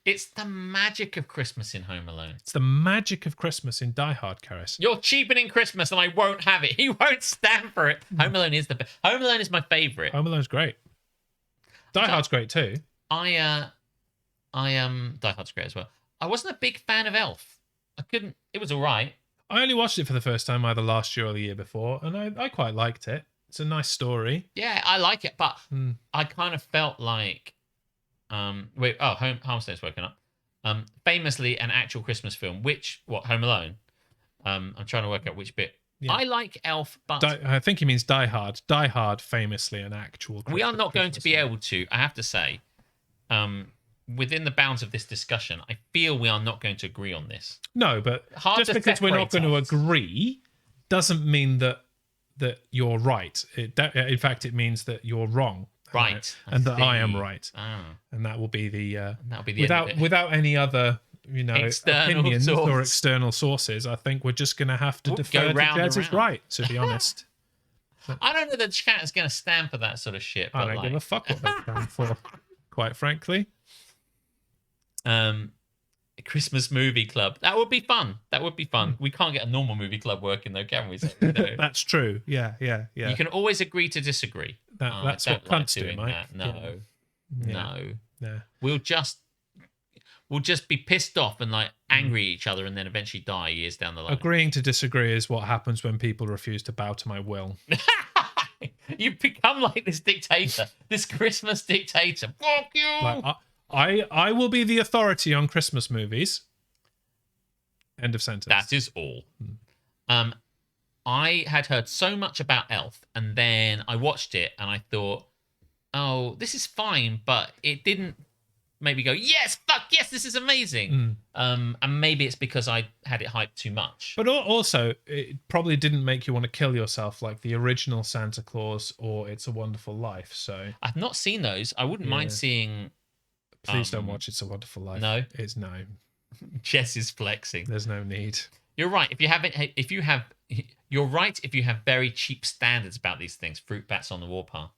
It's the magic of Christmas in Home Alone. It's the magic of Christmas in Die Hard, Karis. You're cheapening Christmas, and I won't have it. He won't stand for it. Home Alone is Home Alone is my favorite. Home Alone's great. Die Hard's great too. Die Hard's great as well. I wasn't a big fan of Elf. It was all right. I only watched it for the first time either last year or the year before, and I quite liked it. It's a nice story. Yeah, I like it, but I kind of felt like Homestead's woken up. Famously an actual Christmas film, Home Alone? I'm trying to work out which bit. Yeah. I like Elf, but I think he means Die Hard. Die Hard, famously an actual we are not going to be able to, I have to say, within the bounds of this discussion, I feel we are not going to agree on this. No, but just because we're not going to agree doesn't mean that you're right. In fact, it means that you're wrong. Right. and that I am see. right, Oh. and that will be the That'll be the end of it. without any other External opinions or source. external sources. I think we're just going to have to We'll defer go to round and Jez is round. right. To be honest, I don't know that chat is going to stand for that sort of shit. I But don't give a fuck what they stand for. Quite frankly, a Christmas movie club. That would be fun. That would be fun. We can't get a normal movie club working though, can we? So, that's true. Yeah. You can always agree to disagree. That's I what don't like cunts do, doing Mike. that. No. Yeah. No. Yeah. We'll just be pissed off and like angry at each other and then eventually die years down the line. Agreeing to disagree is what happens when people refuse to bow to my will. You've become like this dictator, this Christmas dictator. Fuck you. Like, I will be the authority on Christmas movies. End of sentence. That is all. I had heard so much about Elf, and then I watched it, and I thought, oh, this is fine, but it didn't make me go, yes, fuck yes, this is amazing. And maybe it's because I had it hyped too much. But also, it probably didn't make you want to kill yourself like the original Santa Claus or It's a Wonderful Life. So I've not seen those. I wouldn't mind seeing. please don't watch It's a Wonderful Life. No? It's no. Jess is flexing. There's no need. You're right. You're right if you have very cheap standards about these things. Fruit bats on the warpath.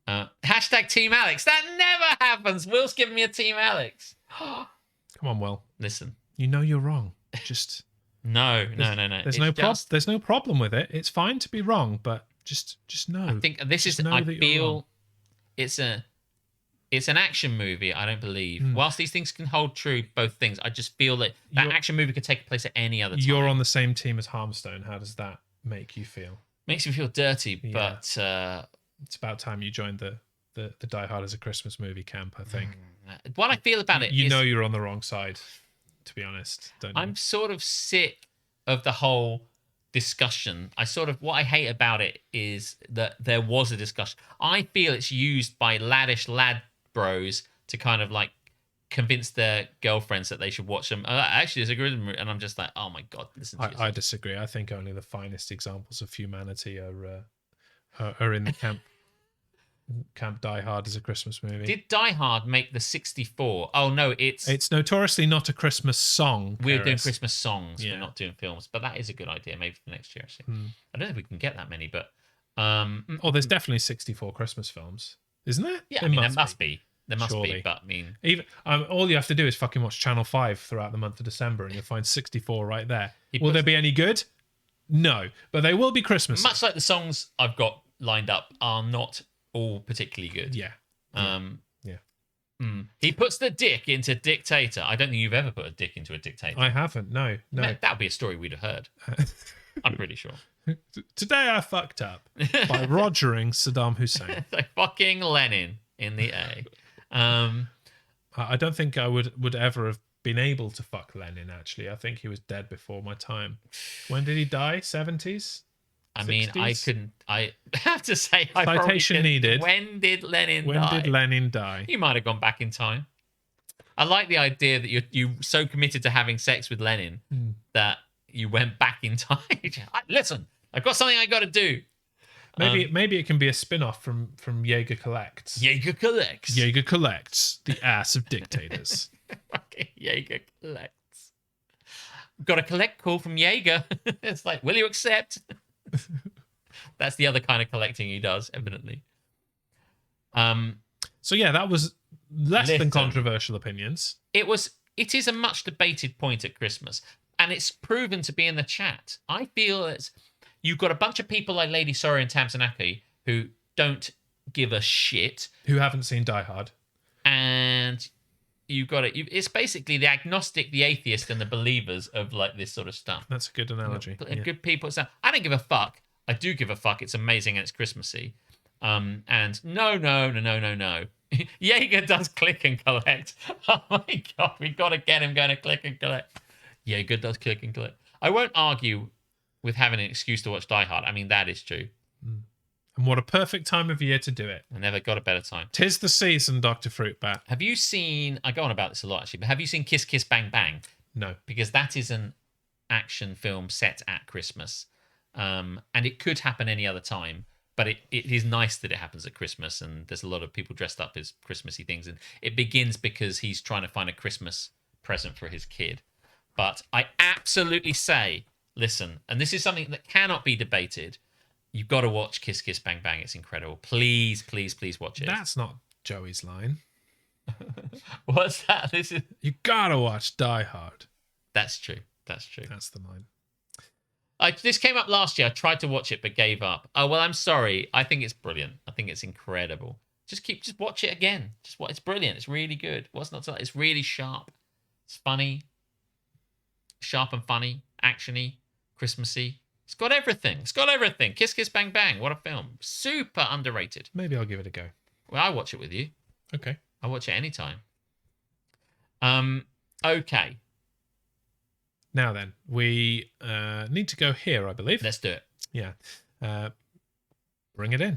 Hashtag Team Alex. That never happens. Will's giving me a Team Alex. Come on, Will. Listen. You know you're wrong. Just No. there's no problem with it. It's fine to be wrong, but just know. I think this Just is. know I that you're feel wrong. it's an action movie. I don't believe. Whilst these things can hold true, both things, I just feel that action movie could take place at any other time. You're on the same team as Harmstone. How does that make you feel? Makes me feel dirty, Yeah. but It's about time you joined the Die Hard as a Christmas movie camp, I think. what I feel about it You is know you're on the wrong side, to be honest, don't you? I'm sort of sick of the whole discussion. What I hate about it is that there was a discussion. I feel it's used by laddish lad bros to kind of like convince their girlfriends that they should watch them. Actually, there's a good, and I'm just like, oh my god, listen to I disagree. I think only the finest examples of humanity are in the camp Die Hard as a Christmas movie. Did Die Hard make the 64? Oh no, It's notoriously not a Christmas song. we're doing Paris. Christmas songs. Yeah. We're not doing films, but that is a good idea. Maybe for next year. Actually. I don't know if we can get that many, but Oh, there's definitely 64 Christmas films, isn't there? yeah, I mean, there must be. There must Surely. be, but I mean, Even all you have to do is fucking watch Channel 5 throughout the month of December, and you'll find 64 right there. Will there be any good? No, but they will be Christmas. much like the songs I've got lined up are not all particularly good. Yeah. He puts the dick into dictator. I don't think you've ever put a dick into a dictator. I haven't. No. That would be a story we'd have heard. I'm pretty sure. Today I fucked up by rogering Saddam Hussein. Like fucking Lenin in the A. I don't think I would ever have been able to fuck Lenin, actually. I think he was dead before my time. When did he die? 70s? I mean, 60s? I have to say, I probably Citation couldn't. needed. When did Lenin When die? did Lenin die? You might have gone back in time. I like the idea that you're so committed to having sex with Lenin that you went back in time. Listen, I've got something I got to do. Maybe it can be a spin-off from Jaeger Collects. Jaeger collects. Jaeger Collects, the ass of dictators. Fucking Jaeger collects. Got a collect call from Jaeger. It's like, will you accept? That's the other kind of collecting he does, evidently. So yeah, that was less than Listen. controversial opinions. It is a much debated point at Christmas, and it's proven to be in the chat. I feel it's you've got a bunch of people like Lady Sorry and Tamsinaki who don't give a shit, Who haven't seen Die Hard? and you've got it's basically the agnostic, the atheist, and the believers of like this sort of stuff. That's a good analogy. Yeah. Good people. So I don't give a fuck. I do give a fuck. It's amazing and it's Christmassy. And no. Jaeger does click and collect. Oh my god, we got to get him going to click and collect. Jaeger does click and collect. I won't argue with having an excuse to watch Die Hard. I mean, that is true. And what a perfect time of year to do it. I never got a better time. 'Tis the season, Dr. Fruitbat. Have you seen? I go on about this a lot actually, but have you seen Kiss Kiss Bang Bang? No. Because that is an action film set at Christmas, and it could happen any other time. But it is nice that it happens at Christmas, and there's a lot of people dressed up as Christmassy things. And it begins because he's trying to find a Christmas present for his kid. But I absolutely say, listen, and this is something that cannot be debated. You've got to watch Kiss Kiss Bang Bang. It's incredible. Please, please, please watch it. That's not Joey's line. What's that? This is. You gotta watch Die Hard. That's true. That's true. That's the line. This came up last year. I tried to watch it but gave up. Oh well, I'm sorry. I think it's brilliant. I think it's incredible. Just watch it again. It's brilliant. It's really good. What's not to? It's really sharp. It's funny. Sharp and funny, actiony, Christmassy. It's got everything. It's got everything. Kiss Kiss Bang Bang. What a film. Super underrated. Maybe I'll give it a go. Well, I watch it with you. Okay. I watch it anytime. Okay. This then, we need to go here, I believe. Let's do it. Yeah. Bring it in.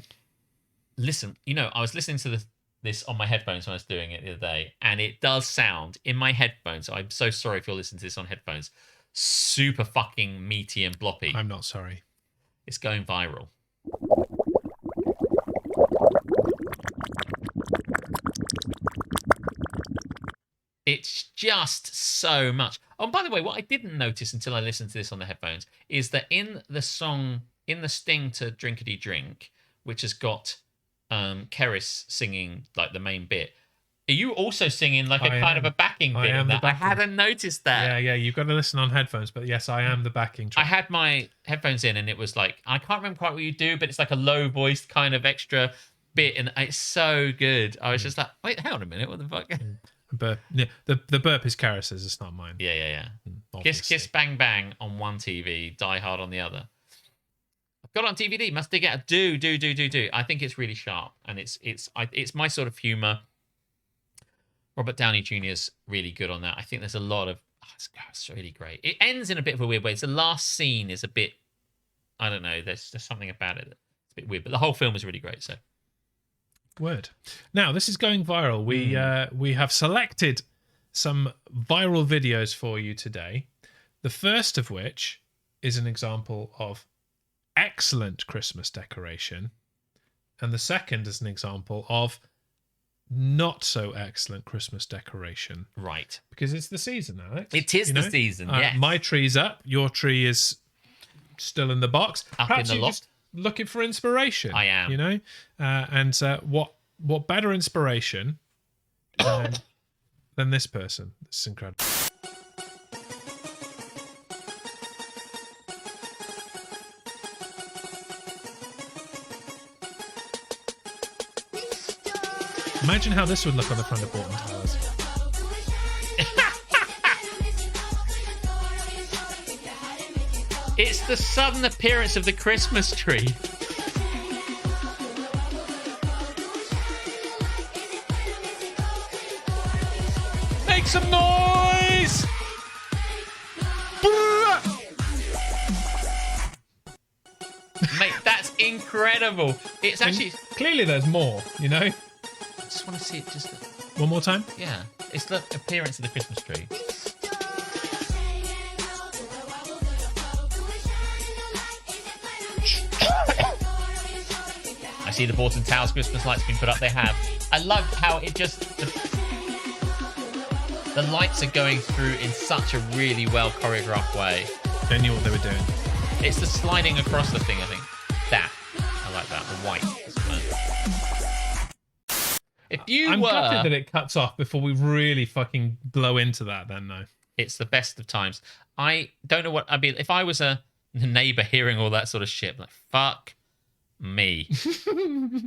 Listen, I was listening to this on my headphones when I was doing it the other day, and it does sound in my headphones. I'm so sorry if you're listening to this on headphones. Super fucking meaty and bloppy. I'm not sorry. It's going viral. It's just so much. Oh, and by the way, what I didn't notice until I listened to this on the headphones is that in the song, in the sting to Drinkity Drink, which has got Keris singing like the main bit, are you also singing like a kind of a backing bit? I hadn't noticed that. Yeah, you've got to listen on headphones, but yes, I am the backing track. I had my headphones in and it was like, I can't remember quite what you do, but it's like a low voiced kind of extra bit and it's so good. I was just like, wait, hang on a minute, what the fuck? Burp. Yeah, the burp is Karis's, it's not mine. Yeah. Obviously. Kiss Kiss Bang Bang on one TV, Die Hard on the other. I've got it on DVD. Must dig out. Do. I think it's really sharp, and it's my sort of humor. Robert Downey Jr. is really good on that. I think there's a lot of. It's really great. It ends in a bit of a weird way. The last scene is a bit. I don't know. There's something about it that's a bit weird, but the whole film is really great. So. Word. Now, this is going viral. We have selected some viral videos for you today. The first of which is an example of excellent Christmas decoration. And the second is an example of not so excellent Christmas decoration. Right. Because it's the season, Alex. It is the season, yes. My tree's up. Your tree is still in the box. Up Perhaps in the loft. Looking for inspiration. I am. And what better inspiration than this person? This is incredible. Imagine how this would look on the front of Bolton Towers. It's the sudden appearance of the Christmas tree. Make some noise! Mate, that's incredible. It's actually... Clearly there's more, I just want to see it just... One more time? Yeah. It's the appearance of the Christmas tree. I see the Bolton Towers Christmas lights being put up. They have. I love how it just... The lights are going through in such a really well choreographed way. They knew what they were doing. It's the sliding across the thing, I think. That. I like that. The white. If you I'm were... gutted that it cuts off before we really fucking blow into that then, though. It's the best of times. I don't know what... I mean, if I was a neighbour hearing all that sort of shit, like, fuck me.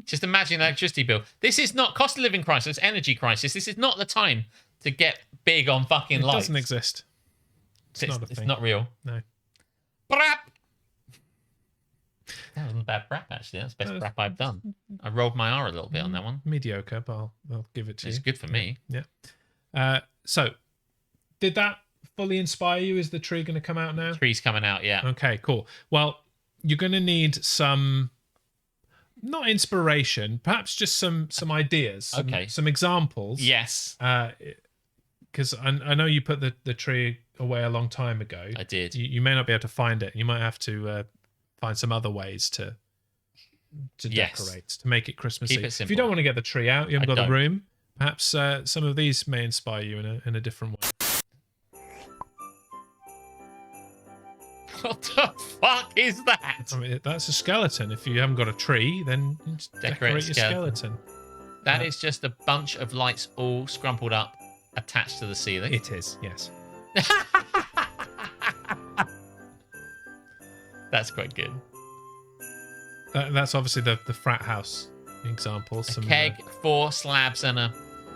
Just imagine the electricity bill. This is not cost of living crisis, energy crisis. This is not the time to get big on fucking lights. It doesn't exist. It's not real. No. Brap! That wasn't a bad brap, actually. That's the best brap I've done. I rolled my R a little bit on that one. Mediocre, but I'll give it to you. It's good for me. Yeah. So, did that fully inspire you? Is the tree going to come out now? Tree's coming out, yeah. Okay, cool. Well, you're going to need some... Not inspiration, perhaps just some ideas, some examples. Yes. Because I know you put the tree away a long time ago. I did. You may not be able to find it. You might have to find some other ways to Yes. decorate, to make it Christmassy. Keep it If simple. you don't want to get the tree out, you haven't I got don't. the room, perhaps some of these may inspire you in a different way. What the fuck is that? I mean, that's a skeleton. If you haven't got a tree, then you just decorate your skeleton. That is just a bunch of lights all scrumpled up, attached to the ceiling. It is, yes. That's quite good. That's obviously the frat house example. A keg, 4 slabs, and a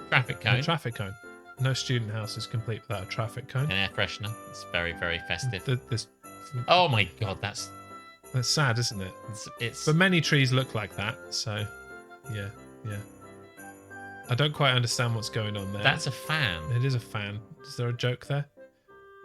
traffic and cone. a traffic cone. No student house is complete without a traffic cone. An air freshener. It's very, very festive. This, Oh my god, that's sad, isn't it? it's But many trees look like that, so yeah. I don't quite understand what's going on there. that's a fan. It is a fan. Is there a joke there?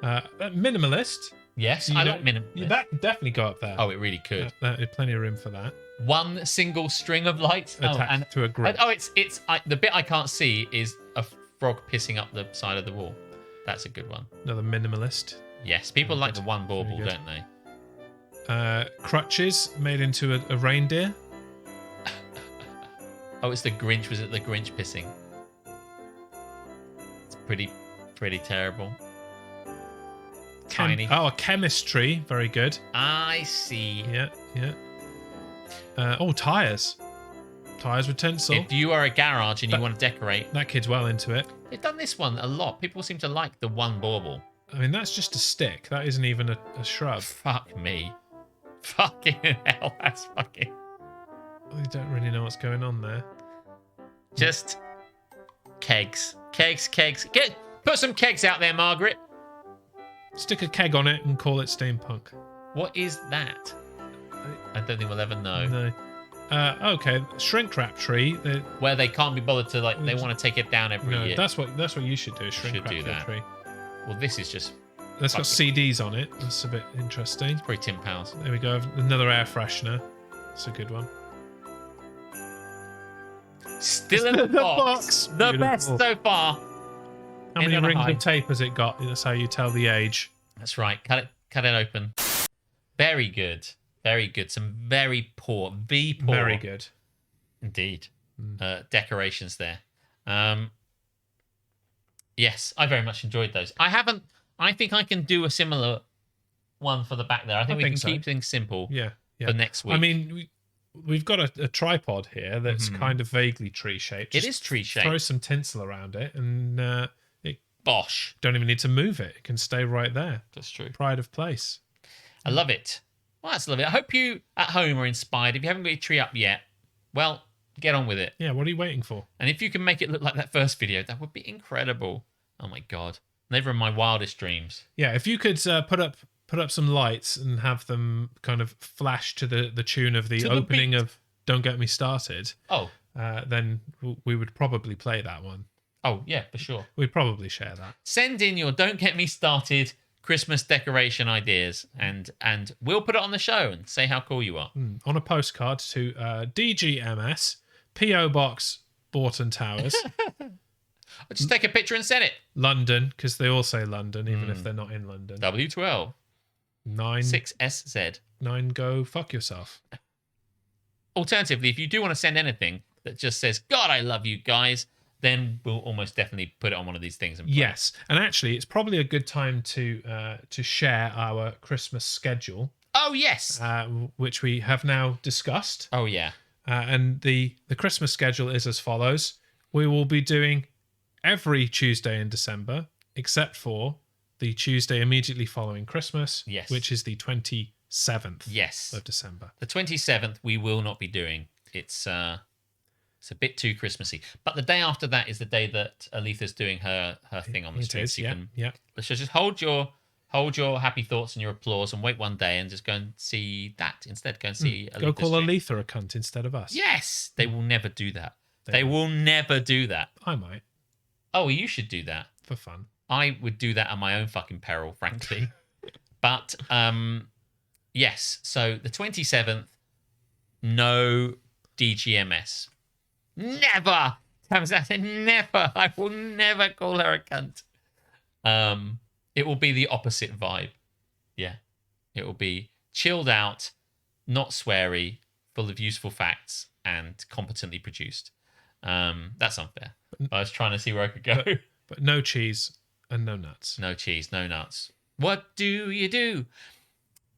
Minimalist. Yes, You I don't- like minimum. That could definitely go up there. Oh, it really could. There's plenty of room for that. One single string of lights. Attached to a grid. It's the bit I can't see is a frog pissing up the side of the wall. That's a good one. Another minimalist. Yes, people like the one bauble, good. don't they? Crutches made into a reindeer. Oh, it's the Grinch. Was it the Grinch pissing? It's pretty terrible. Tiny. A chemistry. Very good. I see. Yeah. Tires. Tires with tinsel. If you are a garage and you want to decorate, That kid's well into it. they've done this one a lot. People seem to like the one bauble. I mean, that's just a stick. That isn't even a shrub. Fuck me. Fucking hell, that's fucking... I don't really know what's going on there. Just kegs. Put some kegs out there, Margaret. Stick a keg on it and call it steampunk. What is that? I don't think we'll ever know. No. Okay, shrink wrap tree. Where they can't be bothered to, like, they want to take it down every No, year. that's what you should do. Shrink Should wrap do your that. tree. Well, this is just That's got Fuck CDs on it. That's a bit interesting. probably £10. There we go. Another air freshener. That's a good one. Still in the box. The best Beautiful. so far. How End many on a rings high. of tape has it got? That's how you tell the age. That's right. Cut it open. Very good. Very good. Some very poor. Very good. Indeed. Decorations there. Yes, I very much enjoyed those. I think I can do a similar one for the back there. I think we can so. keep things simple Yeah. for next week. I mean, we've got a tripod here that's kind of vaguely tree shaped. it is tree shaped. Throw some tinsel around it, and it Bosh. don't even need to move it. It can stay right there. That's true. Pride of place. I love it. Well, that's lovely. I hope you at home are inspired. If you haven't got your tree up yet, well, get on with it. Yeah. What are you waiting for? And if you can make it look like that first video, that would be incredible. Oh my god. Never in my wildest dreams. Yeah. If you could put up some lights and have them kind of flash to the tune of the To the opening beat. of "Don't Get Me Started," Oh. then we would probably play that one. Oh, yeah, for sure. We'd probably share that. Send in your Don't Get Me Started Christmas decoration ideas and we'll put it on the show and say how cool you are. On a postcard to DGMS, P.O. Box, Borton Towers, I'll just take a picture and send it. London, because they all say London, even if they're not in London. W12 9 6SZ. go fuck yourself. Alternatively, if you do want to send anything that just says, God, I love you guys, then we'll almost definitely put it on one of these things. And play. Yes, and actually, it's probably a good time to share our Christmas schedule, Oh, yes. which we have now discussed. Oh, yeah. And the Christmas schedule is as follows: we will be doing every Tuesday in December, except for the Tuesday immediately following Christmas, Yes. which is the 27th Yes. of December. The 27th, we will not be doing. It's a bit too Christmassy. But the day after that is the day that Aletha's doing her thing on the It street. is, So you yeah, can, yeah. so just hold your happy thoughts and your applause and wait one day and just go and see that instead. Go and see Go Aletha's call stream. Aletha a cunt instead of us. Yes, they will never do that. They will never do that. I might, Oh, you should do that. for fun. I would do that on my own fucking peril, frankly. But yes, so the 27th, no DGMS. Never. Tamsin said never. I will never call her a cunt. It will be the opposite vibe. Yeah. It will be chilled out, not sweary, full of useful facts and competently produced. That's unfair. I was trying to see where I could go. But no cheese and no nuts. No cheese, no nuts. What do you do?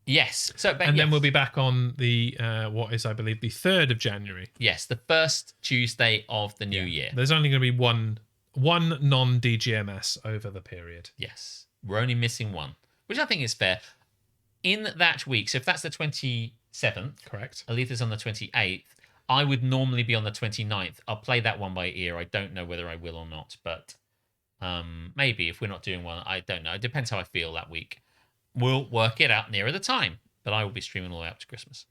Yes. So, And then we'll be back on the what is, I believe, the 3rd of January. Yes, the first Tuesday of the new year. There's only going to be one non-DGMS over the period. Yes. We're only missing one, which I think is fair. In that week, so if that's the 27th, Correct. Aletha's on the 28th, I would normally be on the 29th. I'll play that one by ear. I don't know whether I will or not, but maybe if we're not doing one, I don't know. It depends how I feel that week. We'll work it out nearer the time, but I will be streaming all the way up to Christmas.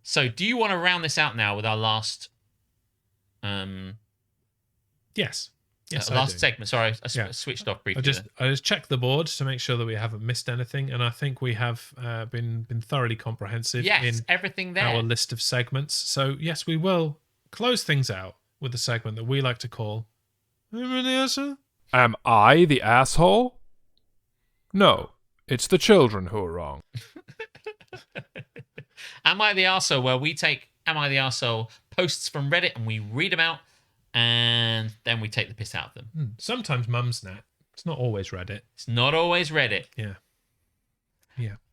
So do you want to round this out now with our last... Yes. Yes, last segment. Sorry, I switched off briefly. I just checked the board to make sure that we haven't missed anything, and I think we have been thoroughly comprehensive in everything there. Our list of segments. So yes, we will close things out with the segment that we like to call. Am I the asshole? No, it's the children who are wrong. Am I the arsehole? Where we take Am I the arsehole posts from Reddit and we read them out. And then we take the piss out of them. Sometimes Mumsnet. It's not always Reddit. It's not always Reddit. Yeah.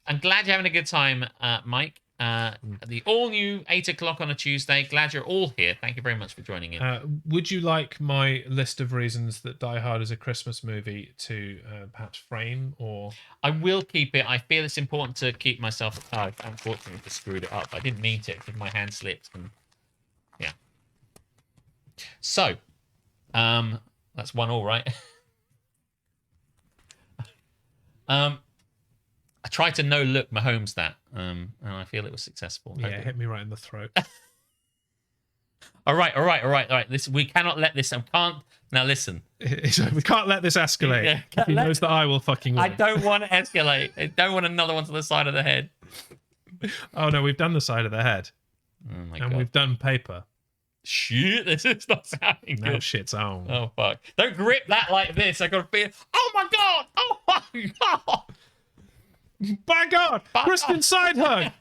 I'm glad you're having a good time, Mike. The all-new 8 o'clock on a Tuesday. Glad you're all here. Thank you very much for joining in. Would you like my list of reasons that Die Hard is a Christmas movie to perhaps frame? Or I will keep it. I feel it's important to keep myself... Oh, unfortunately, I screwed it up. I didn't mean to because my hand slipped. And yeah. So, that's 1-1, right? I tried to no-look Mahomes that, and I feel it was successful. Yeah, it hit me right in the throat. All right. We cannot let this... Now, listen. We can't let this escalate. Yeah, he knows that I will fucking win. I don't want to escalate. I don't want another one to the side of the head. Oh, no, we've done the side of the head. Oh, my God. God. We've done paper. Shit, this is not sounding good. Now shit's on. Oh, fuck. Don't grip that like this. I got to feel... Oh, my God. Oh, my God. By God! Christian side hug!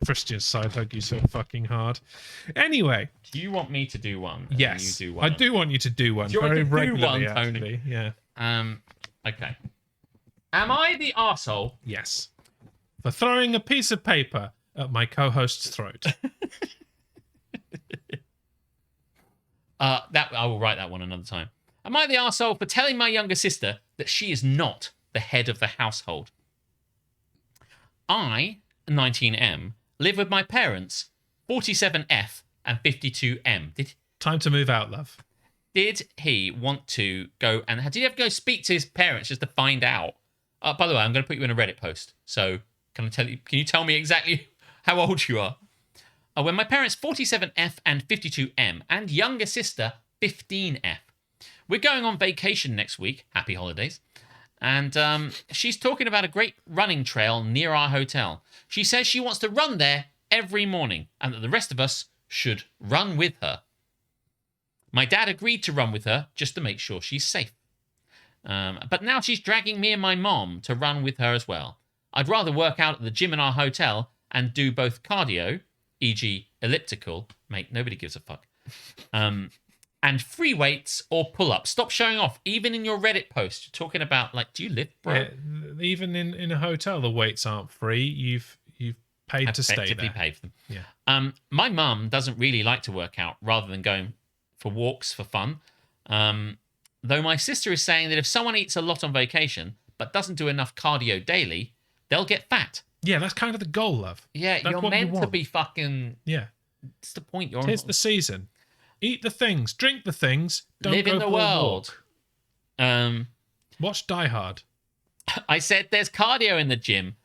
Christian side hug you so fucking hard. Anyway. Do you want me to do one? Yes. You do one? I do want you to do one. Do you very want to do regularly, one, Tony? actually. Yeah. Okay. Am I the arsehole? Yes. For throwing a piece of paper at my co-host's throat. I will write that one another time. Am I the arsehole for telling my younger sister that she is not the head of the household? I, 19M, live with my parents, 47F and 52M. Time to move out, love. Did he want to go and... Did he ever go speak to his parents just to find out? By the way, I'm going to put you in a Reddit post. So can you tell me exactly how old you are? When my parents, 47F and 52M, and younger sister, 15F. We're going on vacation next week. Happy holidays. And she's talking about a great running trail near our hotel. She says she wants to run there every morning and that the rest of us should run with her. My dad agreed to run with her just to make sure she's safe. But now she's dragging me and my mom to run with her as well. I'd rather work out at the gym in our hotel and do both cardio, e.g. elliptical, mate, nobody gives a fuck, and free weights or pull-ups. Stop showing off. Even in your Reddit post, you're talking about, like, do you lift, bro? Yeah, even in a hotel, the weights aren't free. You've paid to stay there. Paid for them. Yeah. My mum doesn't really like to work out rather than going for walks for fun. Though my sister is saying that if someone eats a lot on vacation but doesn't do enough cardio daily, they'll get fat. Yeah, that's kind of the goal, love. Yeah, that's you're meant to be fucking... Yeah. It's the point. Tis the season. Eat the things, drink the things, don't live go in the for world. A walk. Watch Die Hard. I said there's cardio in the gym,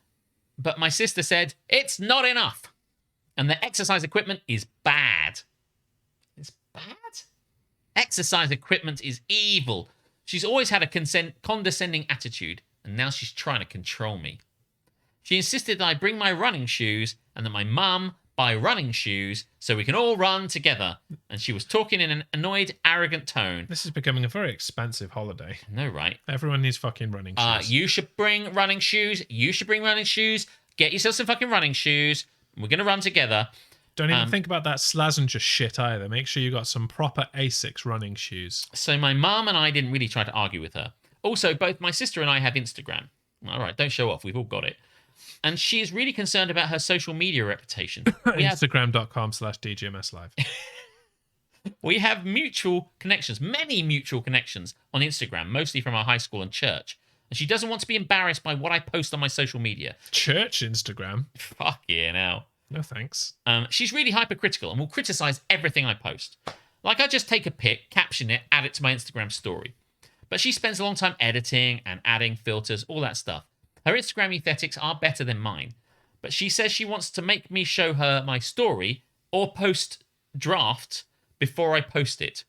but my sister said it's not enough. And the exercise equipment is bad. It's bad? Exercise equipment is evil. She's always had a condescending attitude, and now she's trying to control me. She insisted that I bring my running shoes and that my mum buy running shoes so we can all run together. And she was talking in an annoyed, arrogant tone. This is becoming a very expensive holiday. No, right? Everyone needs fucking running shoes. You should bring running shoes. You should bring running shoes. Get yourself some fucking running shoes. We're going to run together. Don't even think about that Slazenger shit either. Make sure you got some proper Asics running shoes. So my mum and I didn't really try to argue with her. Also, both my sister and I have Instagram. All right, don't show off. We've all got it. And she is really concerned about her social media reputation. Instagram.com/DGMS Live. We have mutual connections, many mutual connections on Instagram, mostly from our high school and church. And she doesn't want to be embarrassed by what I post on my social media. Church Instagram? Fuck yeah, now. No thanks. She's really hypercritical and will criticize everything I post. Like, I just take a pic, caption it, add it to my Instagram story. But she spends a long time editing and adding filters, all that stuff. Her Instagram aesthetics are better than mine. But she says she wants to make me show her my story or post draft before I post it.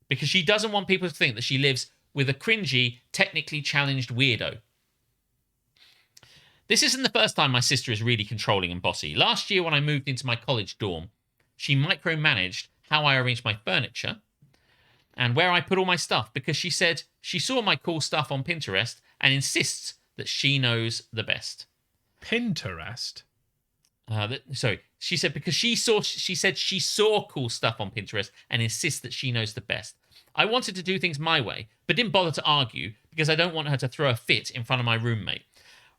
Because she doesn't want people to think that she lives with a cringy, technically challenged weirdo. This isn't the first time my sister is really controlling and bossy. Last year when I moved into my college dorm, she micromanaged how I arranged my furniture and where I put all my stuff because she said she saw my cool stuff on Pinterest and insists that she knows the best. Pinterest? She said because she said she saw cool stuff on Pinterest and insists that she knows the best. I wanted to do things my way, but didn't bother to argue because I don't want her to throw a fit in front of my roommate.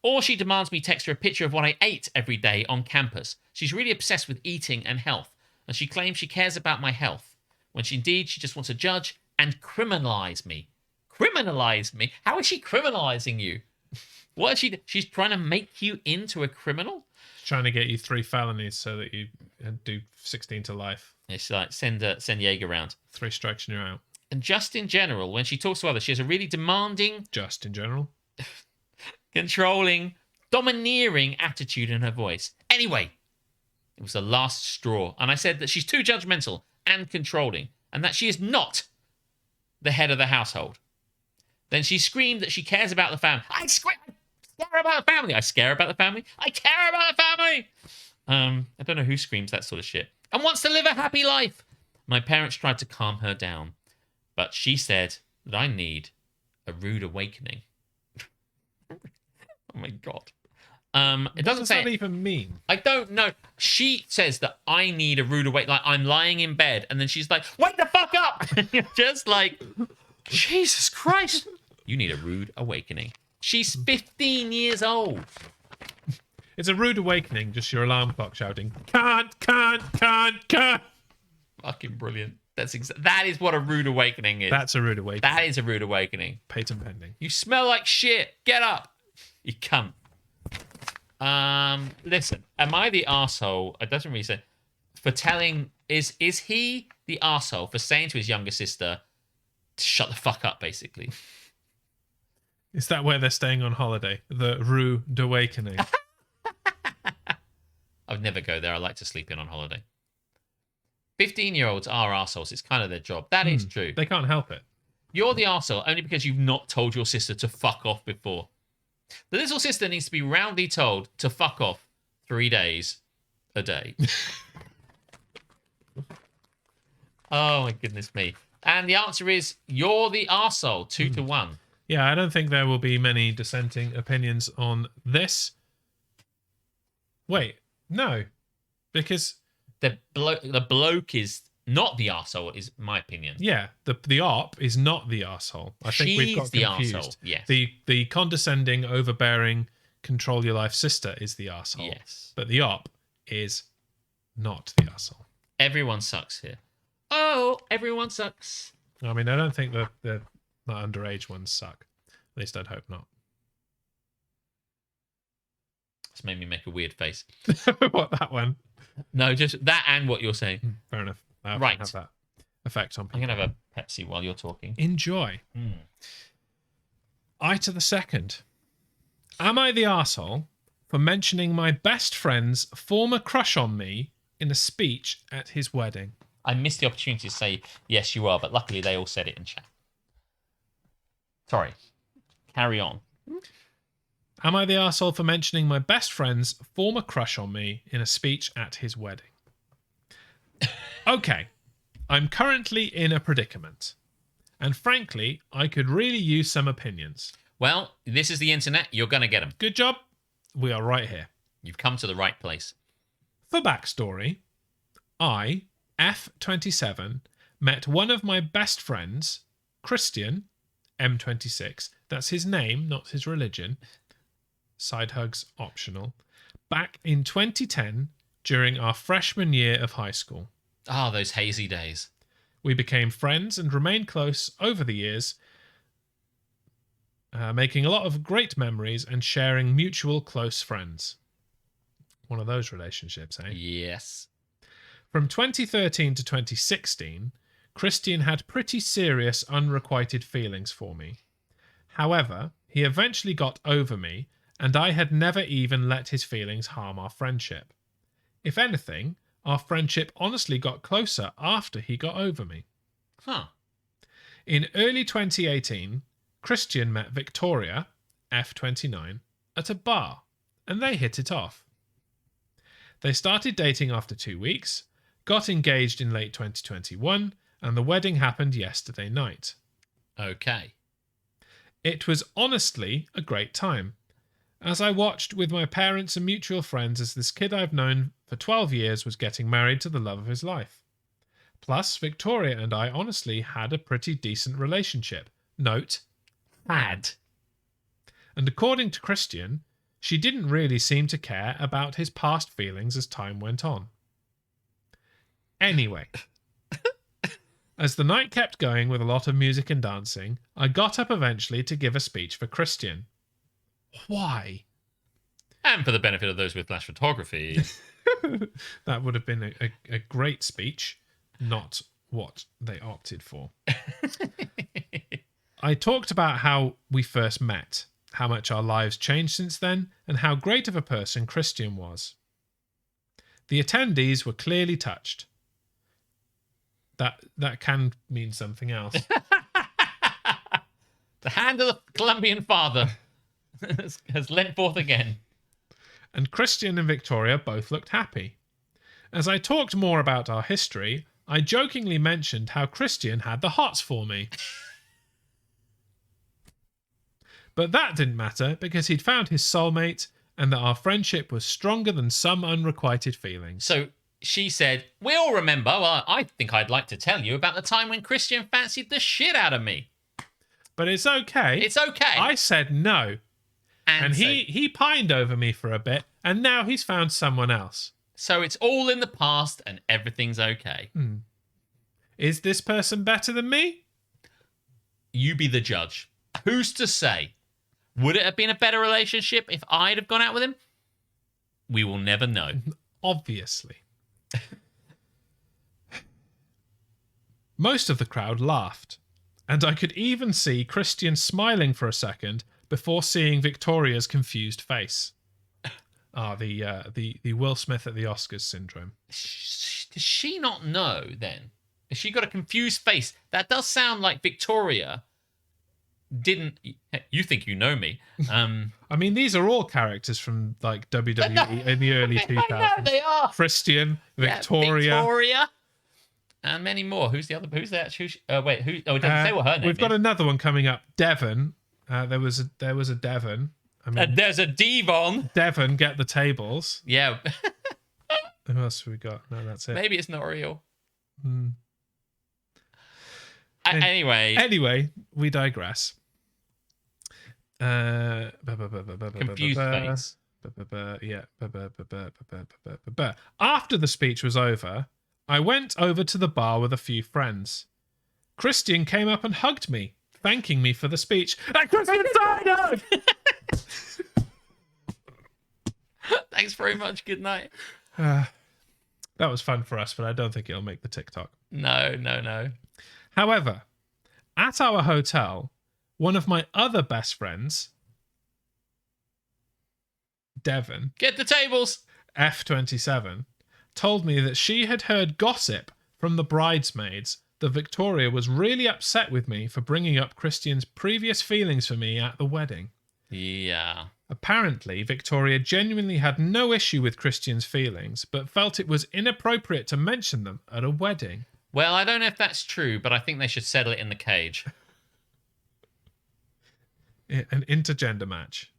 Or she demands me text her a picture of what I ate every day on campus. She's really obsessed with eating and health, and she claims she cares about my health, when she just wants to judge and criminalize me. Criminalize me? How is she criminalizing you? What is she? She's trying to make you into a criminal? She's trying to get you 3 felonies so that you do 16 to life. It's like, send Jaeger around. 3 strikes and you're out. And just in general, when she talks to others, she has a really demanding... Just in general? Controlling, domineering attitude in her voice. Anyway, it was the last straw, and I said that she's too judgmental and controlling, and that she is not the head of the household. Then she screamed that she cares about the family. I scare about the family. I scare about the family. I care about the family. I don't know who screams that sort of shit. And wants to live a happy life. My parents tried to calm her down, but she said that I need a rude awakening. Oh my god. It doesn't say. What does that even mean? I don't know. She says that I need a rude awakening. Like, I'm lying in bed, and then she's like, "Wake the fuck up!" And you're just like, Jesus Christ. You need a rude awakening. She's 15 years old. It's a rude awakening, just your alarm clock shouting, can't. Fucking brilliant. That is what a rude awakening is. That's a rude awakening. That is a rude awakening. Patent pending. You smell like shit. Get up. You cunt. Listen, am I the arsehole? It doesn't really say. For telling, is he the arsehole for saying to his younger sister to shut the fuck up, basically? Is that where they're staying on holiday? The rude awakening. I would never go there. I like to sleep in on holiday. 15-year-olds are arseholes. It's kind of their job. That is true. They can't help it. You're the arsehole only because you've not told your sister to fuck off before. The little sister needs to be roundly told to fuck off 3 days a day. Oh, my goodness me. And the answer is, you're the arsehole, 2-1. Yeah, I don't think there will be many dissenting opinions on this. Wait, no. Because... The bloke is not the arsehole, is my opinion. Yeah, the op is not the arsehole. I think we've got the confused. arsehole, yes. The condescending, overbearing, control your life sister is the arsehole. Yes. But the op is not the arsehole. Everyone sucks here. Oh, everyone sucks. I mean, I don't think the underage ones suck. At least I'd hope not. This made me make a weird face. What, that one? No, just that and what you're saying. Fair enough. I Right. have that effect on people. I'm going to have a Pepsi while you're talking. Enjoy. I to the second. Am I the arsehole for mentioning my best friend's former crush on me in a speech at his wedding? I missed the opportunity to say, yes, you are, but luckily they all said it in chat. Sorry. Carry on. Am I the arsehole for mentioning my best friend's former crush on me in a speech at his wedding? Okay, I'm currently in a predicament. And frankly, I could really use some opinions. Well, this is the internet. You're going to get them. Good job. We are right here. You've come to the right place. For backstory, I, F27, met one of my best friends, Christian, M26, that's his name, not his religion, side hugs optional, back in 2010 during our freshman year of high school. Ah, those hazy days. We became friends and remained close over the years, making a lot of great memories and sharing mutual close friends. One of those relationships, eh? Yes. From 2013 to 2016, Christian had pretty serious unrequited feelings for me. However, he eventually got over me, and I had never even let his feelings harm our friendship. If anything, our friendship honestly got closer after he got over me. Huh. In early 2018, Christian met Victoria, F29, at a bar, and they hit it off. They started dating after 2 weeks, got engaged in late 2021, and the wedding happened yesterday night. Okay. It was honestly a great time, as I watched with my parents and mutual friends as this kid I've known for 12 years was getting married to the love of his life. Plus, Victoria and I honestly had a pretty decent relationship. Note, had. And according to Christian, she didn't really seem to care about his past feelings as time went on. Anyway, as the night kept going with a lot of music and dancing, I got up eventually to give a speech for Christian. Why? And for the benefit of those with flash photography. That would have been a great speech, not what they opted for. I talked about how we first met, how much our lives changed since then, and how great of a person Christian was. The attendees were clearly touched. That can mean something else. The hand of the Colombian father has lent forth again. And Christian and Victoria both looked happy. As I talked more about our history, I jokingly mentioned how Christian had the hots for me. But that didn't matter because he'd found his soulmate and that our friendship was stronger than some unrequited feelings. So she said, we all remember, well, I think I'd like to tell you about the time when Christian fancied the shit out of me. But it's okay. It's okay. I said no. And he pined over me for a bit, and now he's found someone else. So it's all in the past and everything's okay. Is this person better than me? You be the judge. Who's to say? Would it have been a better relationship if I'd have gone out with him? We will never know. Obviously. Most of the crowd laughed, and I could even see Christian smiling for a second before seeing Victoria's confused face. The Will Smith at the Oscars syndrome. Does she not know then? Has she got a confused face? That does sound like Victoria didn't... You think you know me. I mean, these are all characters from like WWE in the early 2000s. I know they are. Christian, Victoria. Yeah, Victoria. And many more. Who's the other? Who's that? Who? Wait. Who? Oh, it doesn't say what her name is. We've got another one coming up. Devon. There was a Devon. I mean, there's a Devon. Devon, get the tables. Yeah. Who else have we got? No, that's it. Maybe it's not real. Anyway, we digress. Confused face. Yeah. After the speech was over, I went over to the bar with a few friends. Christian came up and hugged me, thanking me for the speech. Christian side hug! Thanks very much. Good night. That was fun for us, but I don't think it'll make the TikTok. No. However, at our hotel, one of my other best friends, Devon, get the tables, F27, told me that she had heard gossip from the bridesmaids that Victoria was really upset with me for bringing up Christian's previous feelings for me at the wedding. Yeah. Apparently, Victoria genuinely had no issue with Christian's feelings, but felt it was inappropriate to mention them at a wedding. Well, I don't know if that's true, but I think they should settle it in the cage. An intergender match.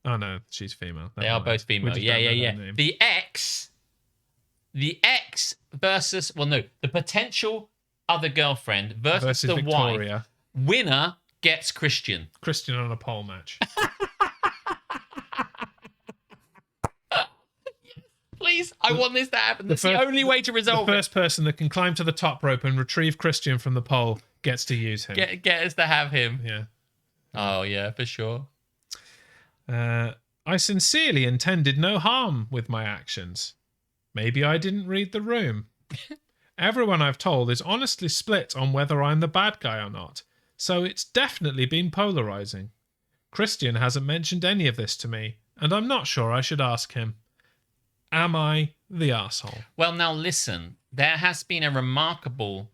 Oh no, she's female. They are both female. Yeah. The ex the ex versus, the potential other girlfriend versus the Victoria. wife. Winner gets Christian. Christian on a pole match. Please, I want this to happen. That's the only way to resolve it. The first person that can climb to the top rope and retrieve Christian from the pole gets to use him. Get us to have him. Yeah. Oh, yeah, for sure. I sincerely intended no harm with my actions. Maybe I didn't read the room. Everyone I've told is honestly split on whether I'm the bad guy or not, so it's definitely been polarizing. Christian hasn't mentioned any of this to me, and I'm not sure I should ask him. Am I the arsehole? Well, now listen. There has been a remarkable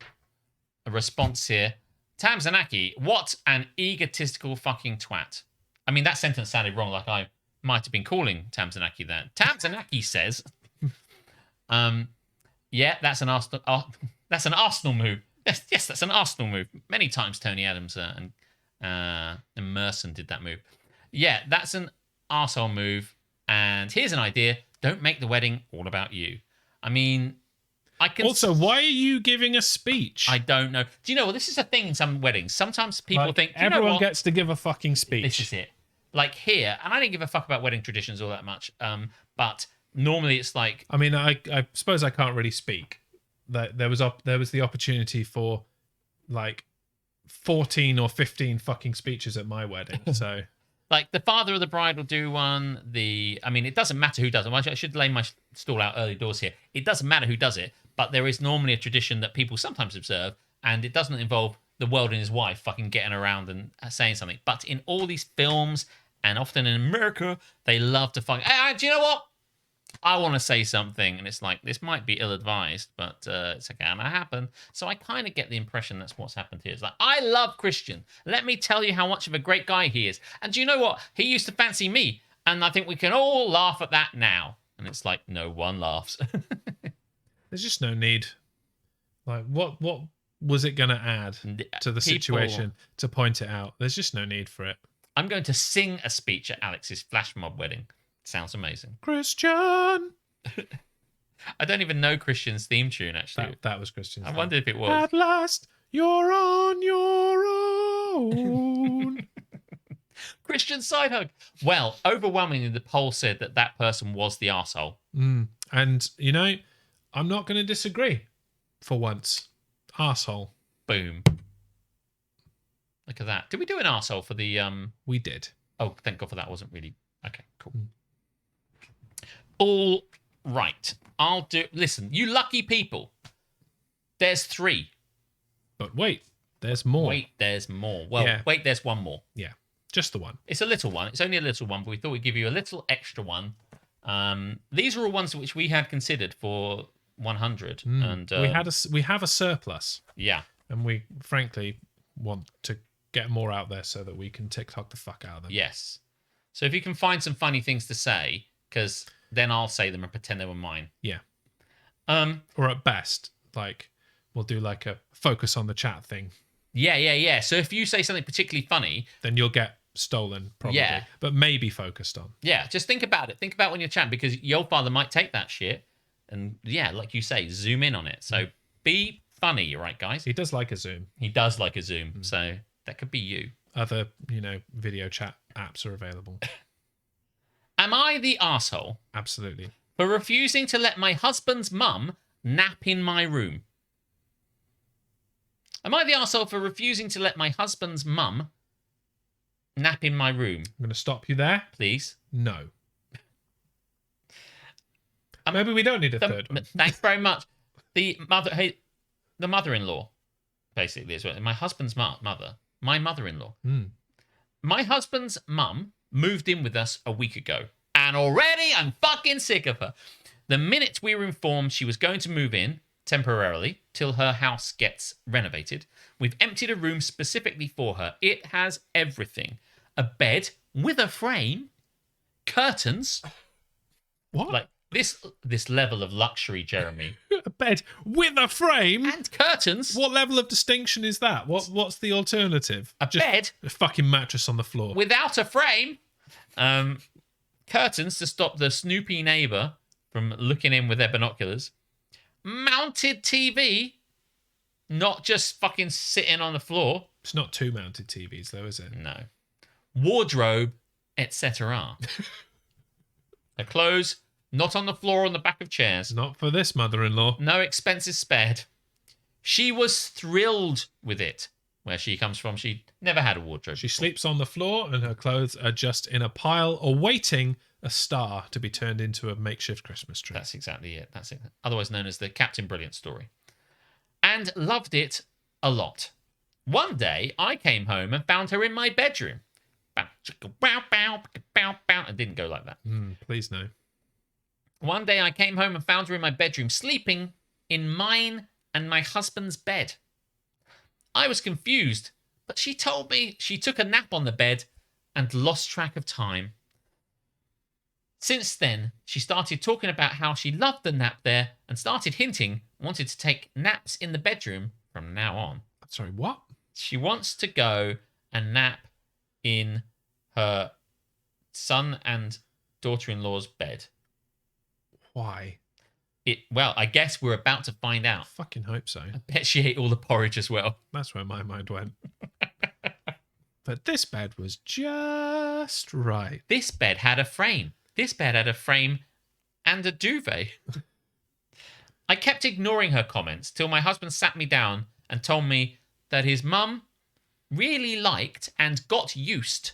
response here. Tamzanaki, what an egotistical fucking twat. I mean, that sentence sounded wrong, like I might have been calling Tamzanaki that. Tamzanaki says, yeah, that's an Arsenal move. Yes, that's an Arsenal move. Many times Tony Adams and Merson did that move. Yeah, that's an arsehole move. And here's an idea. Don't make the wedding all about you. I mean, I can... Also, why are you giving a speech? I don't know. Do you know, this is a thing in some weddings. Sometimes people think... Everyone gets to give a fucking speech. This is it. Like here, and I don't give a fuck about wedding traditions all that much, but normally it's like... I mean, I suppose I can't really speak. There was the opportunity for like 14 or 15 fucking speeches at my wedding, so... Like, the father of the bride will do one. It doesn't matter who does it. I should lay my stall out early doors here. It doesn't matter who does it, but there is normally a tradition that people sometimes observe, and it doesn't involve the world and his wife fucking getting around and saying something. But in all these films, and often in America, they love to fucking... Hey, do you know what? I want to say something, and it's like, this might be ill-advised, but it's going to happen. So I kind of get the impression that's what's happened here. It's like, I love Christian. Let me tell you how much of a great guy he is. And do you know what? He used to fancy me, and I think we can all laugh at that now. And it's like, no one laughs. There's just no need. Like, what was it going to add to the situation to point it out? There's just no need for it. I'm going to sing a speech at Alex's flash mob wedding. Sounds amazing. Christian! I don't even know Christian's theme tune, actually. That was Christian's I theme. wondered if it was. At last, you're on your own. Christian side hug. Well, overwhelmingly, the poll said that person was the arsehole. And, you know, I'm not going to disagree for once. Arsehole. Boom. Look at that. Did we do an arsehole for the... We did. Oh, thank God for that. Wasn't really... Okay, cool. All right. I'll do... Listen, you lucky people. There's 3. But wait, there's more. Wait, there's more. Well, Yeah. Wait, there's one more. Yeah, just the one. It's a little one. It's only a little one, but we thought we'd give you a little extra one. These are all ones which we had considered for 100. And we have a surplus. Yeah. And we, frankly, want to get more out there so that we can TikTok the fuck out of them. Yes. So if you can find some funny things to say, because then I'll say them and pretend they were mine. Yeah. Or at best, like, we'll do like a focus on the chat thing. Yeah. So if you say something particularly funny... Then you'll get stolen, probably. Yeah. But maybe focused on. Yeah, just think about it. Think about when you're chatting, because your father might take that shit and, yeah, like you say, zoom in on it. So be funny, right, guys? He does like a zoom. He does like a zoom. So that could be you. Other, video chat apps are available. Am I the arsehole Absolutely. for refusing to let my husband's mum nap in my room? Am I the arsehole for refusing to let my husband's mum nap in my room? I'm going to stop you there. Please. No. Maybe we don't need a third one. Thanks very much. The mother-in-law, basically, as well. My husband's mother. My mother-in-law. My husband's mum moved in with us a week ago, and already I'm fucking sick of her. The minute we were informed she was going to move in temporarily till her house gets renovated, we've emptied a room specifically for her. It has everything: a bed with a frame, curtains. What? Like this level of luxury, Jeremy. A bed with a frame? And curtains. What level of distinction is that? What's the alternative? Just bed. A fucking mattress on the floor. Without a frame. Curtains to stop the snoopy neighbour from looking in with their binoculars. mounted TV, not just fucking sitting on the floor. It's not 2 mounted TVs, though, is it? No. Wardrobe, etc. Her clothes, not on the floor or on the back of chairs. Not for this mother-in-law. No expenses spared. She was thrilled with it. Where she comes from, she never had a wardrobe. She before. sleeps on the floor and her clothes are just in a pile awaiting a star to be turned into a makeshift Christmas tree. That's exactly it. That's it. Otherwise known as the Captain Brilliant story. And loved it a lot. One day, I came home and found her in my bedroom. It didn't go like that. Please no. One day, I came home and found her in my bedroom, sleeping in mine and my husband's bed. I was confused, but she told me she took a nap on the bed and lost track of time. Since then, she started talking about how she loved the nap there and started hinting wanted to take naps in the bedroom from now on. Sorry, what? She wants to go and nap in her son and daughter-in-law's bed. Why? Well, I guess we're about to find I out. fucking hope so. I bet she ate all the porridge as well. That's where my mind went. But this bed was just right. This bed had a frame. This bed had a frame and a duvet. I kept ignoring her comments till my husband sat me down and told me that his mum really liked and got used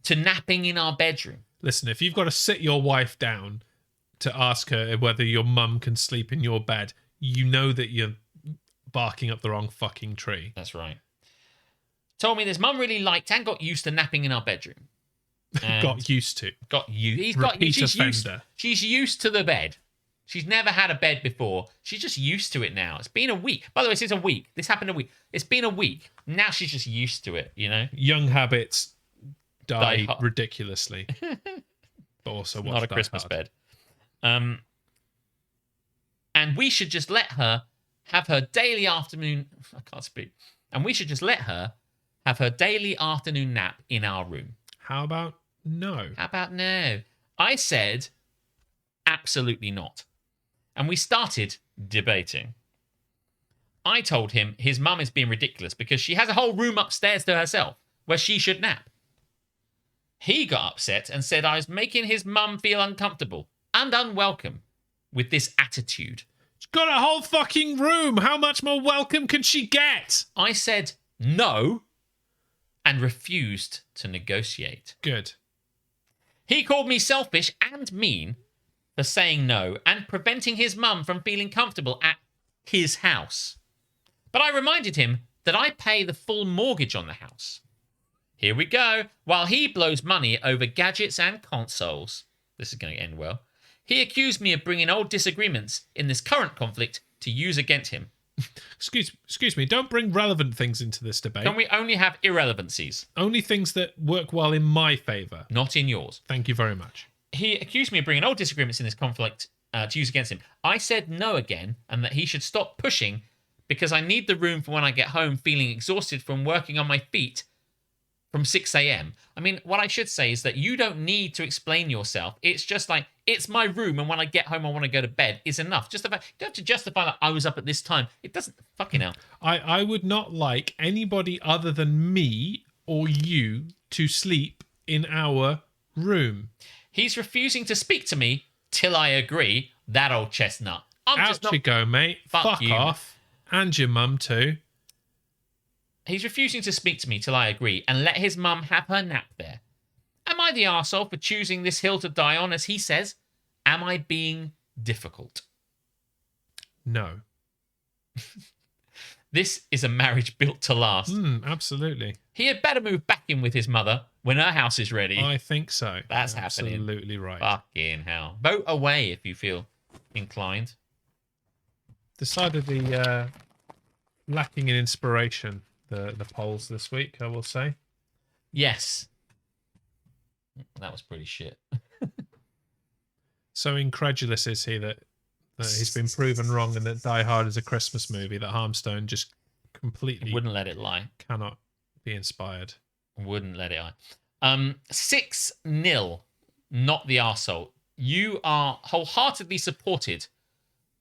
to napping in our bedroom. Listen, if you've got to sit your wife down to ask her whether your mum can sleep in your bed, you know that you're barking up the wrong fucking tree. That's right. Told me his mum really liked and got used to napping in our bedroom. And Got used to. got you. He's Repeat she's used. offender. She's used to the bed. She's never had a bed before. She's just used to it now. It's been a week. By the way, it's a week. This happened a week. It's been a week. Now she's just used to it, you know? Young habits die hard. ridiculously. But also watch Not a Die Christmas Hard. bed. And we should just let her have her daily afternoon... I can't speak. And we should just let her have her daily afternoon nap in our room. How about no? How about no? I said, absolutely not. And we started debating. I told him his mum is being ridiculous because she has a whole room upstairs to herself where she should nap. He got upset and said I was making his mum feel uncomfortable and unwelcome with this attitude. She's got a whole fucking room. How much more welcome can she get? I said no and refused to negotiate. Good. He called me selfish and mean for saying no and preventing his mum from feeling comfortable at his house. But I reminded him that I pay the full mortgage on the house. Here we go. While he blows money over gadgets and consoles, this is going to end well, he accused me of bringing old disagreements in this current conflict to use against him. Excuse me, don't bring relevant things into this debate. Can we only have irrelevancies? Only things that work well in my favour. Not in yours. Thank you very much. He accused me of bringing old disagreements in this conflict to use against him. I said no again and that he should stop pushing because I need the room for when I get home feeling exhausted from working on my feet from 6 a.m. I mean, what I should say is that you don't need to explain yourself. It's just like, it's my room and when I get home I want to go to bed is enough. Just the fact, you don't have to justify that I was up at this time. It doesn't fucking help. I would not like anybody other than me or you to sleep in our room. He's refusing to speak to me till I agree. That old chestnut. I'm Out just not... you go, mate. Fuck you. off. And your mum too. He's refusing to speak to me till I agree and let his mum have her nap there. Am I the arsehole for choosing this hill to die on, as he says? Am I being difficult? No. This is a marriage built to last. Absolutely. He had better move back in with his mother when her house is ready. I think so. That's happening. Absolutely right. Fucking hell. Vote away if you feel inclined. Decidedly lacking in inspiration, the polls this week, I will say. Yes. That was pretty shit. So incredulous is he that he's been proven wrong and that Die Hard is a Christmas movie, that Harmstone just completely Wouldn't let it lie. cannot be inspired. Wouldn't let it lie. 6-0. Not the arsehole. You are wholeheartedly supported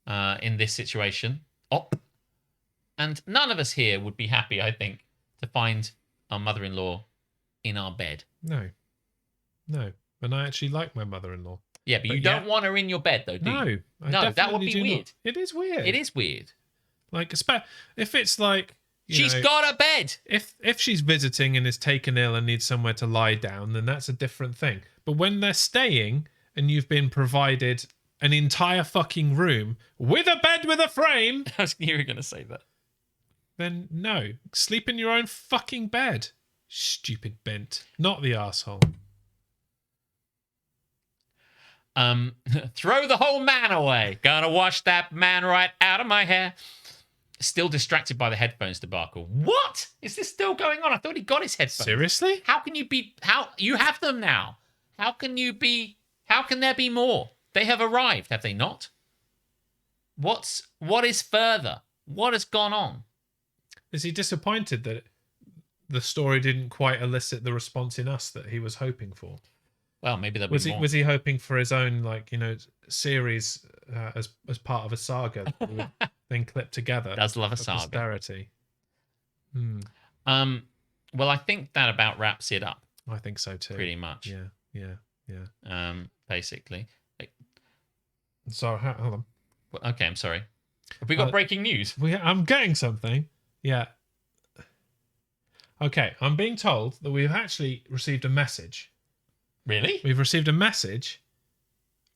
in this situation. And none of us here would be happy, I think, to find our mother-in-law in our bed. No. And I actually like my mother-in-law. Yeah, but you don't want her in your bed, though, do you? No, That would be weird. Not. It is weird. It is weird. Like, if it's like... She's got a bed! If she's visiting and is taken ill and needs somewhere to lie down, then that's a different thing. But when they're staying and you've been provided an entire fucking room with a bed with a frame... I was you were going to say that. Then no. Sleep in your own fucking bed. Stupid bent. Not the asshole. Throw the whole man away. Gonna wash that man right out of my hair. Still distracted by the headphones debacle. What? Is this still going on? I thought he got his headphones. Seriously? How can you be... You have them now. How can there be more? They have arrived, have they not? What is further? What has gone on? Is he disappointed that the story didn't quite elicit the response in us that he was hoping for? Well, maybe there'll be more. Was he hoping for his own, series as part of a saga that would then clip together? Does love a saga. Posterity. Well, I think that about wraps it up. I think so too. Pretty much. Yeah. Basically. Sorry, hold on. Okay, I'm sorry. Have we got breaking news? I'm getting something. Yeah. Okay, I'm being told that we've actually received a message. Really? We've received a message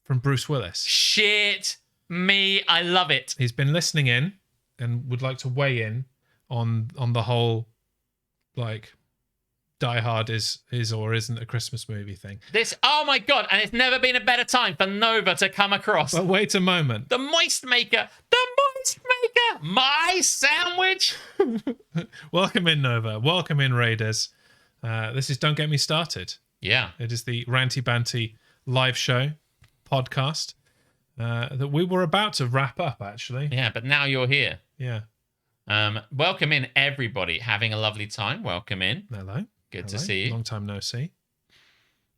from Bruce Willis. Shit me, I love it. He's been listening in and would like to weigh in on the whole, Die Hard is or isn't a Christmas movie thing. Oh my God, and it's never been a better time for Nova to come across. But wait a moment. The Moist Maker, my sandwich. Welcome in, Nova. Welcome in, Raiders. This is Don't Get Me Started. Yeah. It is the Ranty Banty live show podcast that we were about to wrap up, actually. Yeah, but now you're here. Yeah. Welcome in, everybody. Having a lovely time. Welcome in. Hello. Good to see you. Long time no see.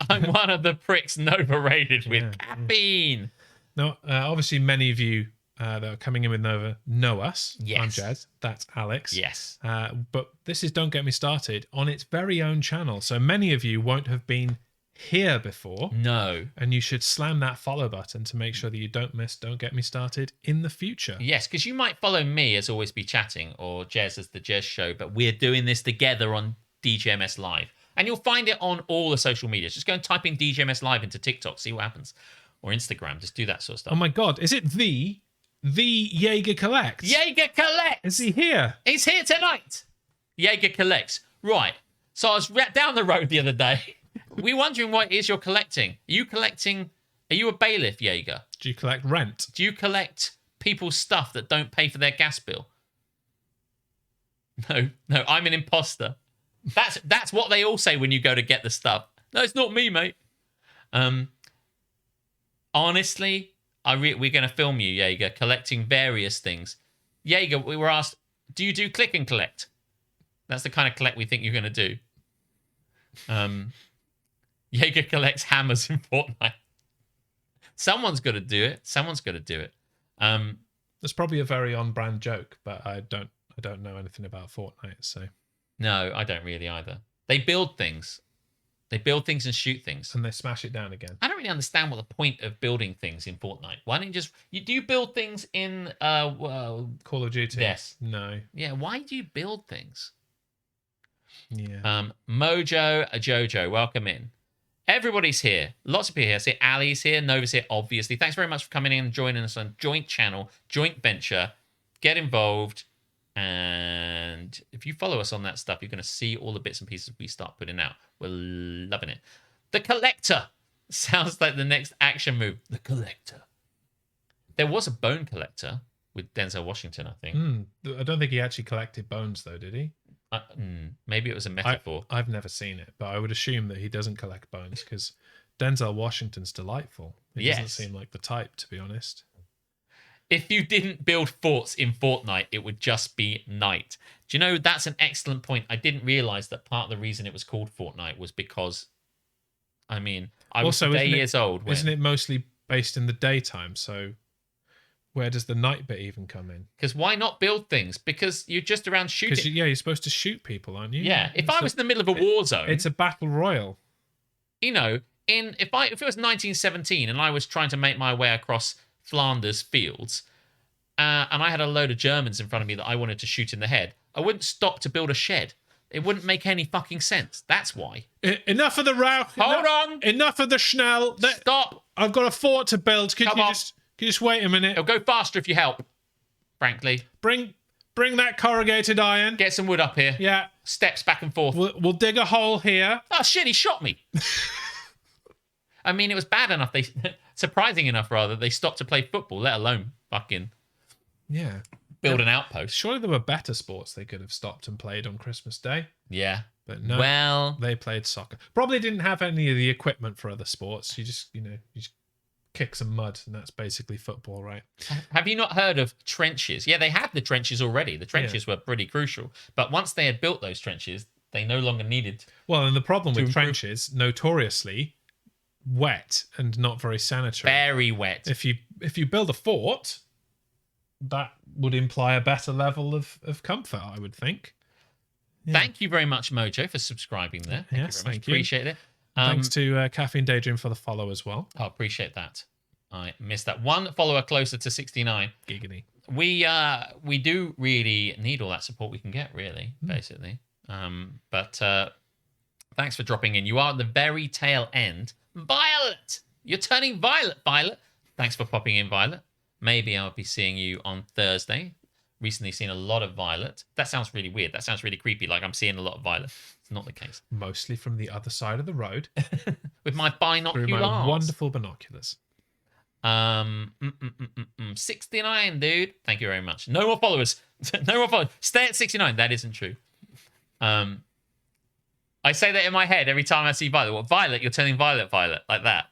I'm one of the pricks Nova raided with caffeine. Now, obviously, many of you that are coming in with Nova know us. Yes. I'm Jez. That's Alex. Yes. But this is Don't Get Me Started on its very own channel. So many of you won't have been here before. No. And you should slam that follow button to make sure that you don't miss Don't Get Me Started in the future. Yes, because you might follow me as Always Be Chatting or Jez as The Jez Show, but we're doing this together on DGMS Live. And you'll find it on all the social medias. Just go and type in DGMS Live into TikTok, see what happens. Or Instagram, just do that sort of stuff. Oh my God, is it the Jaeger Collect? Jaeger Collect! Is he here? He's here tonight. Jaeger Collects. Right. So I was down the road the other day. We're wondering what it is you're collecting. Are you a bailiff, Jaeger? Do you collect rent? Do you collect people's stuff that don't pay for their gas bill? No, I'm an imposter. That's what they all say when you go to get the stuff. No, it's not me, mate. Honestly, we're going to film you, Jaeger, collecting various things. Jaeger, we were asked, do you do click and collect? That's the kind of collect we think you're going to do. Jaeger collects hammers in Fortnite. Someone's got to do it. That's probably a very on-brand joke, but I don't know anything about Fortnite, so... No, I don't really either. They build things. They build things and shoot things. And they smash it down again. I don't really understand what the point of building things in Fortnite. Why don't do you build things in Call of Duty? Yes. No. Yeah, why do you build things? Yeah. Mojo, Jojo, welcome in. Everybody's here. Lots of people here. I see Ali's here, Nova's here, obviously. Thanks very much for coming in and joining us on joint channel, joint venture. Get involved. And if you follow us on that stuff, you're going to see all the bits and pieces we start putting out. We're loving it. The Collector sounds like the next action move. The Collector. There was a bone collector with Denzel Washington, I think. I don't think he actually collected bones, though, did he? Maybe it was a metaphor. I've never seen it, but I would assume that he doesn't collect bones because Denzel Washington's delightful. He doesn't seem like the type, to be honest. If you didn't build forts in Fortnite, it would just be night. Do you know, that's an excellent point. I didn't realize that part of the reason it was called Fortnite was because, I was 8 years old. Isn't it mostly based in the daytime? So Where does the night bit even come in? Because why not build things? Because you're just around shooting. Because you're supposed to shoot people, aren't you? Yeah. If I was in the middle of a war zone, it's a battle royal. You know, if it was 1917 and I was trying to make my way across Flanders fields, and I had a load of Germans in front of me that I wanted to shoot in the head, I wouldn't stop to build a shed. It wouldn't make any fucking sense. That's why. Enough of the row. Hold on. Enough of the schnell. Stop. I've got a fort to build. Can you just wait a minute? It'll go faster if you help. Frankly. Bring that corrugated iron. Get some wood up here. Yeah. Steps back and forth. We'll dig a hole here. Oh shit! He shot me. I mean, it was bad enough. Surprising enough, rather, they stopped to play football, let alone fucking build an outpost. Surely there were better sports they could have stopped and played on Christmas Day. Yeah. But no. Well, they played soccer. Probably didn't have any of the equipment for other sports. You just kick some mud, and that's basically football, right? Have you not heard of trenches? Yeah, they had the trenches already. The trenches were pretty crucial. But once they had built those trenches, they no longer needed. Well, and the problem with trenches, notoriously wet and not very sanitary. Very wet. If you build a fort, that would imply a better level of comfort, I would think. Yeah. Thank you very much, Mojo, for subscribing there. Thank you very much. Appreciate it. Thanks to Caffeine Daydream for the follow as well. I appreciate that. I missed that. One follower closer to 69. Giggity. We do really need all that support we can get, really, basically. But thanks for dropping in. You are at the very tail end. Violet! You're turning violet, Violet. Thanks for popping in, Violet. Maybe I'll be seeing you on Thursday. Recently seen a lot of Violet. That sounds really weird. That sounds really creepy, like I'm seeing a lot of Violet. It's not the case. Mostly from the other side of the road. With my binoculars. Through my wonderful binoculars. 69, dude. Thank you very much. No more followers. No more followers. Stay at 69. That isn't true. I say that in my head every time I see Violet. What, Violet? You're turning Violet, Violet. Like that.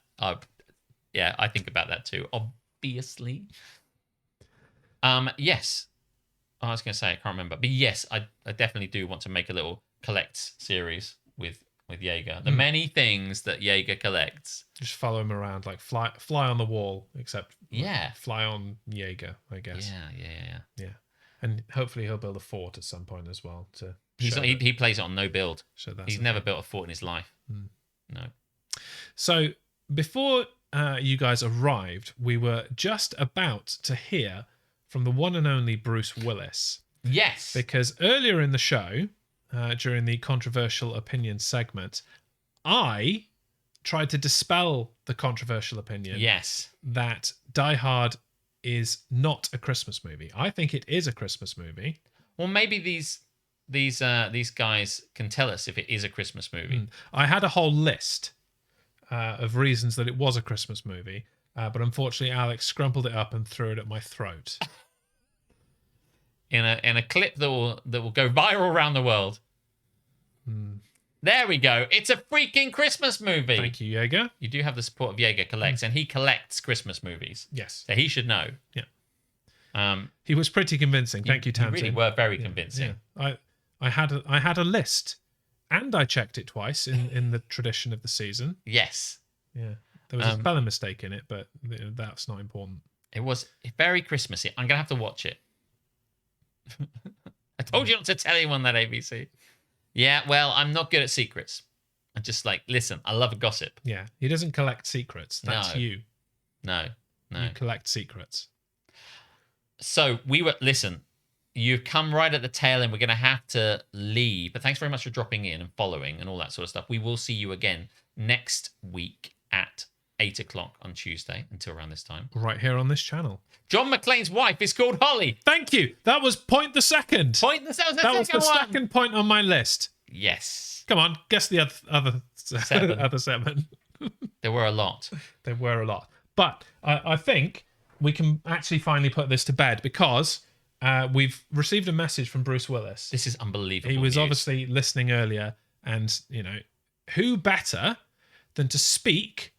Yeah, I think about that too. Obviously. Yes. I was going to say, I can't remember. But yes, I definitely do want to make a little collect series with Jaeger. The many things that Jaeger collects. Just follow him around, like fly on the wall, except fly on Jaeger, I guess. Yeah. And hopefully he'll build a fort at some point as well. He plays it on no build. So he's never built a fort in his life. No. So before you guys arrived, we were just about to hear from the one and only Bruce Willis. Yes. Because earlier in the show, during the controversial opinion segment, I tried to dispel the controversial opinion that Die Hard is not a Christmas movie. I think it is a Christmas movie. Well, maybe these guys can tell us if it is a Christmas movie. I had a whole list of reasons that it was a Christmas movie, but unfortunately Alex scrumpled it up and threw it at my throat. In a clip that will go viral around the world. There we go. It's a freaking Christmas movie. Thank you, Jaeger. You do have the support of Jaeger Collects, and he collects Christmas movies. Yes. So he should know. Yeah. He was pretty convincing. Thank you, Tamsin. You really were very convincing. Yeah. I had a list, and I checked it twice in the tradition of the season. Yes. Yeah. There was a spelling mistake in it, but that's not important. It was very Christmassy. I'm gonna have to watch it. I told you not to tell anyone that, ABC. Yeah, well, I'm not good at secrets. I'm just like, listen, I love a gossip. Yeah, he doesn't collect secrets. That's you. No. You collect secrets. So listen, you've come right at the tail end. We're going to have to leave. But thanks very much for dropping in and following and all that sort of stuff. We will see you again next week at 8 o'clock on Tuesday until around this time. Right here on this channel. John McClane's wife is called Holly. Thank you. That was point the second. That was the second point on my list. Yes. Come on, guess the other seven. There were a lot. There were a lot. But I think we can actually finally put this to bed because we've received a message from Bruce Willis. This is unbelievable. He was news. obviously listening earlier, and who better than to speak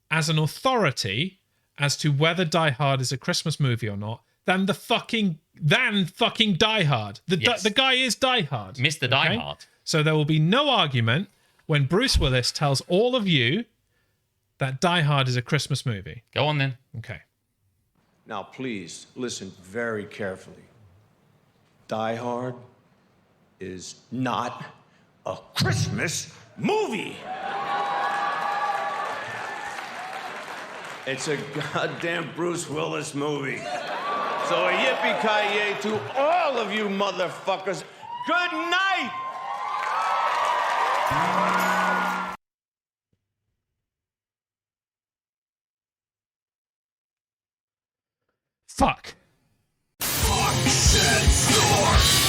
as an authority as to whether Die Hard is a Christmas movie or not than fucking Die Hard. The guy is Die Hard. Mr. Die Hard. So there will be no argument when Bruce Willis tells all of you that Die Hard is a Christmas movie. Go on then. Okay. Now, please listen very carefully. Die Hard is not a Christmas movie. It's a goddamn Bruce Willis movie. So a yippee-ki-yay to all of you motherfuckers. Good night! Fuck. Fuck, shit, snort.